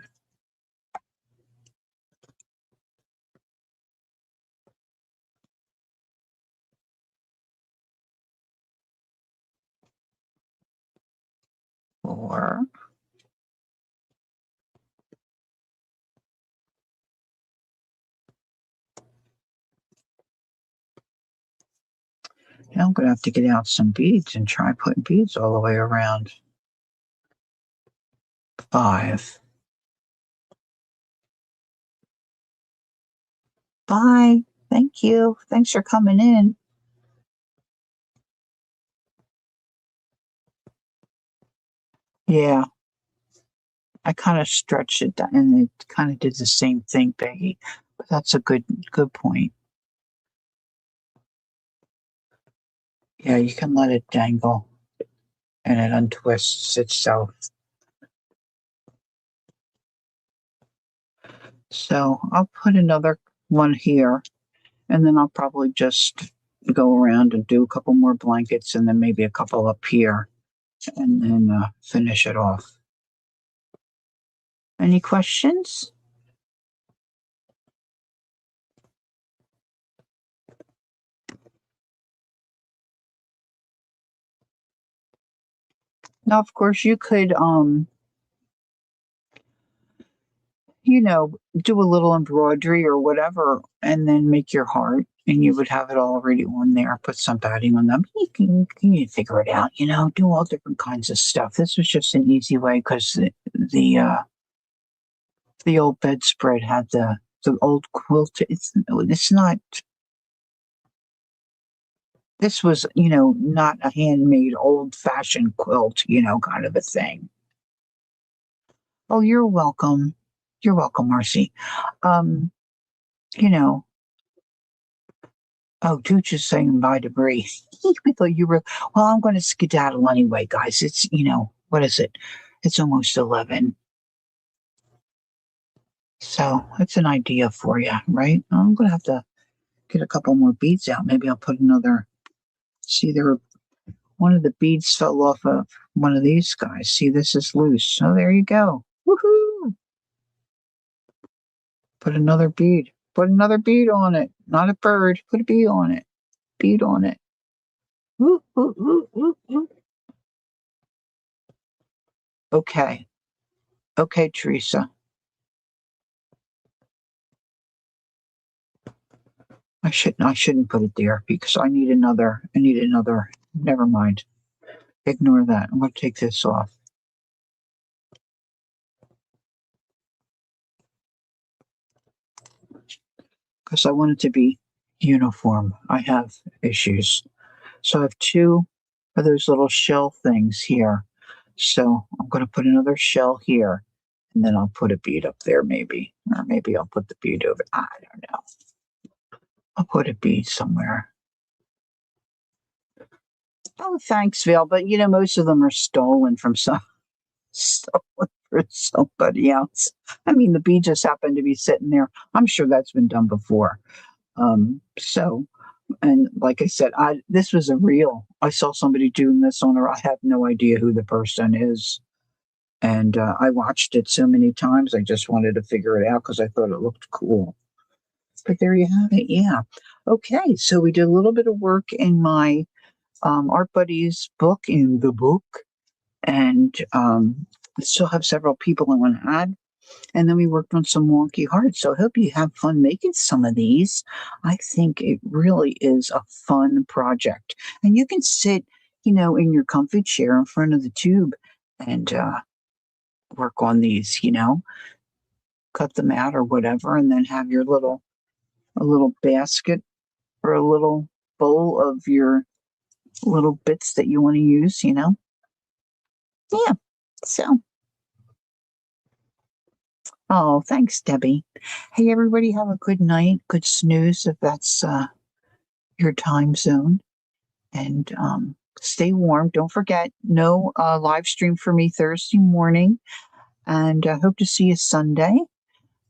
4. Now I'm going to have to get out some beads and try putting beads all the way around. 5. Bye. Thank you. Thanks for coming in. Yeah, I kind of stretched it down and it kind of did the same thing, Peggy. But that's a good point. Yeah, you can let it dangle and it untwists itself. So I'll put another one here and then I'll probably just go around and do a couple more blankets and then maybe a couple up here and then finish it off. Any questions? Now, of course, you could, do a little embroidery or whatever, and then make your heart, and you would have it already on there. Put some padding on them. You can figure it out. Do all different kinds of stuff. This was just an easy way because the old bedspread had the old quilt. It's not. This was, not a handmade, old-fashioned quilt, kind of a thing. Oh, you're welcome. You're welcome, Marcy. Um, you know, oh, Tooch is saying bye to Bree. We thought you were, well, I'm going to skedaddle anyway, guys. It's, what is it? It's almost 11. So it's an idea for you, right? I'm going to have to get a couple more beads out. Maybe I'll put another, see, one of the beads fell off of one of these guys. See, this is loose. So there you go. Woohoo! Put another bead. Put another bead on it. Not a bird. Put a bead on it. Bead on it. Woo, woo, woo, woo, woo. Okay. Okay, Teresa. I shouldn't put it there because I need another. Never mind. Ignore that. I'm gonna take this off. Because I want it to be uniform. I have issues. So I have 2 of those little shell things here. So I'm going to put another shell here and then I'll put a bead up there maybe. Or maybe I'll put the bead over. I don't know. I'll put a bead somewhere. Oh, thanks, Vale. But most of them are stolen from stolen for somebody else. I mean, the bead just happened to be sitting there. I'm sure that's been done before. So, and like I said, this was a real. I saw somebody doing this on her. I have no idea who the person is, and I watched it so many times. I just wanted to figure it out because I thought it looked cool. But there you have it. Yeah. Okay, so we did a little bit of work in my Art Buddies book, in the book, and I still have several people I want to add. And then we worked on some wonky hearts. So I hope you have fun making some of these. I think it really is a fun project. And you can sit, in your comfy chair in front of the tube and work on these, cut them out or whatever, and then have a little basket or a little bowl of your little bits that you want to use. Yeah. So Oh, thanks, Debbie. Hey, everybody, have a good night. Good snooze if that's your time zone. And stay warm. Don't forget, no live stream for me Thursday morning. And I hope to see you Sunday.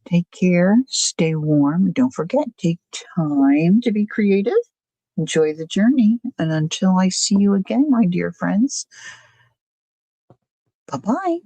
Take care. Stay warm. Don't forget, take time to be creative. Enjoy the journey. And until I see you again, my dear friends, bye bye.